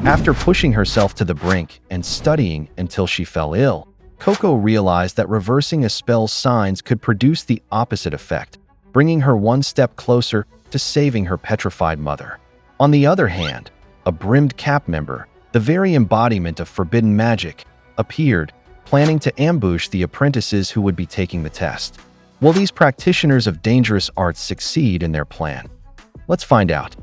After pushing herself to the brink and studying until she fell ill, Coco realized that reversing a spell's signs could produce the opposite effect, bringing her one step closer to saving her petrified mother. On the other hand, a brimmed cap member, the very embodiment of forbidden magic, appeared, planning to ambush the apprentices who would be taking the test. Will these practitioners of dangerous arts succeed in their plan? Let's find out.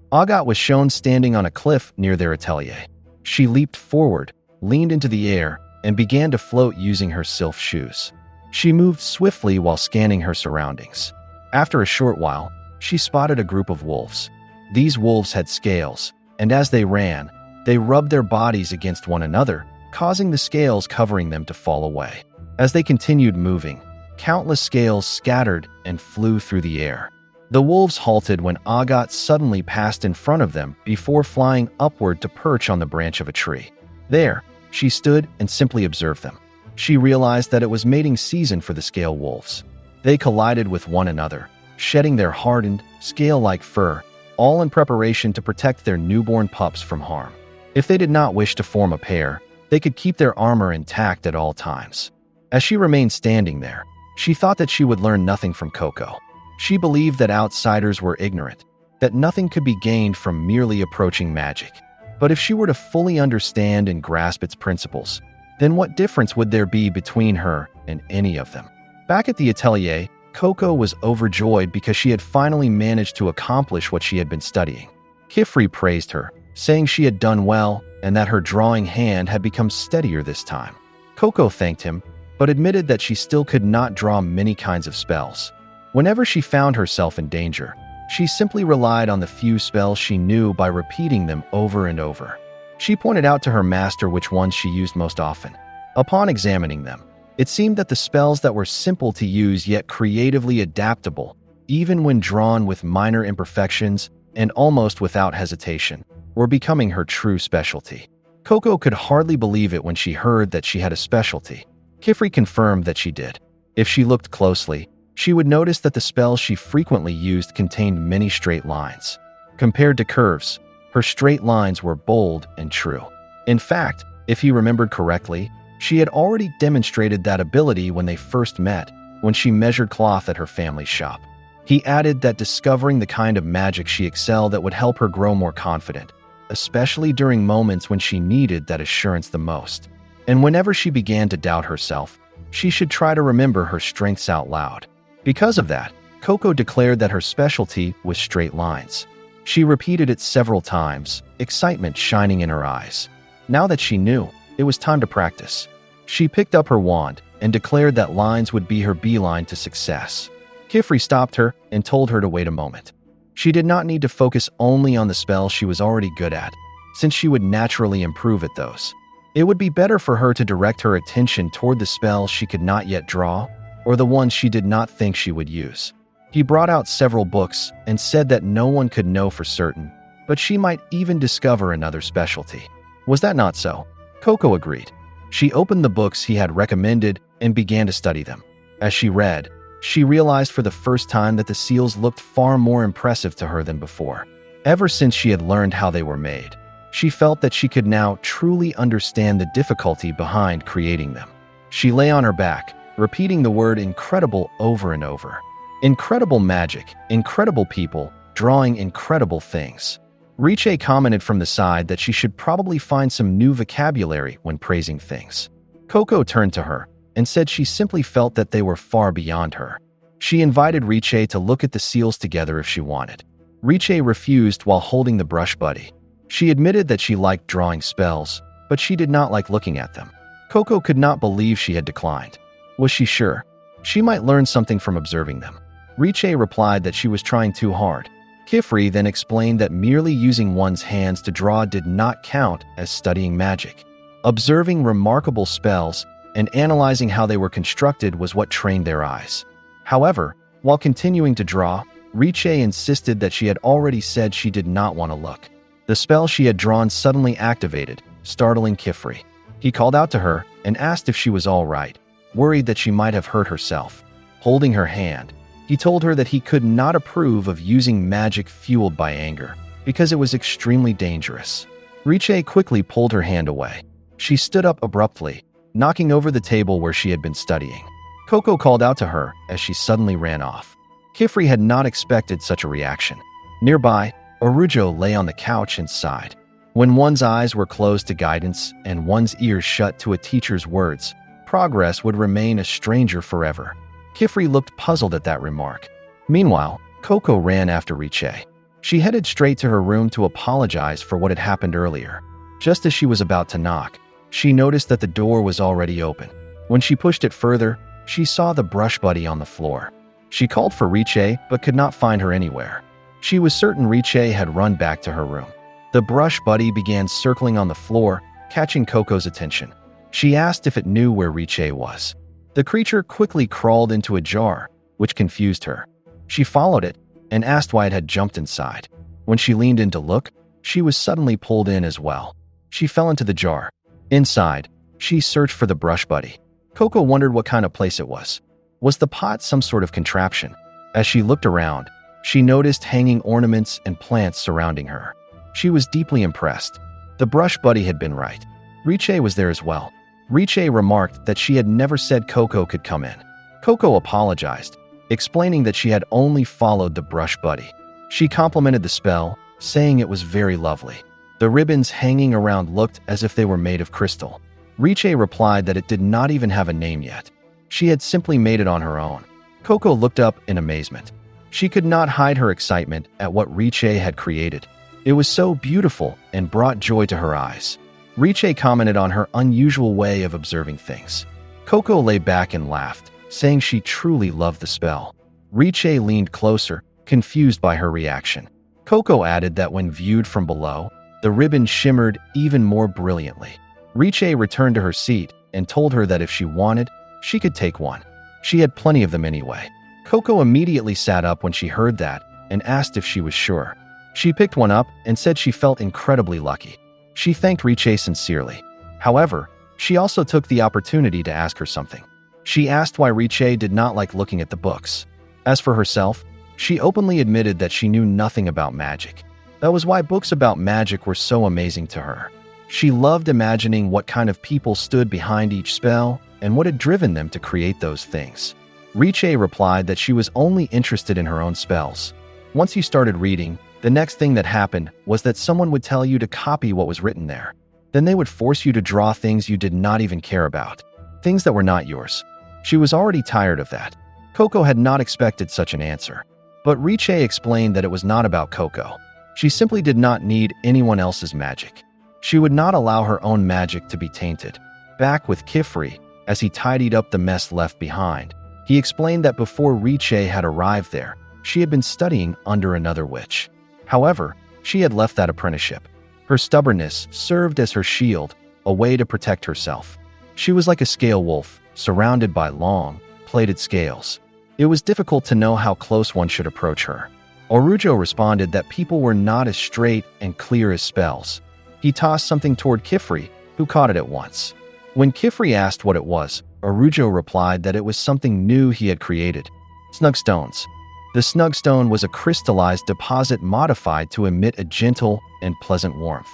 Agathe was shown standing on a cliff near their atelier. She leaped forward, leaned into the air, and began to float using her sylph shoes. She moved swiftly while scanning her surroundings. After a short while, she spotted a group of wolves. These wolves had scales, and as they ran, they rubbed their bodies against one another, causing the scales covering them to fall away. As they continued moving, countless scales scattered and flew through the air. The wolves halted when Agathe suddenly passed in front of them before flying upward to perch on the branch of a tree. There, she stood and simply observed them. She realized that it was mating season for the scale wolves. They collided with one another, shedding their hardened, scale-like fur, all in preparation to protect their newborn pups from harm. If they did not wish to form a pair, they could keep their armor intact at all times. As she remained standing there, she thought that she would learn nothing from Coco. She believed that outsiders were ignorant, that nothing could be gained from merely approaching magic. But if she were to fully understand and grasp its principles, then what difference would there be between her and any of them? Back at the atelier, Coco was overjoyed because she had finally managed to accomplish what she had been studying. Kifri praised her, saying she had done well and that her drawing hand had become steadier this time. Coco thanked him, but admitted that she still could not draw many kinds of spells. Whenever she found herself in danger, she simply relied on the few spells she knew by repeating them over and over. She pointed out to her master which ones she used most often. Upon examining them, it seemed that the spells that were simple to use yet creatively adaptable, even when drawn with minor imperfections and almost without hesitation, were becoming her true specialty. Coco could hardly believe it when she heard that she had a specialty. Kifri confirmed that she did. If she looked closely, she would notice that the spells she frequently used contained many straight lines. Compared to curves, her straight lines were bold and true. In fact, if he remembered correctly, she had already demonstrated that ability when they first met, when she measured cloth at her family's shop. He added that discovering the kind of magic she excelled that would help her grow more confident, especially during moments when she needed that assurance the most. And whenever she began to doubt herself, she should try to remember her strengths out loud. Because of that, Coco declared that her specialty was straight lines. She repeated it several times, excitement shining in her eyes. Now that she knew, it was time to practice. She picked up her wand and declared that lines would be her beeline to success. Kifri stopped her and told her to wait a moment. She did not need to focus only on the spells she was already good at, since she would naturally improve at those. It would be better for her to direct her attention toward the spells she could not yet draw, or the ones she did not think she would use. He brought out several books and said that no one could know for certain, but she might even discover another specialty. Was that not so? Coco agreed. She opened the books he had recommended and began to study them. As she read, she realized for the first time that the seals looked far more impressive to her than before. Ever since she had learned how they were made, she felt that she could now truly understand the difficulty behind creating them. She lay on her back, repeating the word incredible over and over. Incredible magic, incredible people, drawing incredible things. Riche commented from the side that she should probably find some new vocabulary when praising things. Coco turned to her and said she simply felt that they were far beyond her. She invited Riche to look at the seals together if she wanted. Riche refused while holding the brush buddy. She admitted that she liked drawing spells, but she did not like looking at them. Coco could not believe she had declined. Was she sure? She might learn something from observing them. Riche replied that she was trying too hard. Kifri then explained that merely using one's hands to draw did not count as studying magic. Observing remarkable spells and analyzing how they were constructed was what trained their eyes. However, while continuing to draw, Riche insisted that she had already said she did not want to look. The spell she had drawn suddenly activated, startling Kifri. He called out to her and asked if she was all right, worried that she might have hurt herself. Holding her hand, He told her that he could not approve of using magic fueled by anger because it was extremely dangerous. Riche quickly pulled her hand away. She stood up abruptly, knocking over the table where she had been studying. Coco called out to her as she suddenly ran off. Kifri had not expected such a reaction. Nearby, Arujo lay on the couch and sighed. When one's eyes were closed to guidance and one's ears shut to a teacher's words, progress would remain a stranger forever. Kifri looked puzzled at that remark. Meanwhile, Coco ran after Riche. She headed straight to her room to apologize for what had happened earlier. Just as she was about to knock, she noticed that the door was already open. When she pushed it further, she saw the brush buddy on the floor. She called for Riche but could not find her anywhere. She was certain Riche had run back to her room. The brush buddy began circling on the floor, catching Coco's attention. She asked if it knew where Riche was. The creature quickly crawled into a jar, which confused her. She followed it and asked why it had jumped inside. When she leaned in to look, she was suddenly pulled in as well. She fell into the jar. Inside, she searched for the brush buddy. Coco wondered what kind of place it was. Was the pot some sort of contraption? As she looked around, she noticed hanging ornaments and plants surrounding her. She was deeply impressed. The brush buddy had been right. Riche was there as well. Riche remarked that she had never said Coco could come in. Coco apologized, explaining that she had only followed the brush buddy. She complimented the spell, saying it was very lovely. The ribbons hanging around looked as if they were made of crystal. Riche replied that it did not even have a name yet. She had simply made it on her own. Coco looked up in amazement. She could not hide her excitement at what Riche had created. It was so beautiful and brought joy to her eyes. Riche commented on her unusual way of observing things. Coco lay back and laughed, saying she truly loved the spell. Riche leaned closer, confused by her reaction. Coco added that when viewed from below, the ribbon shimmered even more brilliantly. Riche returned to her seat and told her that if she wanted, she could take one. She had plenty of them anyway. Coco immediately sat up when she heard that and asked if she was sure. She picked one up and said she felt incredibly lucky. She thanked Riche sincerely. However, she also took the opportunity to ask her something. She asked why Riche did not like looking at the books. As for herself, she openly admitted that she knew nothing about magic. That was why books about magic were so amazing to her. She loved imagining what kind of people stood behind each spell and what had driven them to create those things. Riche replied that she was only interested in her own spells. Once you started reading, the next thing that happened was that someone would tell you to copy what was written there. Then they would force you to draw things you did not even care about, things that were not yours. She was already tired of that. Coco had not expected such an answer. But Riche explained that it was not about Coco. She simply did not need anyone else's magic. She would not allow her own magic to be tainted. Back with Kifri, as he tidied up the mess left behind, he explained that before Riche had arrived there, she had been studying under another witch. However, she had left that apprenticeship. Her stubbornness served as her shield, a way to protect herself. She was like a scale wolf, surrounded by long, plated scales. It was difficult to know how close one should approach her. Arujo responded that people were not as straight and clear as spells. He tossed something toward Kifri, who caught it at once. When Kifri asked what it was, Arujo replied that it was something new he had created. Snug stones. The snug stone was a crystallized deposit modified to emit a gentle and pleasant warmth.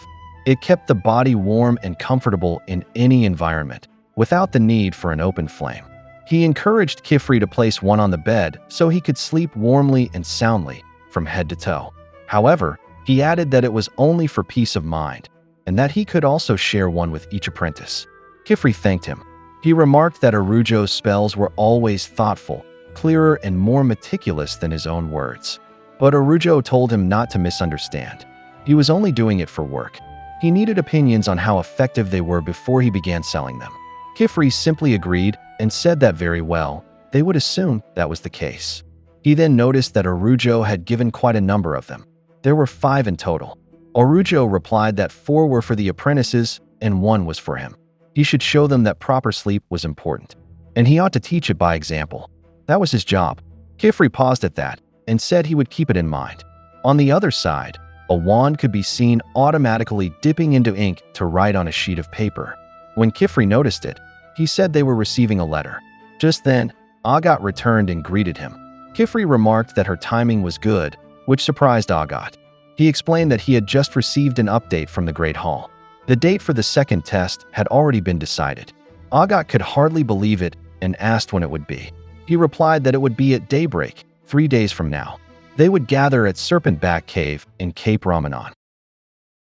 It kept the body warm and comfortable in any environment, without the need for an open flame. He encouraged Kifri to place one on the bed so he could sleep warmly and soundly from head to toe. However, he added that it was only for peace of mind, and that he could also share one with each apprentice. Kifri thanked him. He remarked that Arujo's spells were always thoughtful, clearer and more meticulous than his own words. But Arujo told him not to misunderstand. He was only doing it for work. He needed opinions on how effective they were before he began selling them. Kifri simply agreed and said that very well, they would assume that was the case. He then noticed that Arujo had given quite a number of them. There were 5 in total. Arujo replied that 4 were for the apprentices and 1 was for him. He should show them that proper sleep was important, and he ought to teach it by example. That was his job. Kifri paused at that and said he would keep it in mind. On the other side, a wand could be seen automatically dipping into ink to write on a sheet of paper. When Kifri noticed it, he said they were receiving a letter. Just then, Agat returned and greeted him. Kifri remarked that her timing was good, which surprised Agat. He explained that he had just received an update from the Great Hall. The date for the second test had already been decided. Agat could hardly believe it and asked when it would be. He replied that it would be at daybreak, 3 days from now. They would gather at Serpent Back Cave in Cape Ramanan.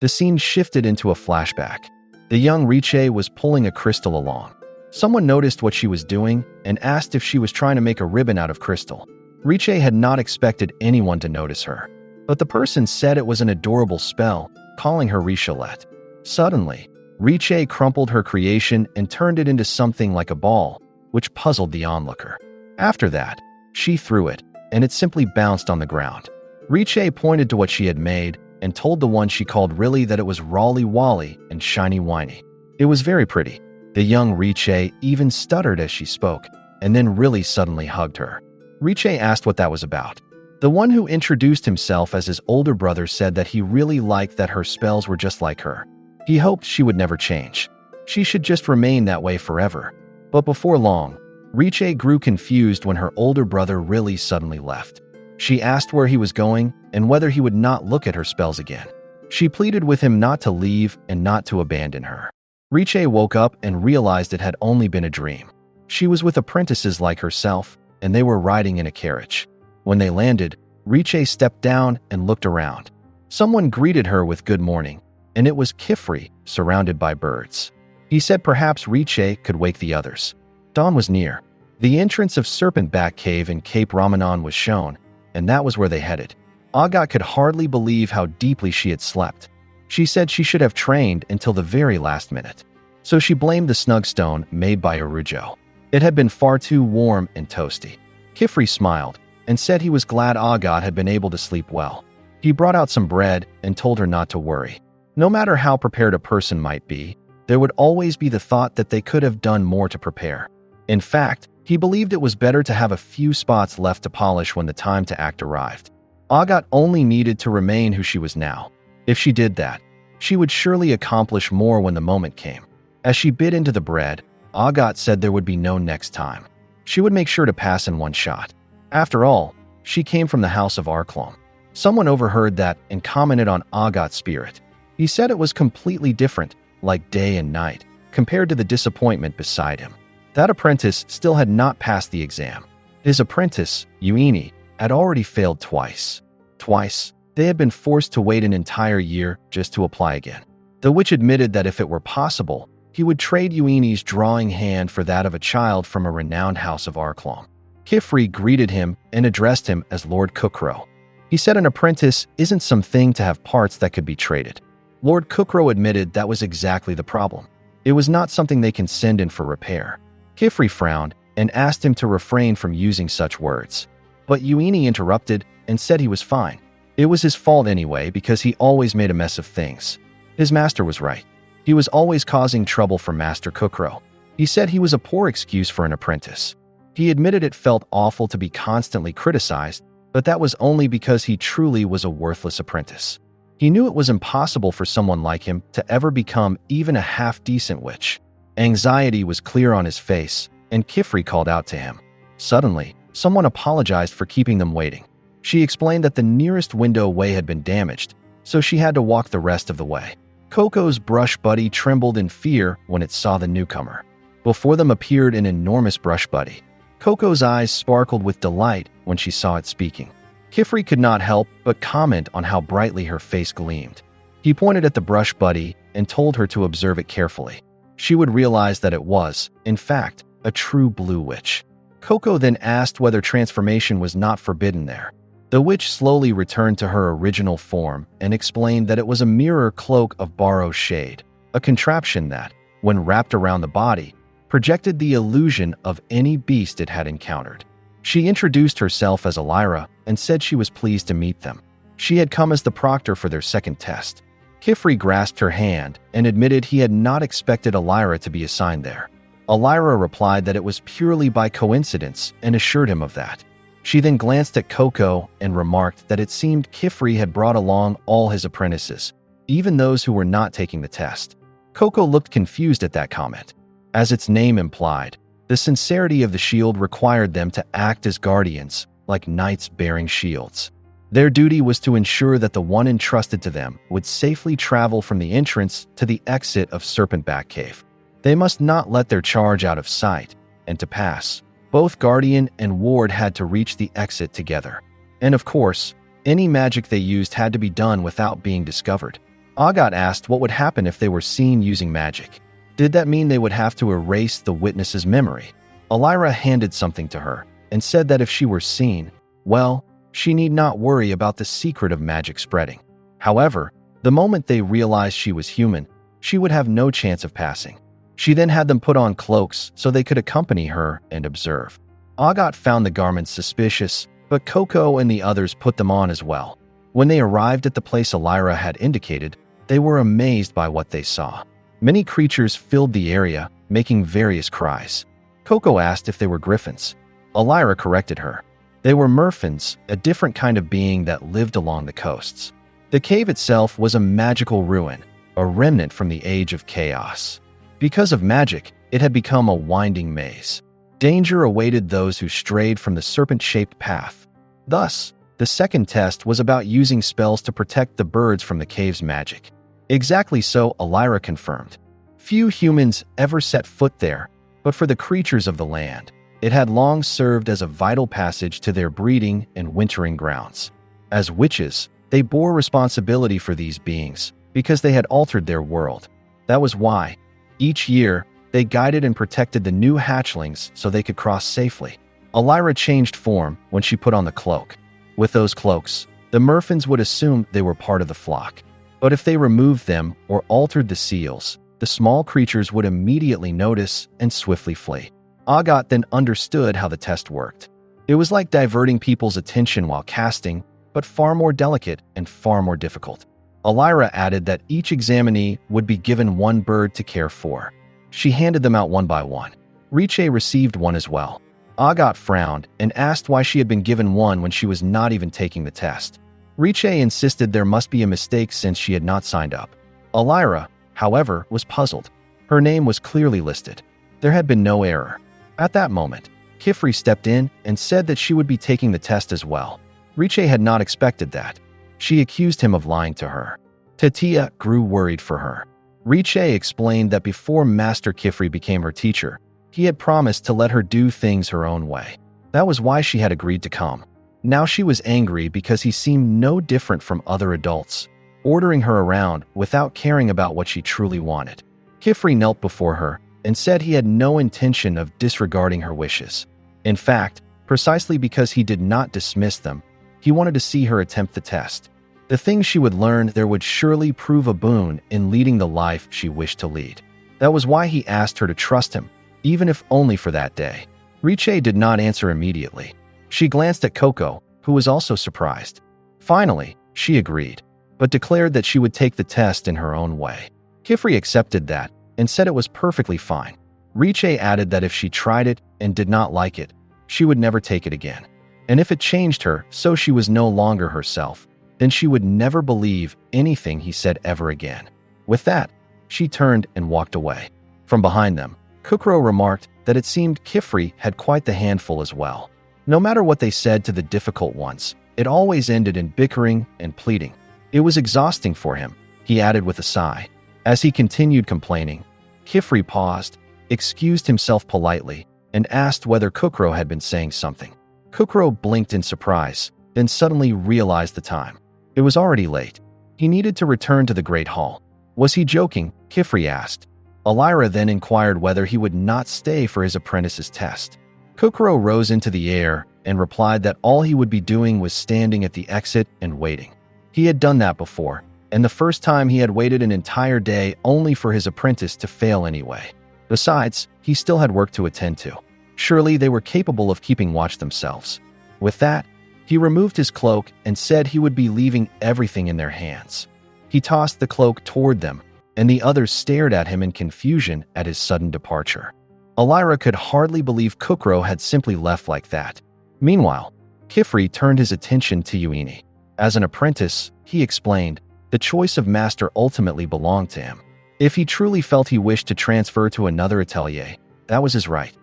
The scene shifted into a flashback. The young Riche was pulling a crystal along. Someone noticed what she was doing and asked if she was trying to make a ribbon out of crystal. Riche had not expected anyone to notice her, but the person said it was an adorable spell, calling her Richelette. Suddenly, Riche crumpled her creation and turned it into something like a ball, which puzzled the onlooker. After that, she threw it, and it simply bounced on the ground. Riche pointed to what she had made and told the one she called Rilly that it was Rolly Wally and Shiny Whiny. It was very pretty. The young Riche even stuttered as she spoke, and then Rilly suddenly hugged her. Riche asked what that was about. The one who introduced himself as his older brother said that he really liked that her spells were just like her. He hoped she would never change. She should just remain that way forever. But before long, Riche grew confused when her older brother Rilly suddenly left. She asked where he was going and whether he would not look at her spells again. She pleaded with him not to leave and not to abandon her. Riche woke up and realized it had only been a dream. She was with apprentices like herself, and they were riding in a carriage. When they landed, Riche stepped down and looked around. Someone greeted her with good morning, and it was Kifri, surrounded by birds. He said perhaps Riche could wake the others. Dawn was near. The entrance of Serpent Back Cave in Cape Ramanan was shown, and that was where they headed. Agat could hardly believe how deeply she had slept. She said she should have trained until the very last minute. So she blamed the snug stone made by Arujo. It had been far too warm and toasty. Kifri smiled and said he was glad Agat had been able to sleep well. He brought out some bread and told her not to worry. No matter how prepared a person might be, there would always be the thought that they could have done more to prepare. In fact, he believed it was better to have a few spots left to polish when the time to act arrived. Agat only needed to remain who she was now. If she did that, she would surely accomplish more when the moment came. As she bit into the bread, Agat said there would be no next time. She would make sure to pass in one shot. After all, she came from the house of Arklom. Someone overheard that and commented on Agat's spirit. He said it was completely different, like day and night, compared to the disappointment beside him. That apprentice still had not passed the exam. His apprentice, Uini, had already failed twice. Twice, they had been forced to wait an entire year just to apply again. The witch admitted that if it were possible, he would trade Uini's drawing hand for that of a child from a renowned house of Arklom. Kifri greeted him and addressed him as Lord Kukro. He said an apprentice isn't something to have parts that could be traded. Lord Kukro admitted that was exactly the problem. It was not something they can send in for repair. Kifri frowned and asked him to refrain from using such words. But Uini interrupted and said he was fine. It was his fault anyway because he always made a mess of things. His master was right. He was always causing trouble for Master Kukro. He said he was a poor excuse for an apprentice. He admitted it felt awful to be constantly criticized, but that was only because he truly was a worthless apprentice. He knew it was impossible for someone like him to ever become even a half-decent witch. Anxiety was clear on his face, and Kifri called out to him. Suddenly, someone apologized for keeping them waiting. She explained that the nearest window way had been damaged, so she had to walk the rest of the way. Coco's brush buddy trembled in fear when it saw the newcomer. Before them appeared an enormous brush buddy. Coco's eyes sparkled with delight when she saw it speaking. Kifri could not help but comment on how brightly her face gleamed. He pointed at the brush buddy and told her to observe it carefully. She would realize that it was, in fact, a true blue witch. Coco then asked whether transformation was not forbidden there. The witch slowly returned to her original form and explained that it was a mirror cloak of borrowed shade, a contraption that, when wrapped around the body, projected the illusion of any beast it had encountered. She introduced herself as Elira and said she was pleased to meet them. She had come as the proctor for their second test. Kifri grasped her hand and admitted he had not expected Elira to be assigned there. Elira replied that it was purely by coincidence and assured him of that. She then glanced at Coco and remarked that it seemed Kifri had brought along all his apprentices, even those who were not taking the test. Coco looked confused at that comment. As its name implied, the sincerity of the shield required them to act as guardians, like knights bearing shields. Their duty was to ensure that the one entrusted to them would safely travel from the entrance to the exit of Serpentback Cave. They must not let their charge out of sight, and to pass, both Guardian and Ward had to reach the exit together. And of course, any magic they used had to be done without being discovered. Agat asked what would happen if they were seen using magic. Did that mean they would have to erase the witness's memory? Elira handed something to her and said that if she were seen, well, she need not worry about the secret of magic spreading. However, the moment they realized she was human, she would have no chance of passing. She then had them put on cloaks so they could accompany her and observe. Agat found the garments suspicious, but Coco and the others put them on as well. When they arrived at the place Elira had indicated, they were amazed by what they saw. Many creatures filled the area, making various cries. Coco asked if they were griffins. Elira corrected her. They were merfins, a different kind of being that lived along the coasts. The cave itself was a magical ruin, a remnant from the Age of Chaos. Because of magic, it had become a winding maze. Danger awaited those who strayed from the serpent-shaped path. Thus, the second test was about using spells to protect the birds from the cave's magic. Exactly so, Elira confirmed. Few humans ever set foot there, but for the creatures of the land, it had long served as a vital passage to their breeding and wintering grounds. As witches, they bore responsibility for these beings because they had altered their world. That was why, each year, they guided and protected the new hatchlings so they could cross safely. Elira changed form when she put on the cloak. With those cloaks, the merfins would assume they were part of the flock. But if they removed them or altered the seals, the small creatures would immediately notice and swiftly flee. Agat then understood how the test worked. It was like diverting people's attention while casting, but far more delicate and far more difficult. Elira added that each examinee would be given one bird to care for. She handed them out one by one. Riche received one as well. Agat frowned and asked why she had been given one when she was not even taking the test. Riche insisted there must be a mistake since she had not signed up. Elira, however, was puzzled. Her name was clearly listed. There had been no error. At that moment, Kifri stepped in and said that she would be taking the test as well. Riche had not expected that. She accused him of lying to her. Tatia grew worried for her. Riche explained that before Master Kifri became her teacher, he had promised to let her do things her own way. That was why she had agreed to come. Now she was angry because he seemed no different from other adults, ordering her around without caring about what she truly wanted. Kifri knelt before her and said he had no intention of disregarding her wishes. In fact, precisely because he did not dismiss them, he wanted to see her attempt the test. The things she would learn there would surely prove a boon in leading the life she wished to lead. That was why he asked her to trust him, even if only for that day. Riche did not answer immediately. She glanced at Coco, who was also surprised. Finally, she agreed, but declared that she would take the test in her own way. Kifri accepted that and said it was perfectly fine. Riche added that if she tried it and did not like it, she would never take it again. And if it changed her so she was no longer herself, then she would never believe anything he said ever again. With that, she turned and walked away. From behind them, Kukro remarked that it seemed Kifri had quite the handful as well. No matter what they said to the difficult ones, it always ended in bickering and pleading. It was exhausting for him, he added with a sigh. As he continued complaining, Kifri paused, excused himself politely, and asked whether Kukro had been saying something. Kukro blinked in surprise, then suddenly realized the time. It was already late. He needed to return to the Great Hall. Was he joking? Kifri asked. Elira then inquired whether he would not stay for his apprentice's test. Kukro rose into the air and replied that all he would be doing was standing at the exit and waiting. He had done that before, and the first time he had waited an entire day only for his apprentice to fail anyway. Besides, he still had work to attend to. Surely they were capable of keeping watch themselves. With that, he removed his cloak and said he would be leaving everything in their hands. He tossed the cloak toward them, and the others stared at him in confusion at his sudden departure. Elira could hardly believe Kukro had simply left like that. Meanwhile, Kifri turned his attention to Uini. As an apprentice, he explained, the choice of master ultimately belonged to him. If he truly felt he wished to transfer to another atelier, that was his right.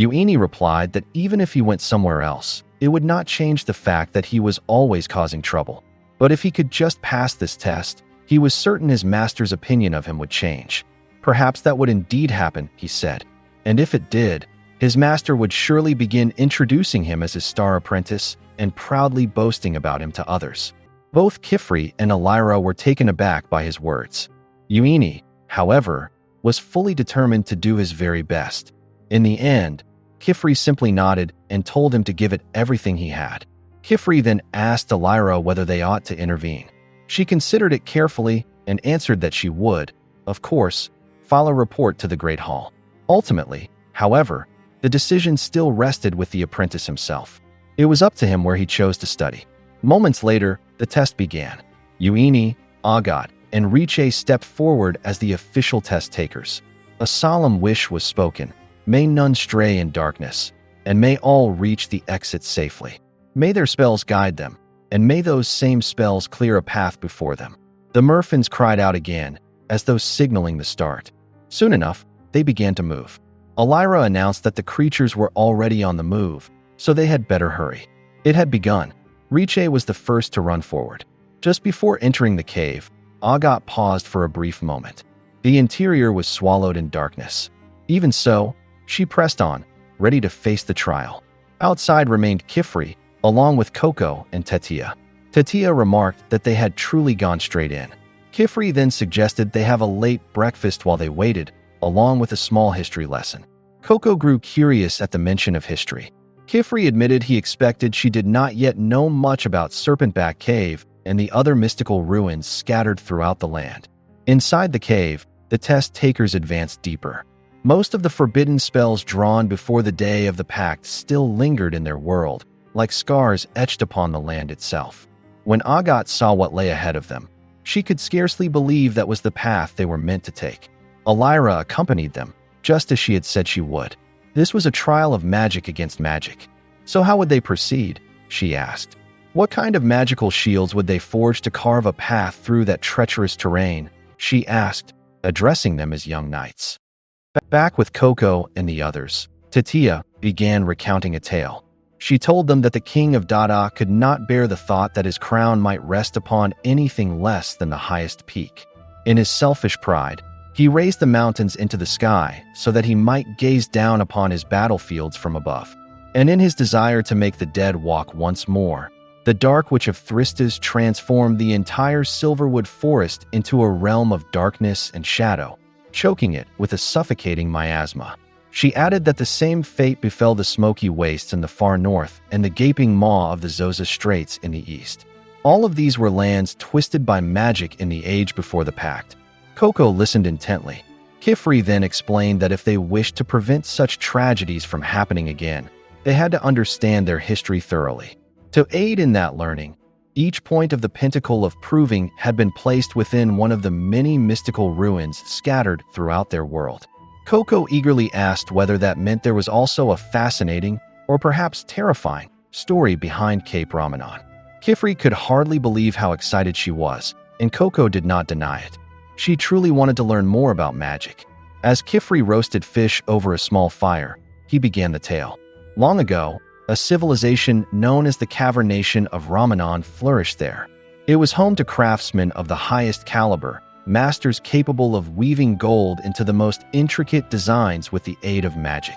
Onii replied that even if he went somewhere else, it would not change the fact that he was always causing trouble. But if he could just pass this test, he was certain his master's opinion of him would change. Perhaps that would indeed happen, he said. And if it did, his master would surely begin introducing him as his star apprentice and proudly boasting about him to others. Both Khifri and Elira were taken aback by his words. Onii, however, was fully determined to do his very best. In the end, Khifri simply nodded and told him to give it everything he had. Khifri then asked Elira whether they ought to intervene. She considered it carefully and answered that she would, of course, file a report to the Great Hall. Ultimately, however, the decision still rested with the apprentice himself. It was up to him where he chose to study. Moments later, the test began. Onii, Agat, and Riche stepped forward as the official test takers. A solemn wish was spoken. May none stray in darkness, and may all reach the exit safely. May their spells guide them, and may those same spells clear a path before them. The Merfins cried out again, as though signaling the start. Soon enough, they began to move. Elira announced that the creatures were already on the move, so they had better hurry. It had begun. Riche was the first to run forward. Just before entering the cave, Agat paused for a brief moment. The interior was swallowed in darkness. Even so, she pressed on, ready to face the trial. Outside remained Khifri, along with Coco and Tetia. Tetia remarked that they had truly gone straight in. Khifri then suggested they have a late breakfast while they waited, along with a small history lesson. Coco grew curious at the mention of history. Khifri admitted he expected she did not yet know much about Serpentback Cave and the other mystical ruins scattered throughout the land. Inside the cave, the test takers advanced deeper. Most of the forbidden spells drawn before the day of the pact still lingered in their world, like scars etched upon the land itself. When Agat saw what lay ahead of them, she could scarcely believe that was the path they were meant to take. Elira accompanied them, just as she had said she would. This was a trial of magic against magic. So how would they proceed? She asked. What kind of magical shields would they forge to carve a path through that treacherous terrain? She asked, addressing them as young knights. Back with Coco and the others, Tetia began recounting a tale. She told them that the king of Dada could not bear the thought that his crown might rest upon anything less than the highest peak. In his selfish pride, he raised the mountains into the sky so that he might gaze down upon his battlefields from above. And in his desire to make the dead walk once more, the dark witch of Thristas transformed the entire Silverwood forest into a realm of darkness and shadow, choking it with a suffocating miasma. She added that the same fate befell the smoky wastes in the far north and the gaping maw of the Zosa Straits in the east. All of these were lands twisted by magic in the age before the pact. Coco listened intently. Khifri then explained that if they wished to prevent such tragedies from happening again, they had to understand their history thoroughly. To aid in that learning, each point of the Pentacle of Proving had been placed within one of the many mystical ruins scattered throughout their world. Coco eagerly asked whether that meant there was also a fascinating, or perhaps terrifying, story behind Cape Ramanan. Khifri could hardly believe how excited she was, and Coco did not deny it. She truly wanted to learn more about magic. As Khifri roasted fish over a small fire, he began the tale. Long ago, a civilization known as the Cavern Nation of Ramanan flourished there. It was home to craftsmen of the highest caliber, masters capable of weaving gold into the most intricate designs with the aid of magic.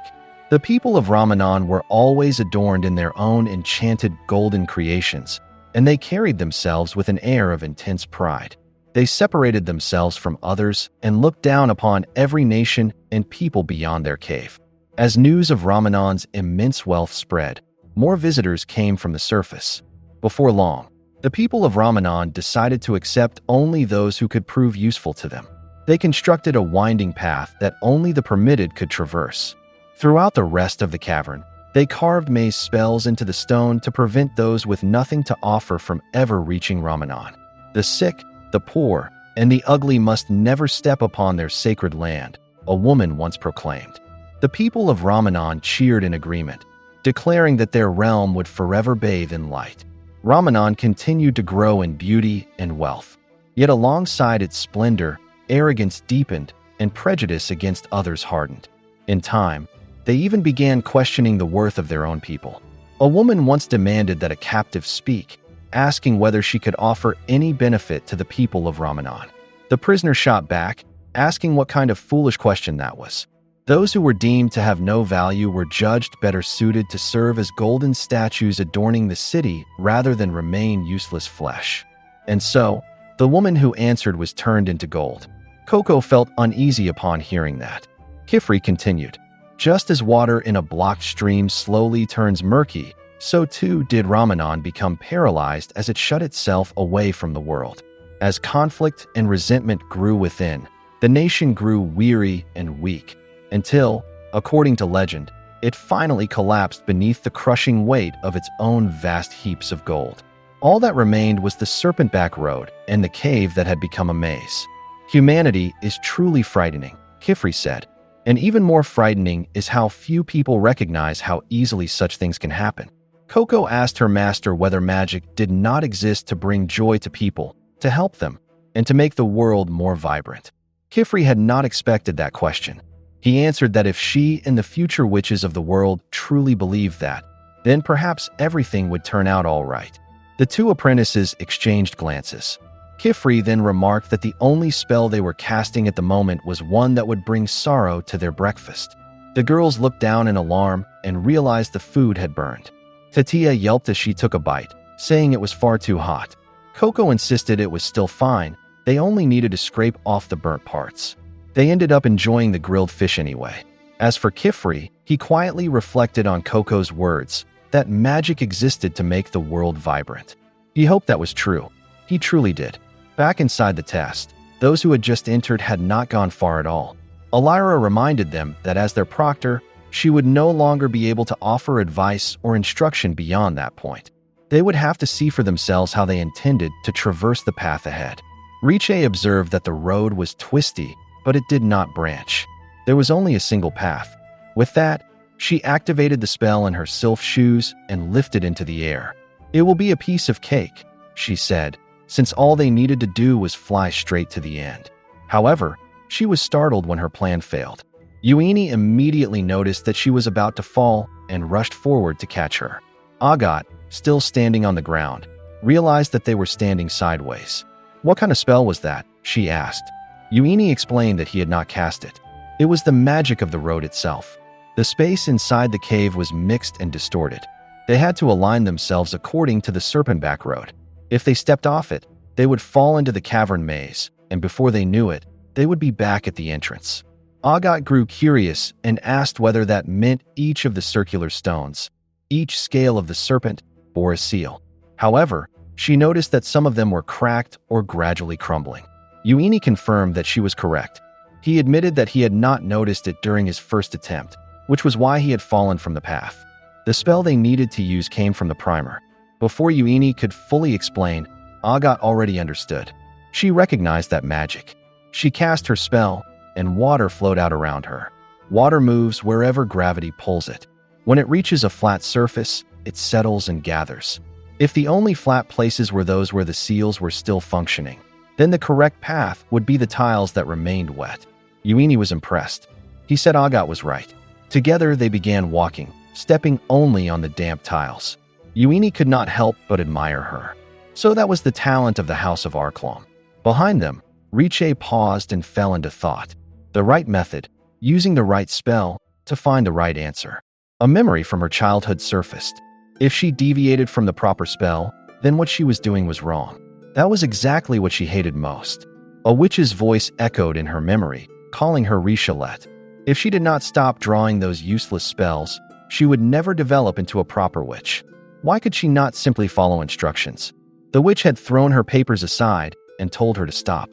The people of Ramanan were always adorned in their own enchanted golden creations, and they carried themselves with an air of intense pride. They separated themselves from others and looked down upon every nation and people beyond their cave. As news of Ramanan's immense wealth spread, more visitors came from the surface. Before long, the people of Ramanan decided to accept only those who could prove useful to them. They constructed a winding path that only the permitted could traverse. Throughout the rest of the cavern, they carved maze spells into the stone to prevent those with nothing to offer from ever reaching Ramanan. The sick, the poor, and the ugly must never step upon their sacred land, a woman once proclaimed. The people of Ramanan cheered in agreement, declaring that their realm would forever bathe in light. Ramanan continued to grow in beauty and wealth. Yet alongside its splendor, arrogance deepened and prejudice against others hardened. In time, They even began questioning the worth of their own people. A woman once demanded that a captive speak, asking whether she could offer any benefit to the people of Ramanan. The prisoner shot back, asking what kind of foolish question that was. Those who were deemed to have no value were judged better suited to serve as golden statues adorning the city rather than remain useless flesh. And so, the woman who answered was turned into gold. Coco felt uneasy upon hearing that. Kifri continued, "Just as water in a blocked stream slowly turns murky, so too did Ramanan become paralyzed as it shut itself away from the world. As conflict and resentment grew within, the nation grew weary and weak, until, according to legend, it finally collapsed beneath the crushing weight of its own vast heaps of gold. All that remained was the serpent-back road and the cave that had become a maze. Humanity is truly frightening," Kifri said, "and even more frightening is how few people recognize how easily such things can happen." Coco asked her master whether magic did not exist to bring joy to people, to help them, and to make the world more vibrant. Kifri had not expected that question. He answered that if she and the future witches of the world truly believed that, then perhaps everything would turn out all right. The two apprentices exchanged glances. Kifri then remarked that the only spell they were casting at the moment was one that would bring sorrow to their breakfast. The girls looked down in alarm and realized the food had burned. Tatia yelped as she took a bite, saying it was far too hot. Coco insisted it was still fine, they only needed to scrape off the burnt parts. They ended up enjoying the grilled fish anyway. As for Kifri, he quietly reflected on Coco's words, that magic existed to make the world vibrant. He hoped that was true. He truly did. Back inside the test, those who had just entered had not gone far at all. Elira reminded them that as their proctor, she would no longer be able to offer advice or instruction beyond that point. They would have to see for themselves how they intended to traverse the path ahead. Riche observed that the road was twisty, but it did not branch. There was only a single path. With that, she activated the spell in her sylph shoes and lifted into the air. "It will be a piece of cake," she said, since all they needed to do was fly straight to the end. However, she was startled when her plan failed. Onii immediately noticed that she was about to fall and rushed forward to catch her. Agat, still standing on the ground, realized that they were standing sideways. "What kind of spell was that?" she asked. Onii explained that he had not cast it. It was the magic of the road itself. The space inside the cave was mixed and distorted. They had to align themselves according to the serpent-back road. If they stepped off it, they would fall into the cavern maze, and before they knew it, they would be back at the entrance. Agat grew curious and asked whether that meant each of the circular stones, each scale of the serpent, bore a seal. However, she noticed that some of them were cracked or gradually crumbling. Onii confirmed that she was correct. He admitted that he had not noticed it during his first attempt, which was why he had fallen from the path. The spell they needed to use came from the primer. Before Onii could fully explain, Agat already understood. She recognized that magic. She cast her spell, and water flowed out around her. Water moves wherever gravity pulls it. When it reaches a flat surface, it settles and gathers. If the only flat places were those where the seals were still functioning, then the correct path would be the tiles that remained wet. Onii was impressed. He said Agat was right. Together they began walking, stepping only on the damp tiles. Onii could not help but admire her. So that was the talent of the House of Arclom. Behind them, Riche paused and fell into thought. The right method, using the right spell, to find the right answer. A memory from her childhood surfaced. If she deviated from the proper spell, then what she was doing was wrong. That was exactly what she hated most. A witch's voice echoed in her memory, calling her Richelette. If she did not stop drawing those useless spells, she would never develop into a proper witch. Why could she not simply follow instructions? The witch had thrown her papers aside and told her to stop.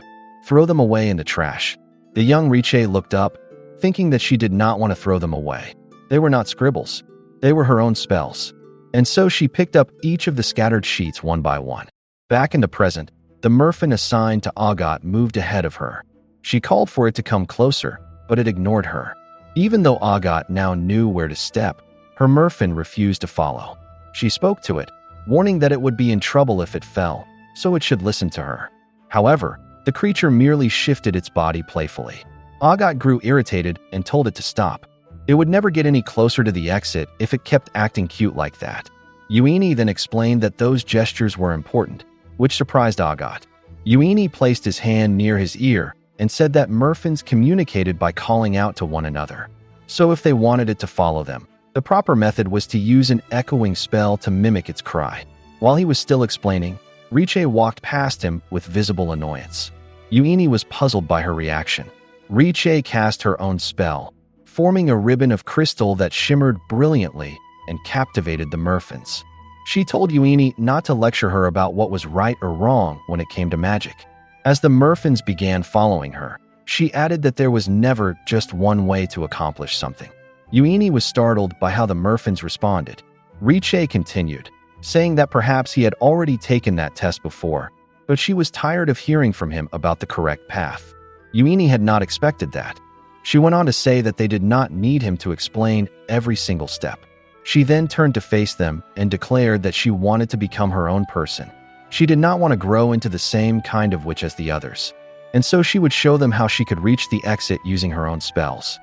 Throw them away in the trash. The young Riche looked up, thinking that she did not want to throw them away. They were not scribbles. They were her own spells. And so she picked up each of the scattered sheets one by one. Back in the present, the merfolk assigned to Agat moved ahead of her. She called for it to come closer, but it ignored her. Even though Agat now knew where to step, her merfolk refused to follow. She spoke to it, warning that it would be in trouble if it fell, so it should listen to her. However, the creature merely shifted its body playfully. Agat grew irritated and told it to stop. It would never get any closer to the exit if it kept acting cute like that. Onii then explained that those gestures were important, which surprised Agat. Onii placed his hand near his ear and said that merfins communicated by calling out to one another. So if they wanted it to follow them, the proper method was to use an echoing spell to mimic its cry. While he was still explaining, Riche walked past him with visible annoyance. Onii was puzzled by her reaction. Riche cast her own spell, forming a ribbon of crystal that shimmered brilliantly and captivated the merfins. She told Onii not to lecture her about what was right or wrong when it came to magic. As the merfins began following her, she added that there was never just one way to accomplish something. Onii was startled by how the merfins responded. Riche continued, saying that perhaps he had already taken that test before, but she was tired of hearing from him about the correct path. Onii had not expected that. She went on to say that they did not need him to explain every single step. She then turned to face them and declared that she wanted to become her own person. She did not want to grow into the same kind of witch as the others, and so she would show them how she could reach the exit using her own spells.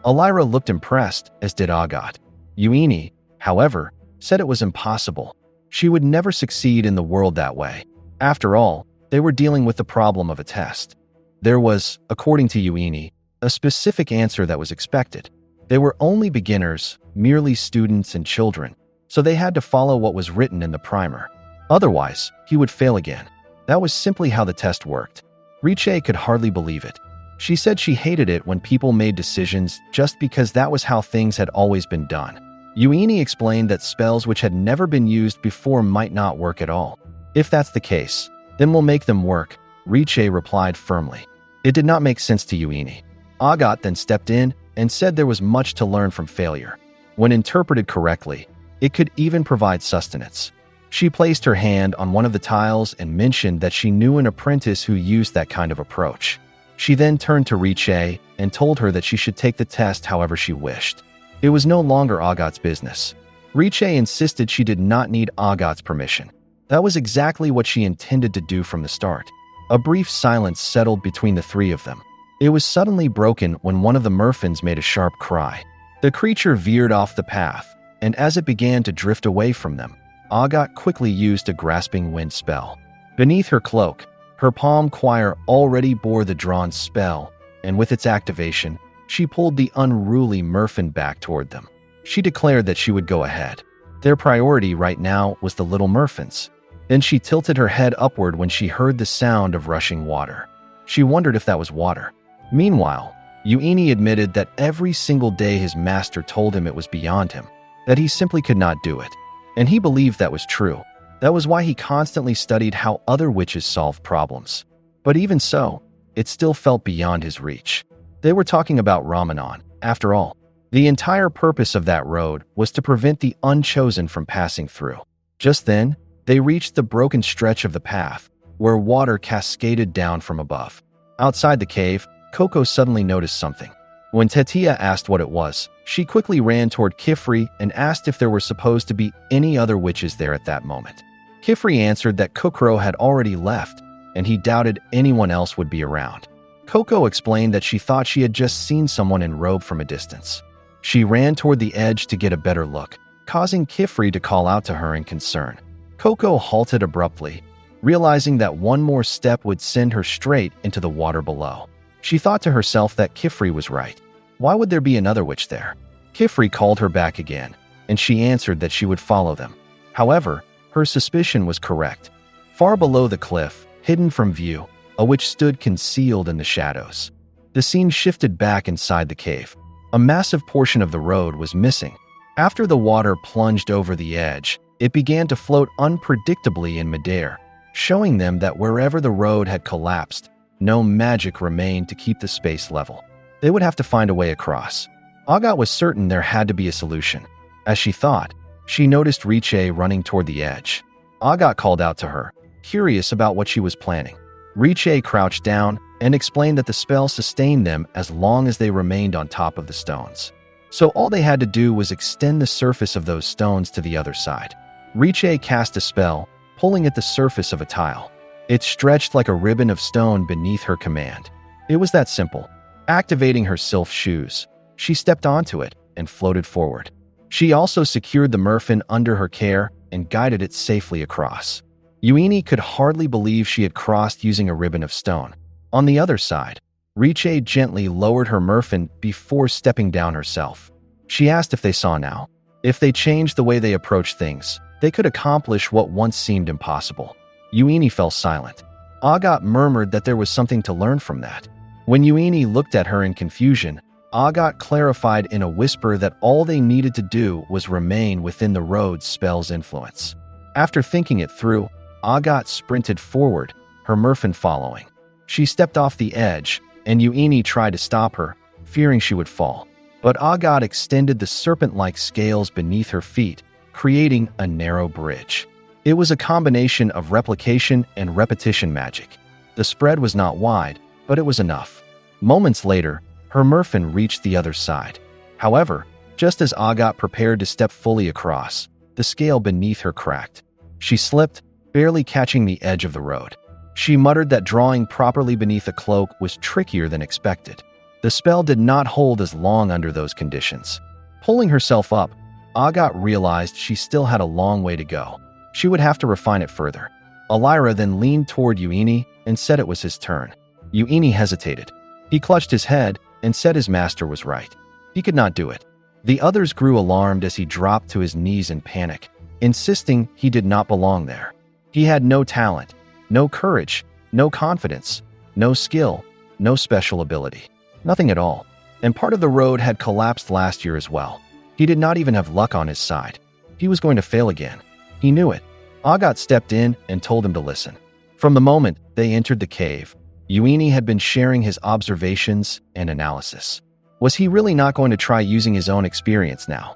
Alira looked impressed, as did Agat. Onii, however, said it was impossible. She would never succeed in the world that way. After all, they were dealing with the problem of a test. There was, according to Onii, a specific answer that was expected. They were only beginners, merely students and children, so they had to follow what was written in the primer. Otherwise, he would fail again. That was simply how the test worked. Riche could hardly believe it. She said she hated it when people made decisions just because that was how things had always been done. Onii explained that spells which had never been used before might not work at all. If that's the case, then we'll make them work, Riche replied firmly. It did not make sense to Onii. Agat then stepped in and said there was much to learn from failure. When interpreted correctly, it could even provide sustenance. She placed her hand on one of the tiles and mentioned that she knew an apprentice who used that kind of approach. She then turned to Riche and told her that she should take the test however she wished. It was no longer Agat's business. Riche insisted she did not need Agat's permission. That was exactly what she intended to do from the start. A brief silence settled between the three of them. It was suddenly broken when one of the merfins made a sharp cry. The creature veered off the path, and as it began to drift away from them, Agat quickly used a grasping wind spell. Beneath her cloak, her palm choir already bore the drawn spell, and with its activation, she pulled the unruly merfin back toward them. She declared that she would go ahead. Their priority right now was the little merfins. Then she tilted her head upward when she heard the sound of rushing water. She wondered if that was water. Meanwhile, Onii admitted that every single day his master told him it was beyond him, that he simply could not do it. And he believed that was true. That was why he constantly studied how other witches solved problems. But even so, it still felt beyond his reach. They were talking about Ramanan, after all. The entire purpose of that road was to prevent the unchosen from passing through. Just then, they reached the broken stretch of the path, where water cascaded down from above. Outside the cave, Coco suddenly noticed something. When Tetia asked what it was, she quickly ran toward Kifri and asked if there were supposed to be any other witches there at that moment. Kifri answered that Kukro had already left, and he doubted anyone else would be around. Coco explained that she thought she had just seen someone in robe from a distance. She ran toward the edge to get a better look, causing Kifri to call out to her in concern. Coco halted abruptly, realizing that one more step would send her straight into the water below. She thought to herself that Kifri was right. Why would there be another witch there? Kifri called her back again, and she answered that she would follow them. However, her suspicion was correct. Far below the cliff, hidden from view, a witch stood concealed in the shadows. The scene shifted back inside the cave. A massive portion of the road was missing. After the water plunged over the edge, it began to float unpredictably in midair, showing them that wherever the road had collapsed, no magic remained to keep the space level. They would have to find a way across. Agat was certain there had to be a solution. As she thought, she noticed Riche running toward the edge. Agat called out to her, curious about what she was planning. Riche crouched down and explained that the spell sustained them as long as they remained on top of the stones. So all they had to do was extend the surface of those stones to the other side. Riche cast a spell, pulling at the surface of a tile. It stretched like a ribbon of stone beneath her command. It was that simple. Activating her sylph shoes, She stepped onto it and floated forward. She also secured the merfin under her care and guided it safely across. Onii could hardly believe she had crossed using a ribbon of stone. On the other side, Riche gently lowered her merfin before stepping down herself. She asked if they saw now. If they changed the way they approached things, they could accomplish what once seemed impossible. Onii fell silent. Agat murmured that there was something to learn from that. When Onii looked at her in confusion, Agat clarified in a whisper that all they needed to do was remain within the road's spell's influence. After thinking it through, Agat sprinted forward, her merfin following. She stepped off the edge, and Onii tried to stop her, fearing she would fall. But Agat extended the serpent-like scales beneath her feet, creating a narrow bridge. It was a combination of replication and repetition magic. The spread was not wide, but it was enough. Moments later, her merfin reached the other side. However, just as Agat prepared to step fully across, the scale beneath her cracked. She slipped, barely catching the edge of the road. She muttered that drawing properly beneath a cloak was trickier than expected. The spell did not hold as long under those conditions. Pulling herself up, Agat realized she still had a long way to go. She would have to refine it further. Elira then leaned toward Onii and said it was his turn. Onii hesitated. He clutched his head and said his master was right. He could not do it. The others grew alarmed as he dropped to his knees in panic, insisting he did not belong there. He had no talent, no courage, no confidence, no skill, no special ability. Nothing at all. And part of the road had collapsed last year as well. He did not even have luck on his side. He was going to fail again. He knew it. Agat stepped in and told him to listen. From the moment they entered the cave, Onii had been sharing his observations and analysis. Was he really not going to try using his own experience now?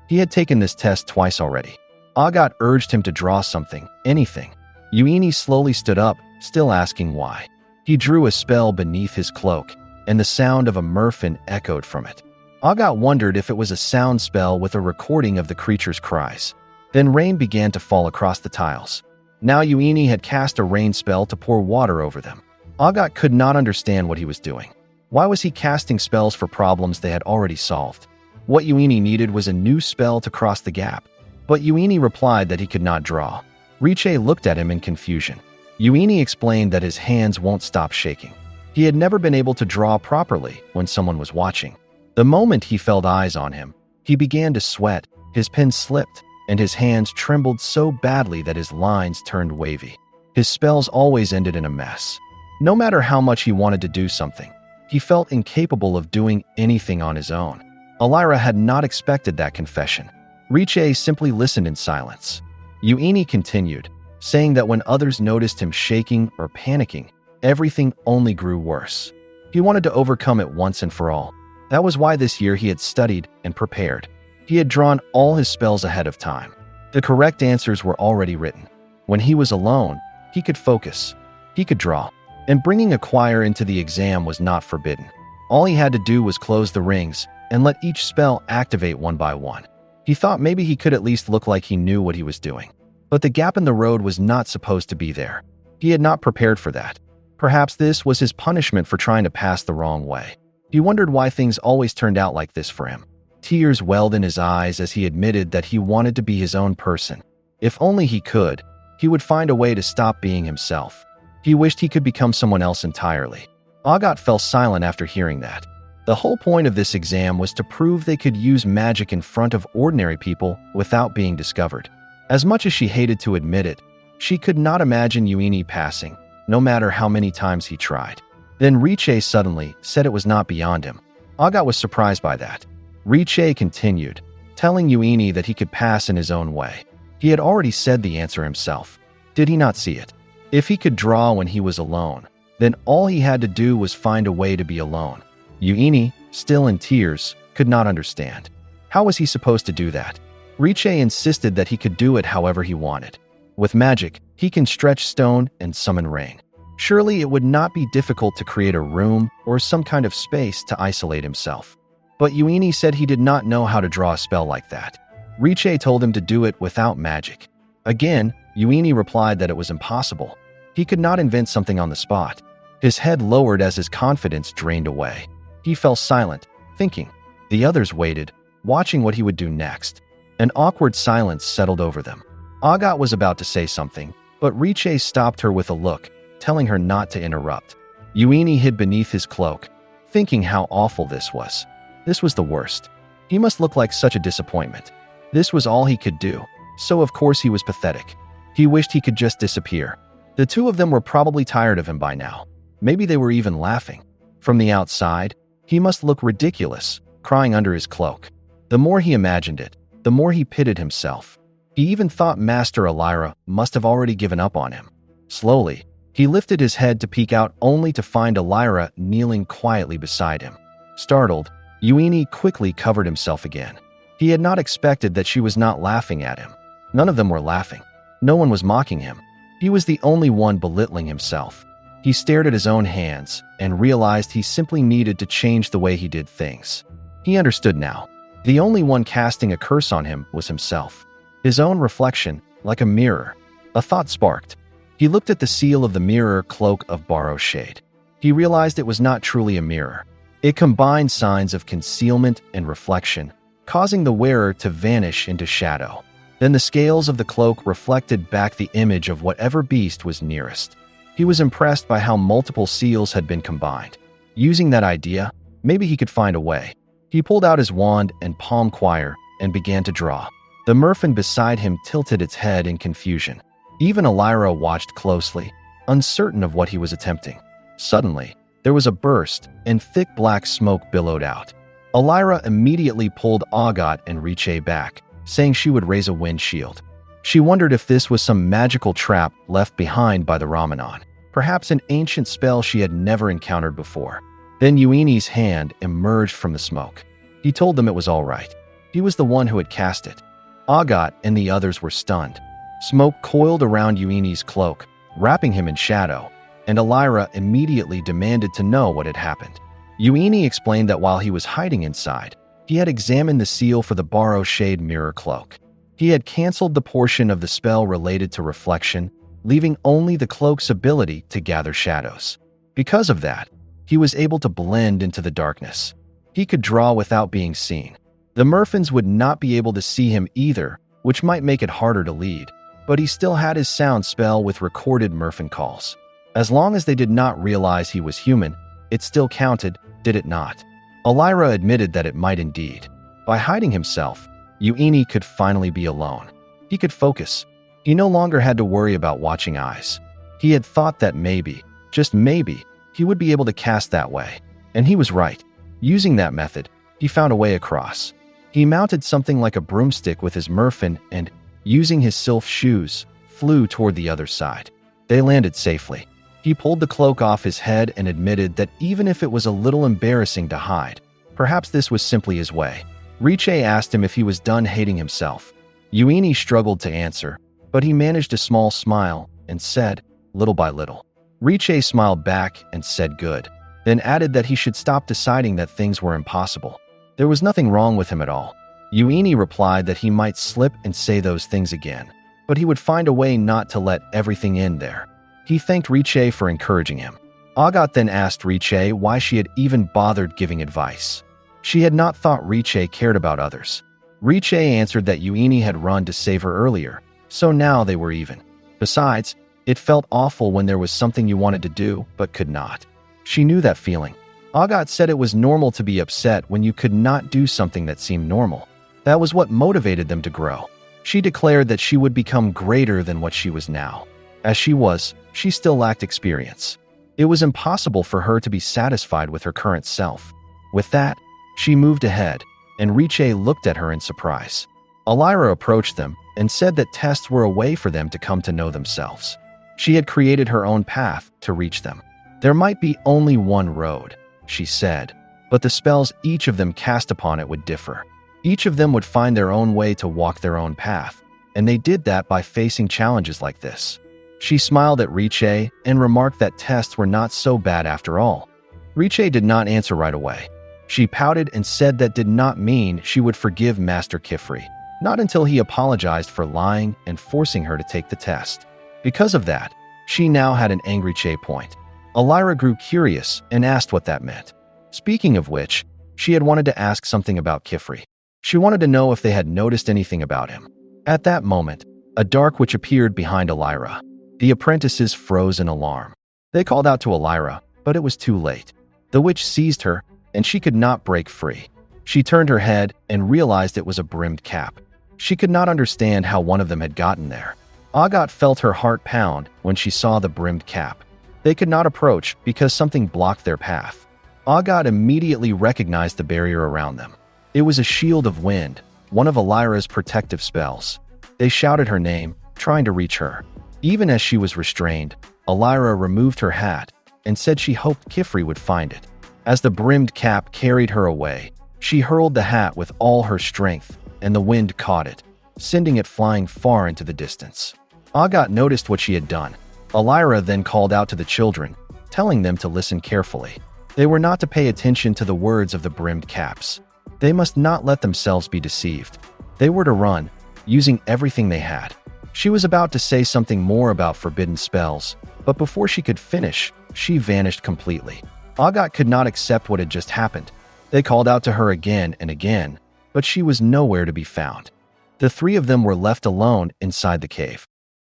He had taken this test twice already. Agat urged him to draw something, anything. Onii slowly stood up, still asking why. He drew a spell beneath his cloak, and the sound of a merfin echoed from it. Agat wondered if it was a sound spell with a recording of the creature's cries. Then rain began to fall across the tiles. Now Onii had cast a rain spell to pour water over them. Agat could not understand what he was doing. Why was he casting spells for problems they had already solved? What Onii needed was a new spell to cross the gap. But Onii replied that he could not draw. Riche looked at him in confusion. Onii explained that his hands won't stop shaking. He had never been able to draw properly when someone was watching. The moment he felt eyes on him, he began to sweat, his pen slipped, and his hands trembled so badly that his lines turned wavy. His spells always ended in a mess. No matter how much he wanted to do something, he felt incapable of doing anything on his own. Elira had not expected that confession. Riche simply listened in silence. Onii continued, saying that when others noticed him shaking or panicking, everything only grew worse. He wanted to overcome it once and for all. That was why this year he had studied and prepared. He had drawn all his spells ahead of time. The correct answers were already written. When he was alone, he could focus. He could draw. And bringing a choir into the exam was not forbidden. All he had to do was close the rings and let each spell activate one by one. He thought maybe he could at least look like he knew what he was doing. But the gap in the road was not supposed to be there. He had not prepared for that. Perhaps this was his punishment for trying to pass the wrong way. He wondered why things always turned out like this for him. Tears welled in his eyes as he admitted that he wanted to be his own person. If only he could, he would find a way to stop being himself. He wished he could become someone else entirely. Agat fell silent after hearing that. The whole point of this exam was to prove they could use magic in front of ordinary people without being discovered. As much as she hated to admit it, she could not imagine Onii passing, no matter how many times he tried. Then Riche suddenly said it was not beyond him. Agat was surprised by that. Riche continued, telling Onii that he could pass in his own way. He had already said the answer himself. Did he not see it? If he could draw when he was alone, then all he had to do was find a way to be alone. Onii, still in tears, could not understand. How was he supposed to do that? Riche insisted that he could do it however he wanted. With magic, he can stretch stone and summon rain. Surely it would not be difficult to create a room or some kind of space to isolate himself. But Onii said he did not know how to draw a spell like that. Riche told him to do it without magic. Again, Onii replied that it was impossible. He could not invent something on the spot. His head lowered as his confidence drained away. He fell silent, thinking. The others waited, watching what he would do next. An awkward silence settled over them. Agat was about to say something, but Riche stopped her with a look, telling her not to interrupt. Onii hid beneath his cloak, thinking how awful this was. This was the worst. He must look like such a disappointment. This was all he could do, so of course he was pathetic. He wished he could just disappear. The two of them were probably tired of him by now. Maybe they were even laughing. From the outside, he must look ridiculous, crying under his cloak. The more he imagined it, the more he pitted himself. He even thought Master Elira must have already given up on him. Slowly, he lifted his head to peek out only to find Elira kneeling quietly beside him. Startled, Onii quickly covered himself again. He had not expected that she was not laughing at him. None of them were laughing. No one was mocking him. He was the only one belittling himself. He stared at his own hands and realized he simply needed to change the way he did things. He understood now. The only one casting a curse on him was himself. His own reflection, like a mirror. A thought sparked. He looked at the seal of the mirror cloak of Borrow's shade. He realized it was not truly a mirror. It combined signs of concealment and reflection, causing the wearer to vanish into shadow. Then the scales of the cloak reflected back the image of whatever beast was nearest. He was impressed by how multiple seals had been combined. Using that idea, maybe he could find a way. He pulled out his wand and palm choir and began to draw. The merfolk beside him tilted its head in confusion. Even Elira watched closely, uncertain of what he was attempting. Suddenly, there was a burst, and thick black smoke billowed out. Elira immediately pulled Agat and Riche back, saying she would raise a wind shield. She wondered if this was some magical trap left behind by the Ramanan, perhaps an ancient spell she had never encountered before. Then Uini's hand emerged from the smoke. He told them it was all right. He was the one who had cast it. Agat and the others were stunned. Smoke coiled around Uini's cloak, wrapping him in shadow, and Elira immediately demanded to know what had happened. Onii explained that while he was hiding inside, he had examined the seal for the Borrow Shade mirror cloak. He had cancelled the portion of the spell related to reflection, leaving only the cloak's ability to gather shadows. Because of that, he was able to blend into the darkness. He could draw without being seen. The merfolk would not be able to see him either, which might make it harder to lead, but he still had his sound spell with recorded merfolk calls. As long as they did not realize he was human, it still counted, did it not? Elira admitted that it might indeed. By hiding himself, Onii could finally be alone. He could focus. He no longer had to worry about watching eyes. He had thought that maybe, just maybe, he would be able to cast that way. And he was right. Using that method, he found a way across. He mounted something like a broomstick with his merfolk and, using his sylph shoes, flew toward the other side. They landed safely. He pulled the cloak off his head and admitted that even if it was a little embarrassing to hide, perhaps this was simply his way. Riche asked him if he was done hating himself. Onii struggled to answer, but he managed a small smile and said, little by little. Riche smiled back and said good, then added that he should stop deciding that things were impossible. There was nothing wrong with him at all. Onii replied that he might slip and say those things again, but he would find a way not to let everything end there. He thanked Riche for encouraging him. Agat then asked Riche why she had even bothered giving advice. She had not thought Riche cared about others. Riche answered that Onii had run to save her earlier, so now they were even. Besides, it felt awful when there was something you wanted to do but could not. She knew that feeling. Agat said it was normal to be upset when you could not do something that seemed normal. That was what motivated them to grow. She declared that she would become greater than what she was now. As she was, she still lacked experience. It was impossible for her to be satisfied with her current self. With that, she moved ahead, and Riche looked at her in surprise. Elira approached them and said that tests were a way for them to come to know themselves. She had created her own path to reach them. There might be only one road, she said, but the spells each of them cast upon it would differ. Each of them would find their own way to walk their own path, and they did that by facing challenges like this. She smiled at Riche and remarked that tests were not so bad after all. Riche did not answer right away. She pouted and said that did not mean she would forgive Master Kifri, not until he apologized for lying and forcing her to take the test. Because of that, she now had an angry Che point. Elira grew curious and asked what that meant. Speaking of which, She had wanted to ask something about Kifri. She wanted to know if they had noticed anything about him. At that moment, a dark witch appeared behind Elira. The apprentices froze in alarm. They called out to Elira, but it was too late. The witch seized her, and she could not break free. She turned her head and realized it was a brimmed cap. She could not understand how one of them had gotten there. Agat felt her heart pound when she saw the brimmed cap. They could not approach because something blocked their path. Agat immediately recognized the barrier around them. It was a shield of wind, one of Elira's protective spells. They shouted her name, trying to reach her. Even as she was restrained, Elira removed her hat and said she hoped Kifri would find it. As the brimmed cap carried her away, she hurled the hat with all her strength, and the wind caught it, sending it flying far into the distance. Agat noticed what she had done. Elira then called out to the children, telling them to listen carefully. They were not to pay attention to the words of the brimmed caps. They must not let themselves be deceived. They were to run, using everything they had. She was about to say something more about forbidden spells, but before she could finish, she vanished completely. Agat could not accept what had just happened. They called out to her again and again, but she was nowhere to be found. The three of them were left alone inside the cave.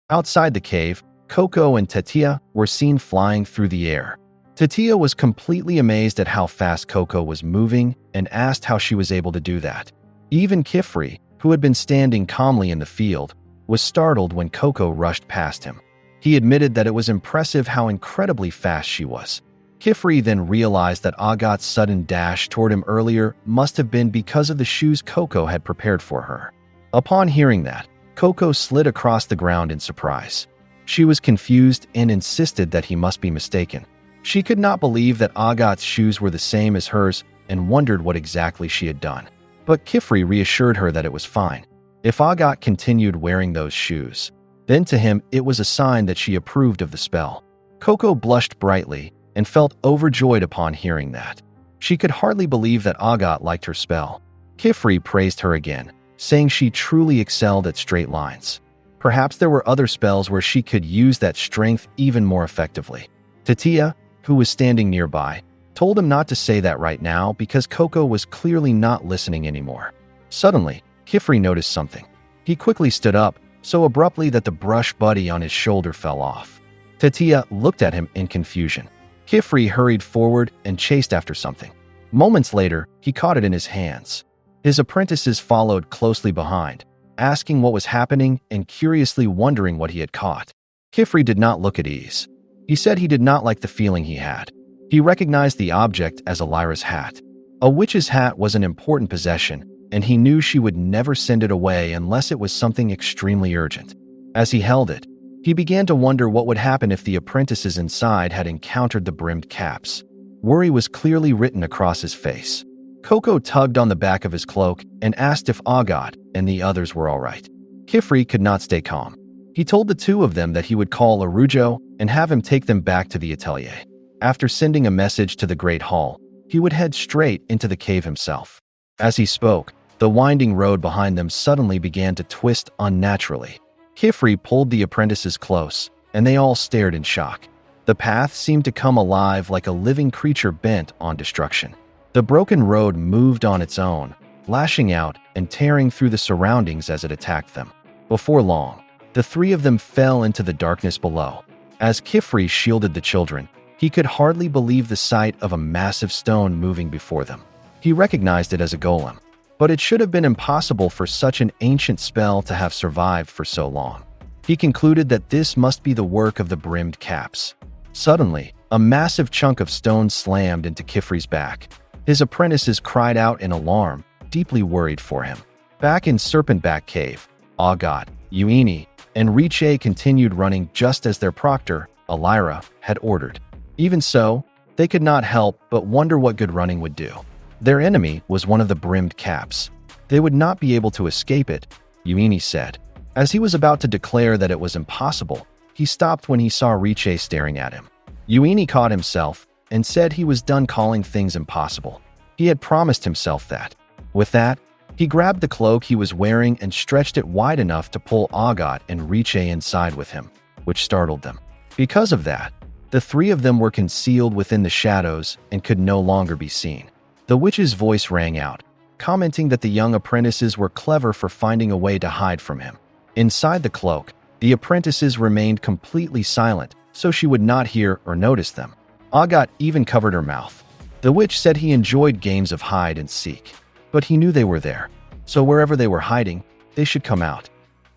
Outside the cave, Coco and Tetia were seen flying through the air. Tetia was completely amazed at how fast Coco was moving and asked how she was able to do that. Even Kifri, who had been standing calmly in the field, was startled when Coco rushed past him. He admitted that it was impressive how incredibly fast she was. Kifri then realized that Agat's sudden dash toward him earlier must have been because of the shoes Coco had prepared for her. Upon hearing that, Coco slid across the ground in surprise. She was confused and insisted that he must be mistaken. She could not believe that Agat's shoes were the same as hers and wondered what exactly she had done. But Kifri reassured her that it was fine. If Agat continued wearing those shoes, then to him it was a sign that she approved of the spell. Coco blushed brightly and felt overjoyed upon hearing that. She could hardly believe that Agat liked her spell. Kifri praised her again, saying she truly excelled at straight lines. Perhaps there were other spells where she could use that strength even more effectively. Tetia, who was standing nearby, told him not to say that right now because Coco was clearly not listening anymore. Suddenly, Kifri noticed something. He quickly stood up, so abruptly that the brush buddy on his shoulder fell off. Tetia looked at him in confusion. Kifri hurried forward and chased after something. Moments later, he caught it in his hands. His apprentices followed closely behind, asking what was happening and curiously wondering what he had caught. Kifri did not look at ease. He said he did not like the feeling he had. He recognized the object as Elira's hat. A witch's hat was an important possession, and he knew she would never send it away unless it was something extremely urgent. As he held it, he began to wonder what would happen if the apprentices inside had encountered the brimmed caps. Worry was clearly written across his face. Coco tugged on the back of his cloak and asked if Agat and the others were all right. Kifri could not stay calm. He told the two of them that he would call Arujo and have him take them back to the Atelier. After sending a message to the Great Hall, he would head straight into the cave himself. As he spoke, the winding road behind them suddenly began to twist unnaturally. Kifri pulled the apprentices close, and they all stared in shock. The path seemed to come alive like a living creature bent on destruction. The broken road moved on its own, lashing out and tearing through the surroundings as it attacked them. Before long, the three of them fell into the darkness below. As Kifri shielded the children, he could hardly believe the sight of a massive stone moving before them. He recognized it as a golem, but it should have been impossible for such an ancient spell to have survived for so long. He concluded that this must be the work of the brimmed caps. Suddenly, a massive chunk of stone slammed into Kifri's back. His apprentices cried out in alarm, deeply worried for him. Back in Serpentback Cave, Agat, Uini, and Riche continued running just as their proctor, Elira, had ordered. Even so, they could not help but wonder what good running would do. Their enemy was one of the brimmed caps. They would not be able to escape it, Uini said. As he was about to declare that it was impossible, he stopped when he saw Riche staring at him. Uini caught himself and said he was done calling things impossible. He had promised himself that. With that, he grabbed the cloak he was wearing and stretched it wide enough to pull Agat and Riche inside with him, which startled them. Because of that, the three of them were concealed within the shadows and could no longer be seen. The witch's voice rang out, commenting that the young apprentices were clever for finding a way to hide from him. Inside the cloak, the apprentices remained completely silent, so she would not hear or notice them. Agat even covered her mouth. The witch said he enjoyed games of hide and seek, but he knew they were there, so wherever they were hiding, they should come out.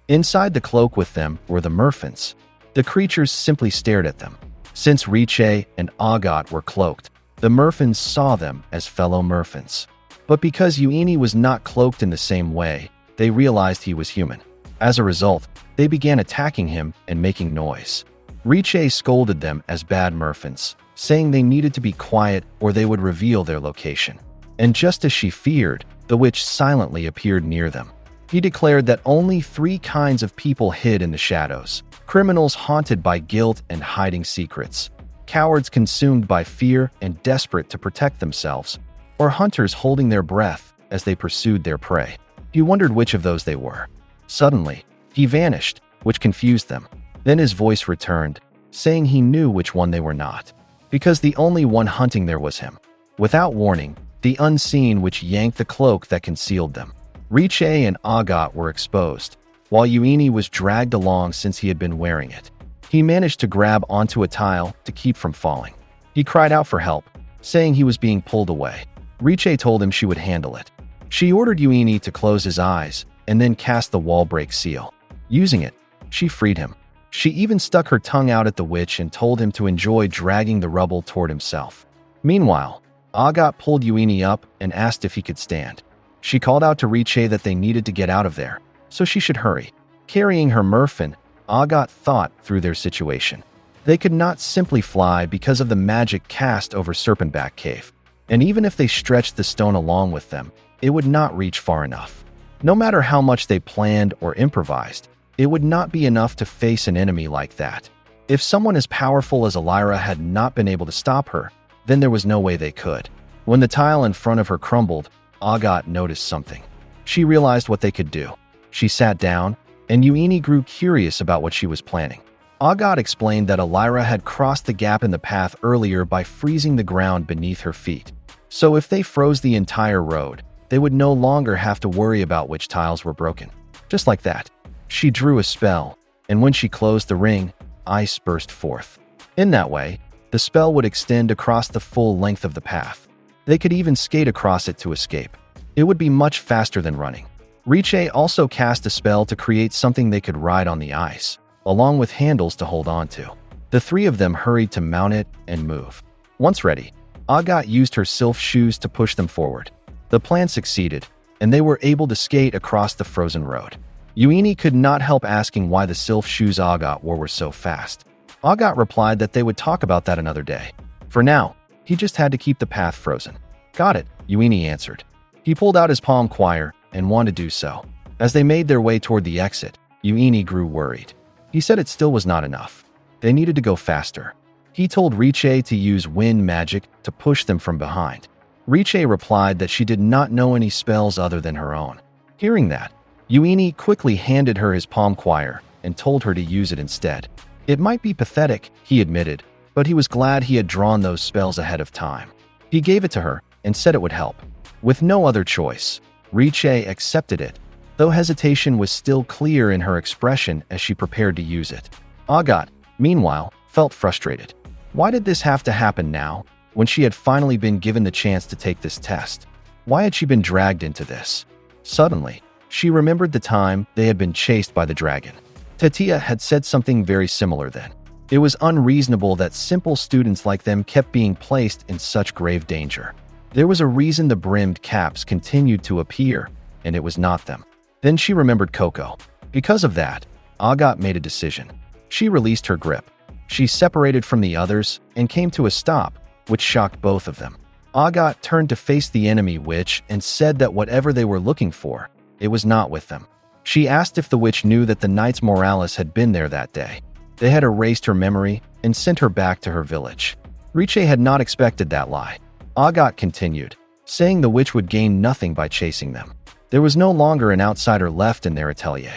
Inside the cloak with them were the merfants. The creatures simply stared at them. Since Riche and Agat were cloaked, the merfants saw them as fellow merfants. But because Onii was not cloaked in the same way, they realized he was human. As a result, they began attacking him and making noise. Riche scolded them as bad merfants, saying they needed to be quiet or they would reveal their location. And just as she feared, the witch silently appeared near them. He declared that only 3 kinds of people hid in the shadows: criminals haunted by guilt and hiding secrets, cowards consumed by fear and desperate to protect themselves, or hunters holding their breath as they pursued their prey. He wondered which of those they were. Suddenly, he vanished, which confused them. Then his voice returned, saying he knew which one they were not, because the only one hunting there was him. Without warning, the unseen witch yanked the cloak that concealed them. Riche and Agat were exposed, while Onii was dragged along since he had been wearing it. He managed to grab onto a tile to keep from falling. He cried out for help, saying he was being pulled away. Riche told him she would handle it. She ordered Onii to close his eyes and then cast the wall break seal. Using it, she freed him. She even stuck her tongue out at the witch and told him to enjoy dragging the rubble toward himself. Meanwhile, Agat pulled Onii up and asked if he could stand. She called out to Riche that they needed to get out of there, so she should hurry. Carrying her merfin, Agat thought through their situation. They could not simply fly because of the magic cast over Serpentback Cave, and even if they stretched the stone along with them, it would not reach far enough. No matter how much they planned or improvised, it would not be enough to face an enemy like that. If someone as powerful as Elira had not been able to stop her, then there was no way they could. When the tile in front of her crumbled, Agat noticed something. She realized what they could do. She sat down, and Onii grew curious about what she was planning. Agat explained that Elira had crossed the gap in the path earlier by freezing the ground beneath her feet. So if they froze the entire road, they would no longer have to worry about which tiles were broken. Just like that, she drew a spell, and when she closed the ring, ice burst forth. In that way, the spell would extend across the full length of the path. They could even skate across it to escape. It would be much faster than running. Riche also cast a spell to create something they could ride on the ice, along with handles to hold on to. The 3 of them hurried to mount it and move. Once ready, Agat used her sylph shoes to push them forward. The plan succeeded, and they were able to skate across the frozen road. Onii could not help asking why the sylph shoes Agat wore were so fast. Agat replied that they would talk about that another day. For now, he just had to keep the path frozen. Got it, Onii answered. He pulled out his palm choir and wanted to do so. As they made their way toward the exit, Onii grew worried. He said it still was not enough. They needed to go faster. He told Riche to use wind magic to push them from behind. Riche replied that she did not know any spells other than her own. Hearing that, Onii quickly handed her his palm choir and told her to use it instead. It might be pathetic, he admitted, but he was glad he had drawn those spells ahead of time. He gave it to her and said it would help. With no other choice, Riche accepted it, though hesitation was still clear in her expression as she prepared to use it. Agat, meanwhile, felt frustrated. Why did this have to happen now, when she had finally been given the chance to take this test? Why had she been dragged into this? Suddenly, she remembered the time they had been chased by the dragon. Tatia had said something very similar then. It was unreasonable that simple students like them kept being placed in such grave danger. There was a reason the brimmed caps continued to appear, and it was not them. Then she remembered Coco. Because of that, Agat made a decision. She released her grip. She separated from the others and came to a stop, which shocked both of them. Agat turned to face the enemy witch and said that whatever they were looking for, it was not with them. She asked if the witch knew that the Knights Morales had been there that day. They had erased her memory and sent her back to her village. Riche had not expected that lie. Agat continued, saying the witch would gain nothing by chasing them. There was no longer an outsider left in their atelier.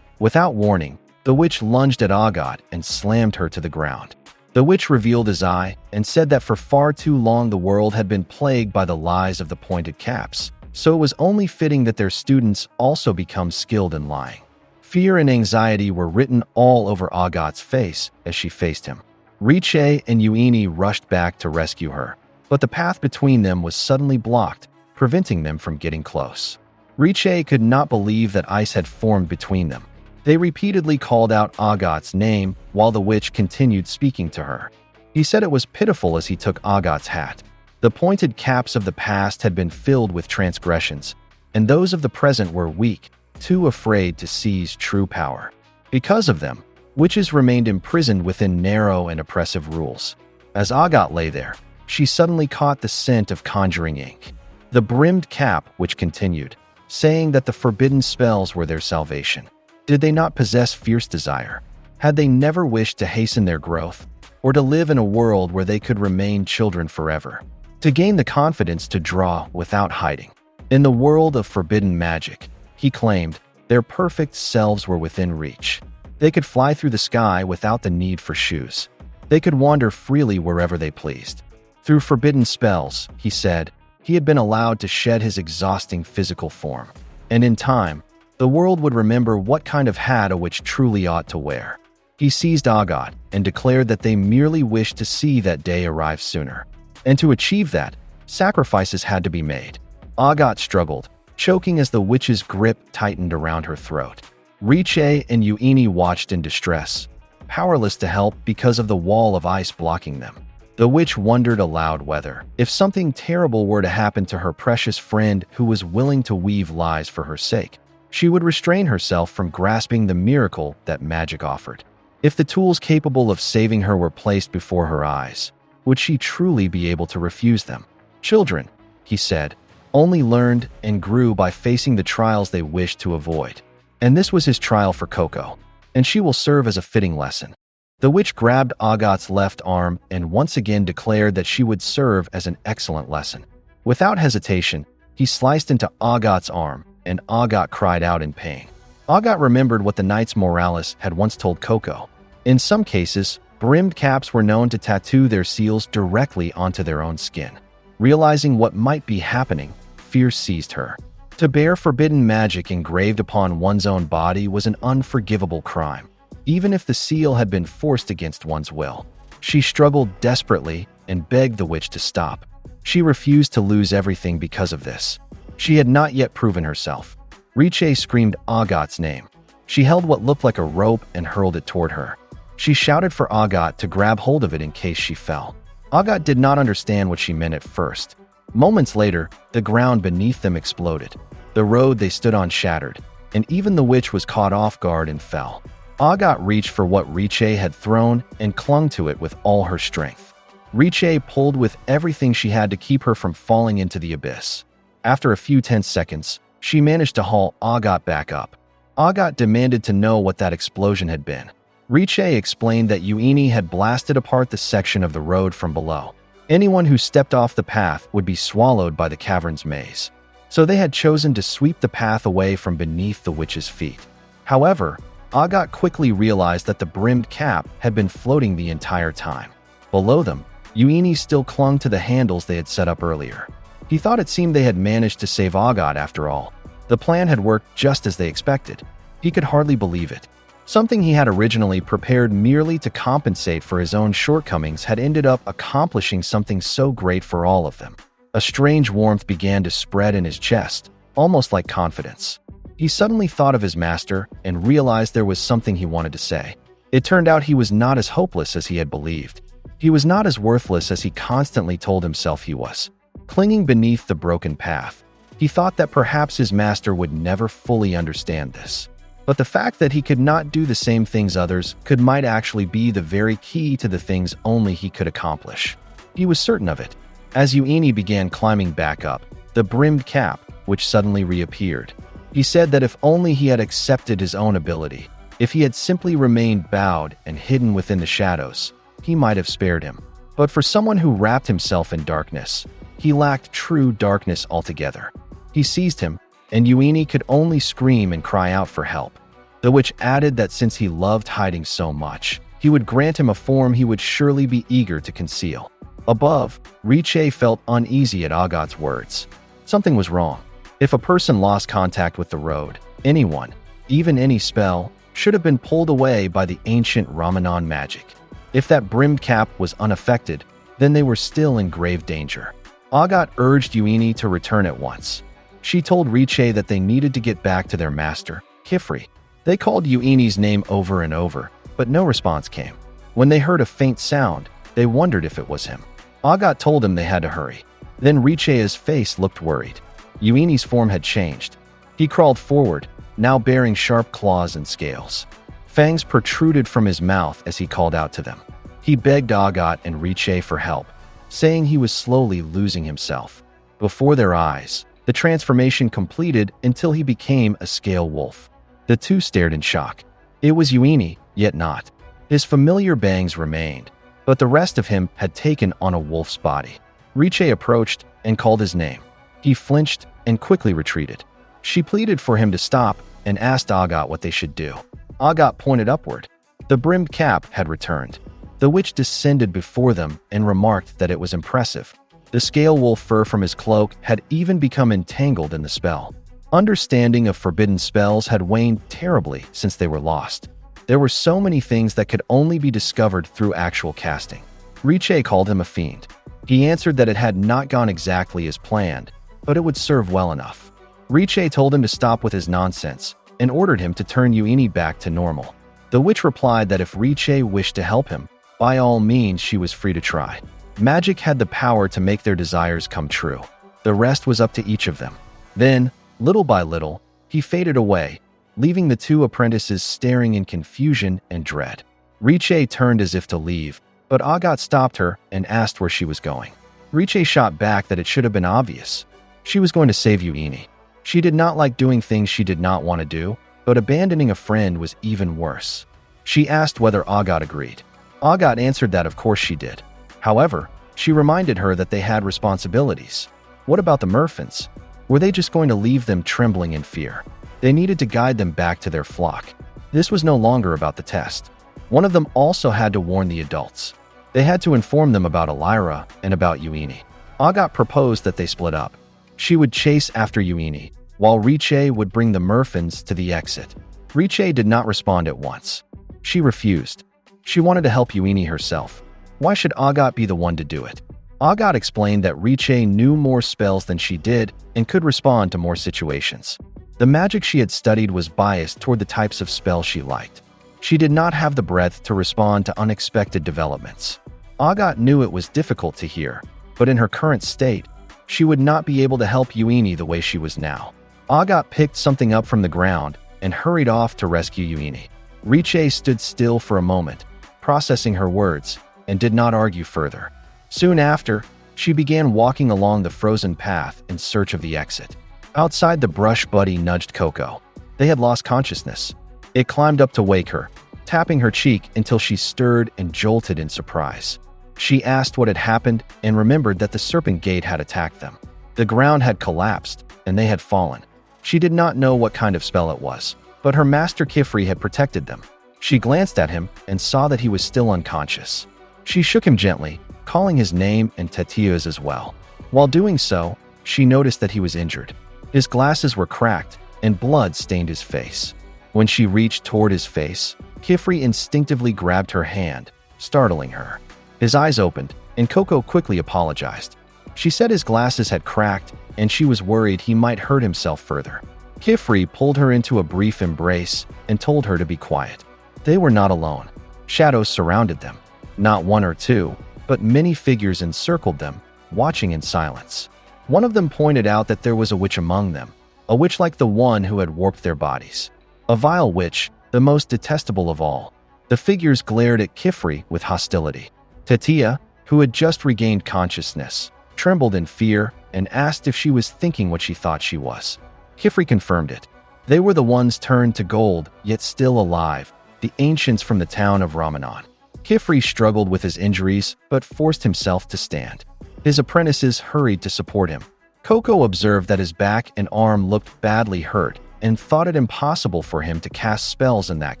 Without warning, the witch lunged at Agat and slammed her to the ground. The witch revealed his eye and said that for far too long the world had been plagued by the lies of the pointed caps, so it was only fitting that their students also become skilled in lying. Fear and anxiety were written all over Agat's face as she faced him. Riche and Onii rushed back to rescue her, but the path between them was suddenly blocked, preventing them from getting close. Riche could not believe that ice had formed between them. They repeatedly called out Agat's name while the witch continued speaking to her. He said it was pitiful as he took Agat's hat. The pointed caps of the past had been filled with transgressions, and those of the present were weak, too afraid to seize true power. Because of them, witches remained imprisoned within narrow and oppressive rules. As Agat lay there, she suddenly caught the scent of conjuring ink. The brimmed cap, which continued, saying that the forbidden spells were their salvation. Did they not possess fierce desire? Had they never wished to hasten their growth, or to live in a world where they could remain children forever? To gain the confidence to draw without hiding. In the world of forbidden magic, he claimed, their perfect selves were within reach. They could fly through the sky without the need for shoes. They could wander freely wherever they pleased. Through forbidden spells, he said, he had been allowed to shed his exhausting physical form. And in time, the world would remember what kind of hat a witch truly ought to wear. He seized Agat and declared that they merely wished to see that day arrive sooner. And to achieve that, sacrifices had to be made. Agat struggled, choking as the witch's grip tightened around her throat. Riche and Onii watched in distress, powerless to help because of the wall of ice blocking them. The witch wondered aloud whether, if something terrible were to happen to her precious friend who was willing to weave lies for her sake, she would restrain herself from grasping the miracle that magic offered. If the tools capable of saving her were placed before her eyes, would she truly be able to refuse them? Children, he said, only learned and grew by facing the trials they wished to avoid. And this was his trial for Coco, and she will serve as a fitting lesson. The witch grabbed Agat's left arm and once again declared that she would serve as an excellent lesson. Without hesitation, he sliced into Agat's arm, and Agat cried out in pain. Agat remembered what the Knights Moralis had once told Coco. In some cases, brimmed caps were known to tattoo their seals directly onto their own skin. Realizing what might be happening, fear seized her. To bear forbidden magic engraved upon one's own body was an unforgivable crime, even if the seal had been forced against one's will. She struggled desperately and begged the witch to stop. She refused to lose everything because of this. She had not yet proven herself. Riche screamed Agat's name. She held what looked like a rope and hurled it toward her. She shouted for Agat to grab hold of it in case she fell. Agat did not understand what she meant at first. Moments later, the ground beneath them exploded. The road they stood on shattered, and even the witch was caught off guard and fell. Agat reached for what Riche had thrown and clung to it with all her strength. Riche pulled with everything she had to keep her from falling into the abyss. After a few tense seconds, she managed to haul Agat back up. Agat demanded to know what that explosion had been. Riche explained that Onii had blasted apart the section of the road from below. Anyone who stepped off the path would be swallowed by the cavern's maze. So they had chosen to sweep the path away from beneath the witch's feet. However, Agat quickly realized that the brimmed cap had been floating the entire time. Below them, Onii still clung to the handles they had set up earlier. He thought it seemed they had managed to save Agat after all. The plan had worked just as they expected. He could hardly believe it. Something he had originally prepared merely to compensate for his own shortcomings had ended up accomplishing something so great for all of them. A strange warmth began to spread in his chest, almost like confidence. He suddenly thought of his master and realized there was something he wanted to say. It turned out he was not as hopeless as he had believed. He was not as worthless as he constantly told himself he was. Clinging beneath the broken path, he thought that perhaps his master would never fully understand this. But the fact that he could not do the same things others could might actually be the very key to the things only he could accomplish. He was certain of it. As Onii began climbing back up, the brimmed cap, which suddenly reappeared. He said that if only he had accepted his own ability, if he had simply remained bowed and hidden within the shadows, he might have spared him. But for someone who wrapped himself in darkness, he lacked true darkness altogether. He seized him, and Onii could only scream and cry out for help. The witch added that since he loved hiding so much, he would grant him a form he would surely be eager to conceal. Above, Riche felt uneasy at Agat's words. Something was wrong. If a person lost contact with the road, anyone, even any spell, should have been pulled away by the ancient Ramanan magic. If that brimmed cap was unaffected, then they were still in grave danger. Agat urged Onii to return at once. She told Riche that they needed to get back to their master, Kifri. They called Onii's name over and over, but no response came. When they heard a faint sound, they wondered if it was him. Agat told him they had to hurry. Then Riche's face looked worried. Onii's form had changed. He crawled forward, now bearing sharp claws and scales. Fangs protruded from his mouth as he called out to them. He begged Agat and Riche for help, saying he was slowly losing himself. Before their eyes, the transformation completed until he became a scale wolf. The two stared in shock. It was Onii, yet not. His familiar bangs remained, but the rest of him had taken on a wolf's body. Riche approached and called his name. He flinched and quickly retreated. She pleaded for him to stop and asked Agat what they should do. Agat pointed upward. The brimmed cap had returned. The witch descended before them and remarked that it was impressive. The scale wolf fur from his cloak had even become entangled in the spell. Understanding of forbidden spells had waned terribly since they were lost. There were so many things that could only be discovered through actual casting. Riche called him a fiend. He answered that it had not gone exactly as planned, but it would serve well enough. Riche told him to stop with his nonsense and ordered him to turn Onii back to normal. The witch replied that if Riche wished to help him, by all means she was free to try. Magic had the power to make their desires come true. The rest was up to each of them. Then, little by little, he faded away, leaving the two apprentices staring in confusion and dread. Riche turned as if to leave, but Agat stopped her and asked where she was going. Riche shot back that it should have been obvious. She was going to save Onii. She did not like doing things she did not want to do, but abandoning a friend was even worse. She asked whether Agat agreed. Agat answered that of course she did. However, she reminded her that they had responsibilities. What about the merchants? Were they just going to leave them trembling in fear? They needed to guide them back to their flock. This was no longer about the test. One of them also had to warn the adults. They had to inform them about Elira and about Onii. Agat proposed that they split up. She would chase after Onii, while Riche would bring the merchants to the exit. Riche did not respond at once. She refused. She wanted to help Onii herself. Why should Agat be the one to do it? Agat explained that Riche knew more spells than she did and could respond to more situations. The magic she had studied was biased toward the types of spells she liked. She did not have the breadth to respond to unexpected developments. Agat knew it was difficult to hear, but in her current state, she would not be able to help Onii the way she was now. Agat picked something up from the ground and hurried off to rescue Onii. Riche stood still for a moment, processing her words, and did not argue further. Soon after, she began walking along the frozen path in search of the exit. Outside, the brush buddy nudged Coco. They had lost consciousness. It climbed up to wake her, tapping her cheek until she stirred and jolted in surprise. She asked what had happened and remembered that the serpent gate had attacked them. The ground had collapsed, and they had fallen. She did not know what kind of spell it was, but her master Kifri had protected them. She glanced at him and saw that he was still unconscious. She shook him gently, calling his name and Tatia's as well. While doing so, she noticed that he was injured. His glasses were cracked, and blood stained his face. When she reached toward his face, Kifri instinctively grabbed her hand, startling her. His eyes opened, and Coco quickly apologized. She said his glasses had cracked, and she was worried he might hurt himself further. Kifri pulled her into a brief embrace and told her to be quiet. They were not alone. Shadows surrounded them. Not one or two, but many figures encircled them, watching in silence. One of them pointed out that there was a witch among them, a witch like the one who had warped their bodies. A vile witch, the most detestable of all. The figures glared at Kifri with hostility. Tatia, who had just regained consciousness, trembled in fear and asked if she was thinking what she thought she was. Kifri confirmed it. They were the ones turned to gold, yet still alive, the ancients from the town of Ramanan. Kifri struggled with his injuries, but forced himself to stand. His apprentices hurried to support him. Coco observed that his back and arm looked badly hurt and thought it impossible for him to cast spells in that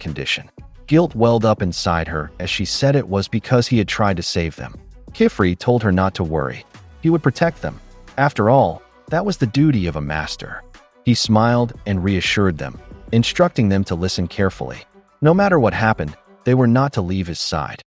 condition. Guilt welled up inside her as she said it was because he had tried to save them. Kifri told her not to worry. He would protect them. After all, that was the duty of a master. He smiled and reassured them, instructing them to listen carefully. No matter what happened, they were not to leave his side.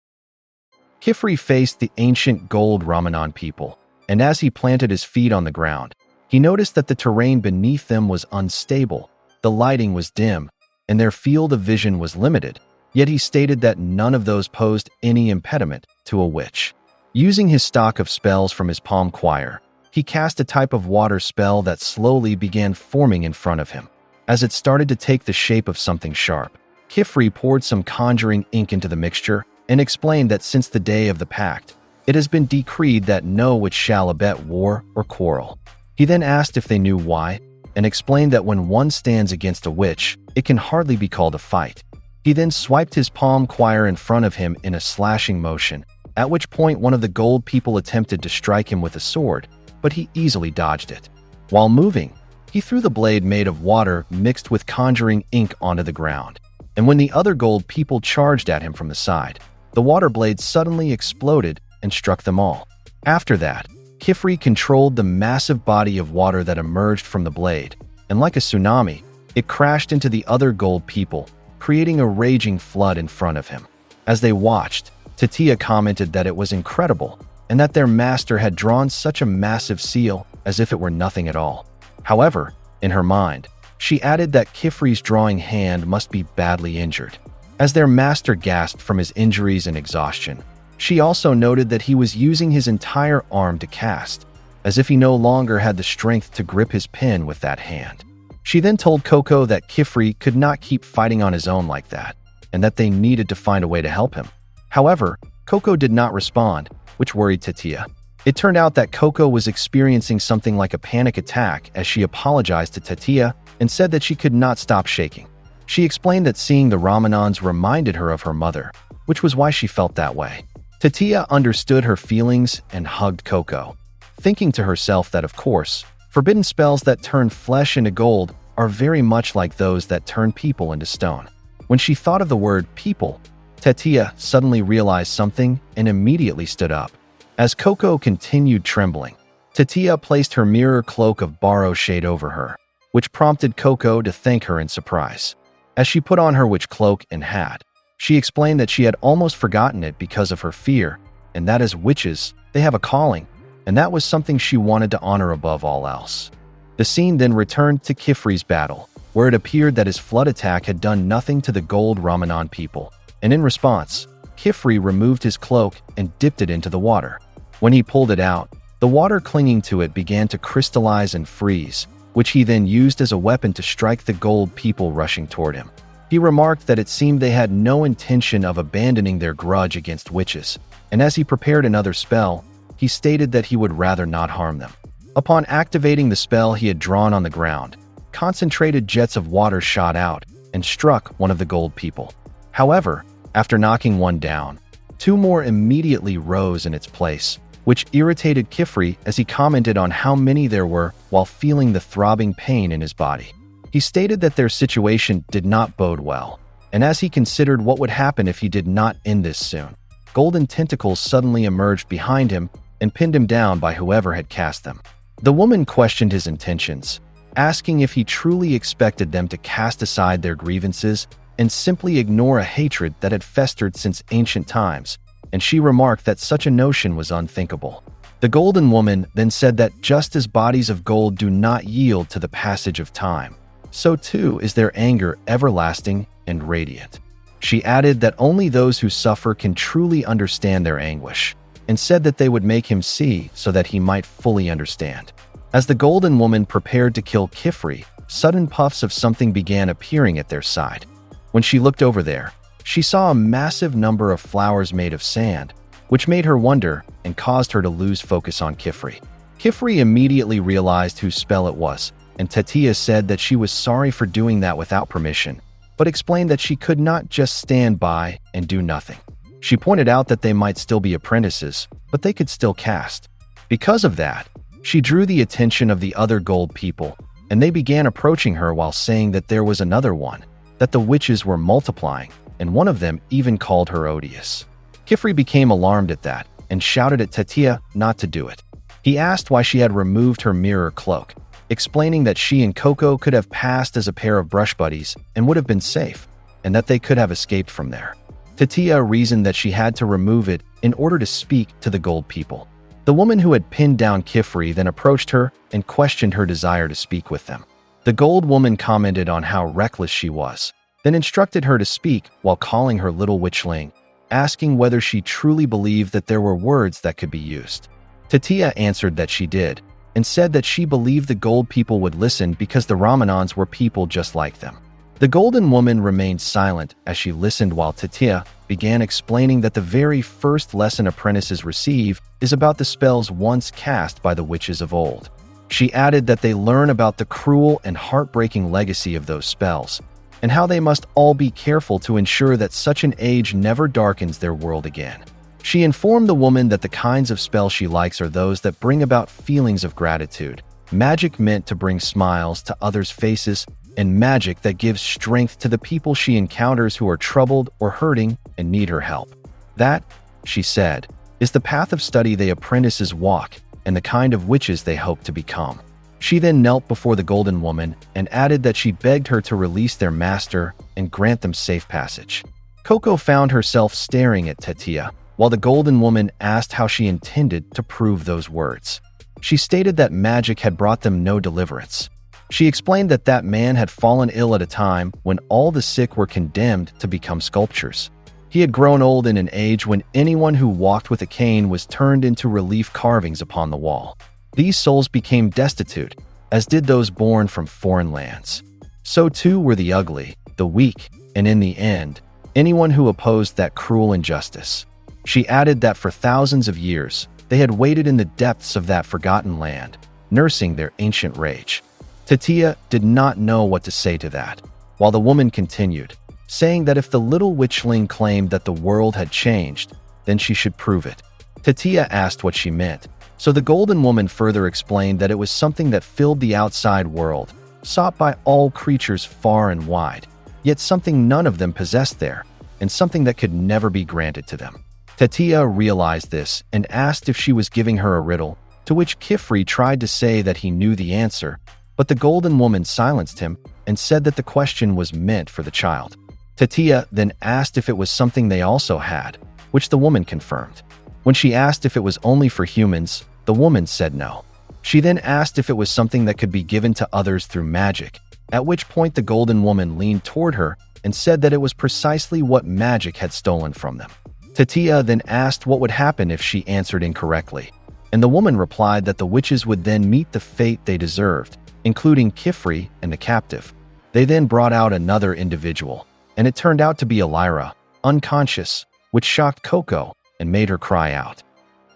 Kifri faced the ancient gold Ramanan people, and as he planted his feet on the ground, he noticed that the terrain beneath them was unstable, the lighting was dim, and their field of vision was limited, yet he stated that none of those posed any impediment to a witch. Using his stock of spells from his palm choir, he cast a type of water spell that slowly began forming in front of him. As it started to take the shape of something sharp, Kifri poured some conjuring ink into the mixture and explained that since the day of the pact, it has been decreed that no witch shall abet war or quarrel. He then asked if they knew why, and explained that when one stands against a witch, it can hardly be called a fight. He then swiped his palm choir in front of him in a slashing motion, at which point one of the gold people attempted to strike him with a sword, but he easily dodged it. While moving, he threw the blade made of water mixed with conjuring ink onto the ground, and when the other gold people charged at him from the side, the water blade suddenly exploded and struck them all. After that, Kifri controlled the massive body of water that emerged from the blade, and like a tsunami, it crashed into the other gold people, creating a raging flood in front of him. As they watched, Tatia commented that it was incredible, and that their master had drawn such a massive seal as if it were nothing at all. However, in her mind, she added that Kifri's drawing hand must be badly injured. As their master gasped from his injuries and exhaustion, she also noted that he was using his entire arm to cast, as if he no longer had the strength to grip his pen with that hand. She then told Coco that Kifri could not keep fighting on his own like that, and that they needed to find a way to help him. However, Coco did not respond, which worried Tatia. It turned out that Coco was experiencing something like a panic attack as she apologized to Tatia and said that she could not stop shaking. She explained that seeing the Ramanans reminded her of her mother, which was why she felt that way. Tatia understood her feelings and hugged Coco, thinking to herself that, of course, forbidden spells that turn flesh into gold are very much like those that turn people into stone. When she thought of the word people, Tatia suddenly realized something and immediately stood up. As Coco continued trembling, Tatia placed her mirror cloak of borrow shade over her, which prompted Coco to thank her in surprise. As she put on her witch cloak and hat, she explained that she had almost forgotten it because of her fear, and that as witches, they have a calling, and that was something she wanted to honor above all else. The scene then returned to Kifri's battle, where it appeared that his flood attack had done nothing to the gold Ramanan people, and in response, Kifri removed his cloak and dipped it into the water. When he pulled it out, the water clinging to it began to crystallize and freeze, which he then used as a weapon to strike the gold people rushing toward him. He remarked that it seemed they had no intention of abandoning their grudge against witches, and as he prepared another spell, he stated that he would rather not harm them. Upon activating the spell he had drawn on the ground, concentrated jets of water shot out and struck one of the gold people. However, after knocking one down, two more immediately rose in its place, which irritated Kifri as he commented on how many there were while feeling the throbbing pain in his body. He stated that their situation did not bode well, and as he considered what would happen if he did not end this soon, golden tentacles suddenly emerged behind him and pinned him down by whoever had cast them. The woman questioned his intentions, asking if he truly expected them to cast aside their grievances and simply ignore a hatred that had festered since ancient times, and she remarked that such a notion was unthinkable. The golden woman then said that just as bodies of gold do not yield to the passage of time, so too is their anger everlasting and radiant. She added that only those who suffer can truly understand their anguish, and said that they would make him see so that he might fully understand. As the golden woman prepared to kill Kifri, sudden puffs of something began appearing at their side. When she looked over there, she saw a massive number of flowers made of sand, which made her wonder and caused her to lose focus on Kifri. Kifri immediately realized whose spell it was, and Tatia said that she was sorry for doing that without permission, but explained that she could not just stand by and do nothing. She pointed out that they might still be apprentices, but they could still cast. Because of that, she drew the attention of the other gold people, and they began approaching her while saying that there was another one, that the witches were multiplying, and one of them even called her odious. Kifri became alarmed at that and shouted at Tetia not to do it. He asked why she had removed her mirror cloak, explaining that she and Coco could have passed as a pair of brush buddies and would have been safe, and that they could have escaped from there. Tetia reasoned that she had to remove it in order to speak to the gold people. The woman who had pinned down Kifri then approached her and questioned her desire to speak with them. The gold woman commented on how reckless she was, then instructed her to speak while calling her little witchling, asking whether she truly believed that there were words that could be used. Tetia answered that she did, and said that she believed the gold people would listen because the Ramanans were people just like them. The golden woman remained silent as she listened while Tetia began explaining that the very first lesson apprentices receive is about the spells once cast by the witches of old. She added that they learn about the cruel and heartbreaking legacy of those spells, and how they must all be careful to ensure that such an age never darkens their world again. She informed the woman that the kinds of spells she likes are those that bring about feelings of gratitude, magic meant to bring smiles to others' faces, and magic that gives strength to the people she encounters who are troubled or hurting and need her help. That, she said, is the path of study the apprentices walk and the kind of witches they hope to become. She then knelt before the golden woman and added that she begged her to release their master and grant them safe passage. Coco found herself staring at Tetia, while the golden woman asked how she intended to prove those words. She stated that magic had brought them no deliverance. She explained that that man had fallen ill at a time when all the sick were condemned to become sculptures. He had grown old in an age when anyone who walked with a cane was turned into relief carvings upon the wall. These souls became destitute, as did those born from foreign lands. So too were the ugly, the weak, and in the end, anyone who opposed that cruel injustice. She added that for thousands of years, they had waited in the depths of that forgotten land, nursing their ancient rage. Tetia did not know what to say to that, while the woman continued, saying that if the little witchling claimed that the world had changed, then she should prove it. Tetia asked what she meant, so the golden woman further explained that it was something that filled the outside world, sought by all creatures far and wide, yet something none of them possessed there, and something that could never be granted to them. Tetia realized this and asked if she was giving her a riddle, to which Kifri tried to say that he knew the answer, but the golden woman silenced him and said that the question was meant for the child. Tetia then asked if it was something they also had, which the woman confirmed. When she asked if it was only for humans, the woman said no. She then asked if it was something that could be given to others through magic, at which point the golden woman leaned toward her and said that it was precisely what magic had stolen from them. Tetia then asked what would happen if she answered incorrectly, and the woman replied that the witches would then meet the fate they deserved, including Kifri and the captive. They then brought out another individual, and it turned out to be Elira, unconscious, which shocked Coco and made her cry out.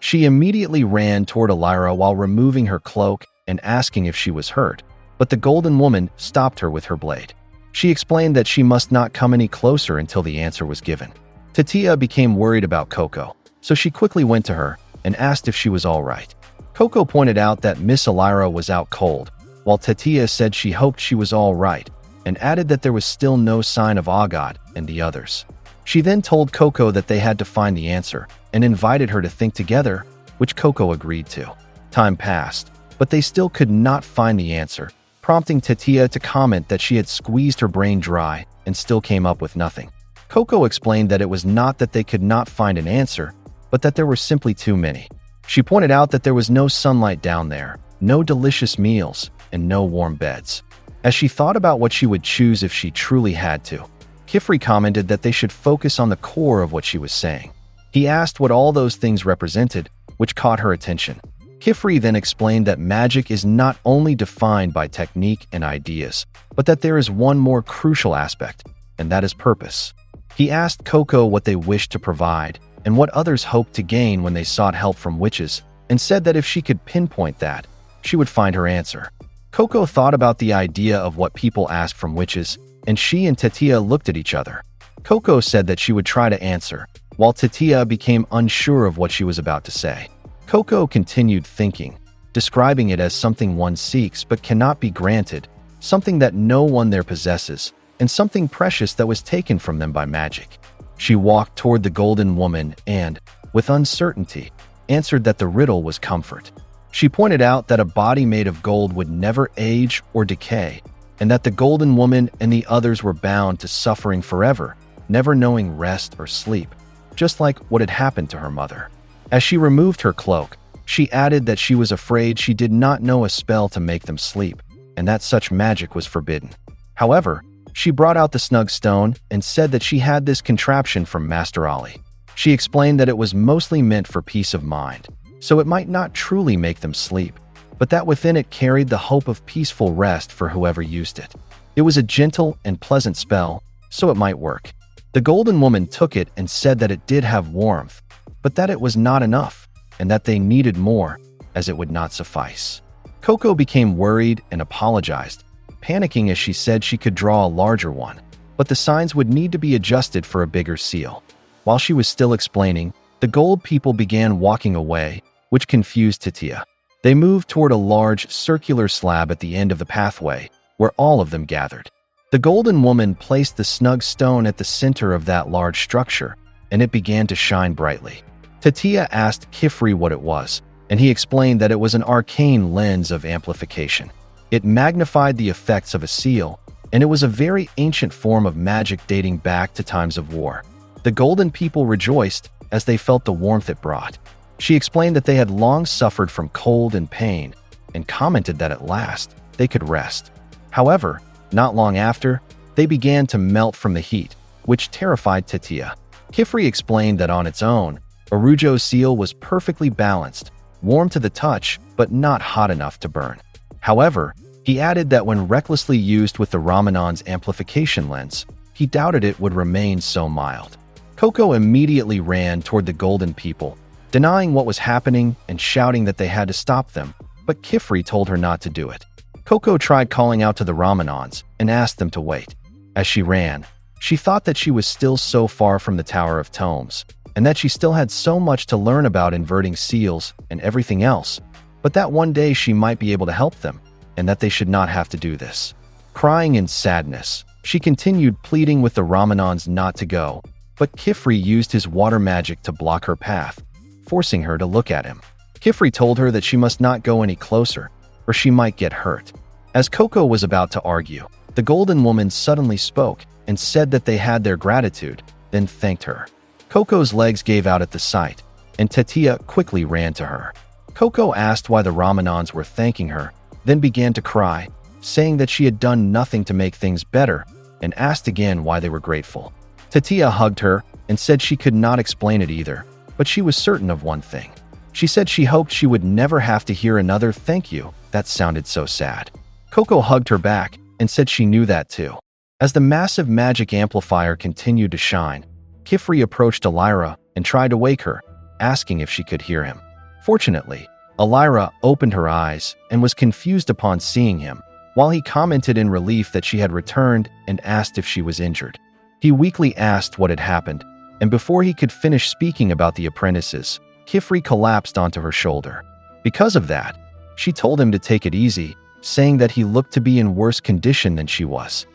She immediately ran toward Elira while removing her cloak and asking if she was hurt, but the golden woman stopped her with her blade. She explained that she must not come any closer until the answer was given. Tetia became worried about Coco, so she quickly went to her and asked if she was all right. Coco pointed out that Miss Elira was out cold, while Tetia said she hoped she was all right, and added that there was still no sign of Agad and the others. She then told Coco that they had to find the answer, and invited her to think together, which Coco agreed to. Time passed, but they still could not find the answer, prompting Tetia to comment that she had squeezed her brain dry and still came up with nothing. Coco explained that it was not that they could not find an answer, but that there were simply too many. She pointed out that there was no sunlight down there, no delicious meals, and no warm beds. As she thought about what she would choose if she truly had to, Kifri commented that they should focus on the core of what she was saying. He asked what all those things represented, which caught her attention. Kifri then explained that magic is not only defined by technique and ideas, but that there is one more crucial aspect, and that is purpose. He asked Coco what they wished to provide and what others hoped to gain when they sought help from witches, and said that if she could pinpoint that, she would find her answer. Coco thought about the idea of what people asked from witches, and she and Tetia looked at each other. Coco said that she would try to answer, while Tetia became unsure of what she was about to say. Coco continued thinking, describing it as something one seeks but cannot be granted, something that no one there possesses, and something precious that was taken from them by magic. She walked toward the golden woman and, with uncertainty, answered that the riddle was comfort. She pointed out that a body made of gold would never age or decay, and that the golden woman and the others were bound to suffering forever, never knowing rest or sleep, just like what had happened to her mother. As she removed her cloak, she added that she was afraid she did not know a spell to make them sleep, and that such magic was forbidden. However, she brought out the snug stone and said that she had this contraption from Master Ali. She explained that it was mostly meant for peace of mind, so it might not truly make them sleep, but that within it carried the hope of peaceful rest for whoever used it. It was a gentle and pleasant spell, so it might work. The golden woman took it and said that it did have warmth, but that it was not enough, and that they needed more, as it would not suffice. Coco became worried and apologized, panicking as she said she could draw a larger one, but the signs would need to be adjusted for a bigger seal. While she was still explaining, the gold people began walking away, which confused Titia. They moved toward a large, circular slab at the end of the pathway, where all of them gathered. The golden woman placed the snug stone at the center of that large structure, and it began to shine brightly. Titia asked Kifri what it was, and he explained that it was an arcane lens of amplification. It magnified the effects of a seal, and it was a very ancient form of magic dating back to times of war. The golden people rejoiced as they felt the warmth it brought. She explained that they had long suffered from cold and pain, and commented that at last they could rest. However, not long after, they began to melt from the heat, which terrified Titia. Kifri explained that on its own, Arujo's seal was perfectly balanced, warm to the touch, but not hot enough to burn. However, he added that when recklessly used with the Ramanon's amplification lens, he doubted it would remain so mild. Coco immediately ran toward the golden people, denying what was happening and shouting that they had to stop them, but Kifri told her not to do it. Coco tried calling out to the Ramanons and asked them to wait. As she ran, she thought that she was still so far from the Tower of Tomes, and that she still had so much to learn about inverting seals and everything else, but that one day she might be able to help them, and that they should not have to do this. Crying in sadness, she continued pleading with the Ramanons not to go, but Kifri used his water magic to block her path, forcing her to look at him. Kifri told her that she must not go any closer, or she might get hurt. As Coco was about to argue, the golden woman suddenly spoke and said that they had their gratitude, then thanked her. Coco's legs gave out at the sight, and Titia quickly ran to her. Coco asked why the Ramanons were thanking her, then began to cry, saying that she had done nothing to make things better, and asked again why they were grateful. Titia hugged her and said she could not explain it either, but she was certain of one thing. She said she hoped she would never have to hear another thank you. That sounded so sad. Coco hugged her back and said she knew that too. As the massive magic amplifier continued to shine, Kifri approached Elira and tried to wake her, asking if she could hear him. Fortunately, Elira opened her eyes and was confused upon seeing him, while he commented in relief that she had returned and asked if she was injured. He weakly asked what had happened, and before he could finish speaking about the apprentices, Kifri collapsed onto her shoulder. Because of that, she told him to take it easy, saying that he looked to be in worse condition than she was.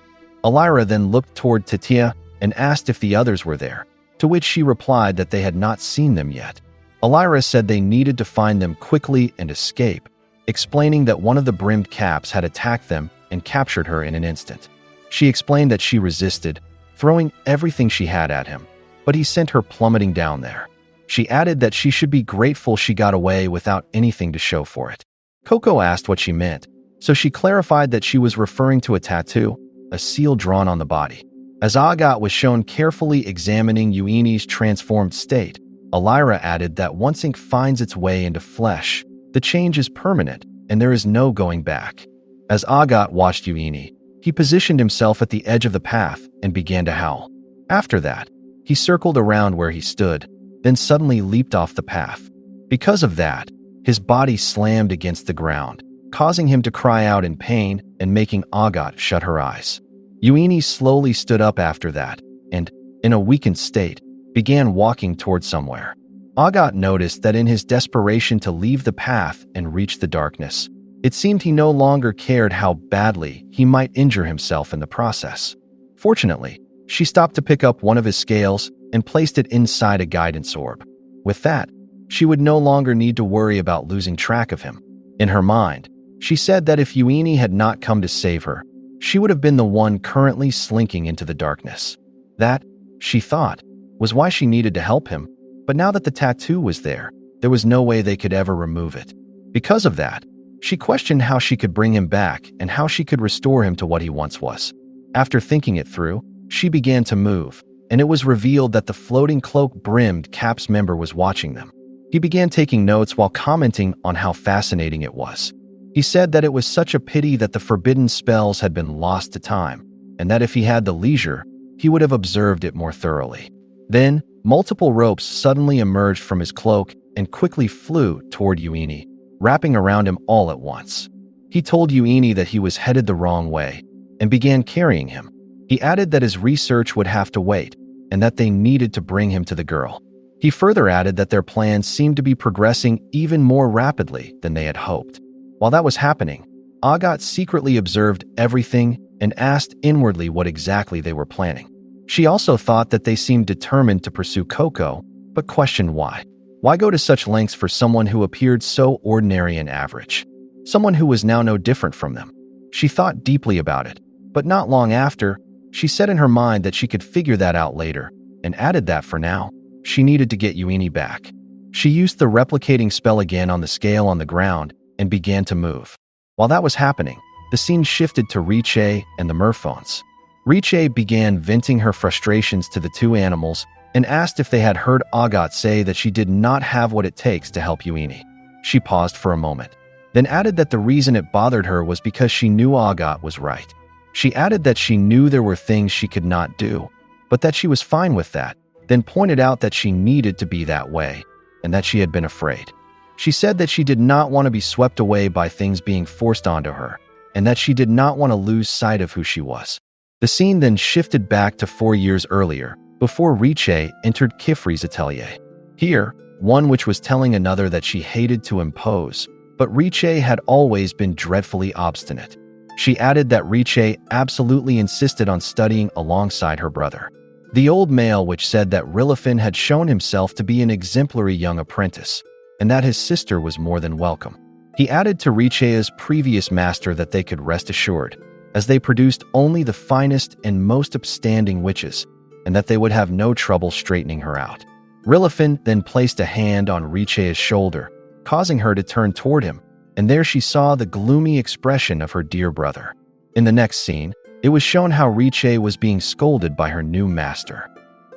Elira then looked toward Titia and asked if the others were there, to which she replied that they had not seen them yet. Elira said they needed to find them quickly and escape, explaining that one of the brimmed caps had attacked them and captured her in an instant. She explained that she resisted, throwing everything she had at him, but he sent her plummeting down there. She added that she should be grateful she got away without anything to show for it. Coco asked what she meant, so she clarified that she was referring to a tattoo, a seal drawn on the body. As Agat was shown carefully examining Uini's transformed state, Elira added that once ink finds its way into flesh, the change is permanent and there is no going back. As Agat watched Uini, he positioned himself at the edge of the path and began to howl. After that, he circled around where he stood, then suddenly leaped off the path. Because of that, his body slammed against the ground, causing him to cry out in pain and making Agat shut her eyes. Uini slowly stood up after that and, in a weakened state, began walking toward somewhere. Agat noticed that in his desperation to leave the path and reach the darkness, it seemed he no longer cared how badly he might injure himself in the process. Fortunately, she stopped to pick up one of his scales and placed it inside a guidance orb. With that, she would no longer need to worry about losing track of him. In her mind, she said that if Onii had not come to save her, she would have been the one currently slinking into the darkness. That, she thought, was why she needed to help him, but now that the tattoo was there was no way they could ever remove it. Because of that, she questioned how she could bring him back and how she could restore him to what he once was. After thinking it through, she began to move, and it was revealed that the floating cloak-brimmed Cap's member was watching them. He began taking notes while commenting on how fascinating it was. He said that it was such a pity that the forbidden spells had been lost to time, and that if he had the leisure, he would have observed it more thoroughly. Then, multiple ropes suddenly emerged from his cloak and quickly flew toward Onii, wrapping around him all at once. He told Onii that he was headed the wrong way and began carrying him. He added that his research would have to wait and that they needed to bring him to the girl. He further added that their plans seemed to be progressing even more rapidly than they had hoped. While that was happening, Agat secretly observed everything and asked inwardly what exactly they were planning. She also thought that they seemed determined to pursue Coco, but questioned why. Why go to such lengths for someone who appeared so ordinary and average? Someone who was now no different from them. She thought deeply about it, but not long after, she said in her mind that she could figure that out later, and added that for now, she needed to get Onii back. She used the replicating spell again on the scale on the ground and began to move. While that was happening, the scene shifted to Riche and the merphones. Riche began venting her frustrations to the two animals and asked if they had heard Agat say that she did not have what it takes to help Onii. She paused for a moment, then added that the reason it bothered her was because she knew Agat was right. She added that she knew there were things she could not do, but that she was fine with that, then pointed out that she needed to be that way, and that she had been afraid. She said that she did not want to be swept away by things being forced onto her, and that she did not want to lose sight of who she was. The scene then shifted back to 4 years earlier, before Riche entered Kifri's atelier. Here, one which was telling another that she hated to impose, but Riche had always been dreadfully obstinate. She added that Riche absolutely insisted on studying alongside her brother. The old male which said that Rilifin had shown himself to be an exemplary young apprentice, and that his sister was more than welcome. He added to Riche's previous master that they could rest assured, as they produced only the finest and most upstanding witches, and that they would have no trouble straightening her out. Rilifin then placed a hand on Riche's shoulder, causing her to turn toward him, and there she saw the gloomy expression of her dear brother. In the next scene, it was shown how Riche was being scolded by her new master.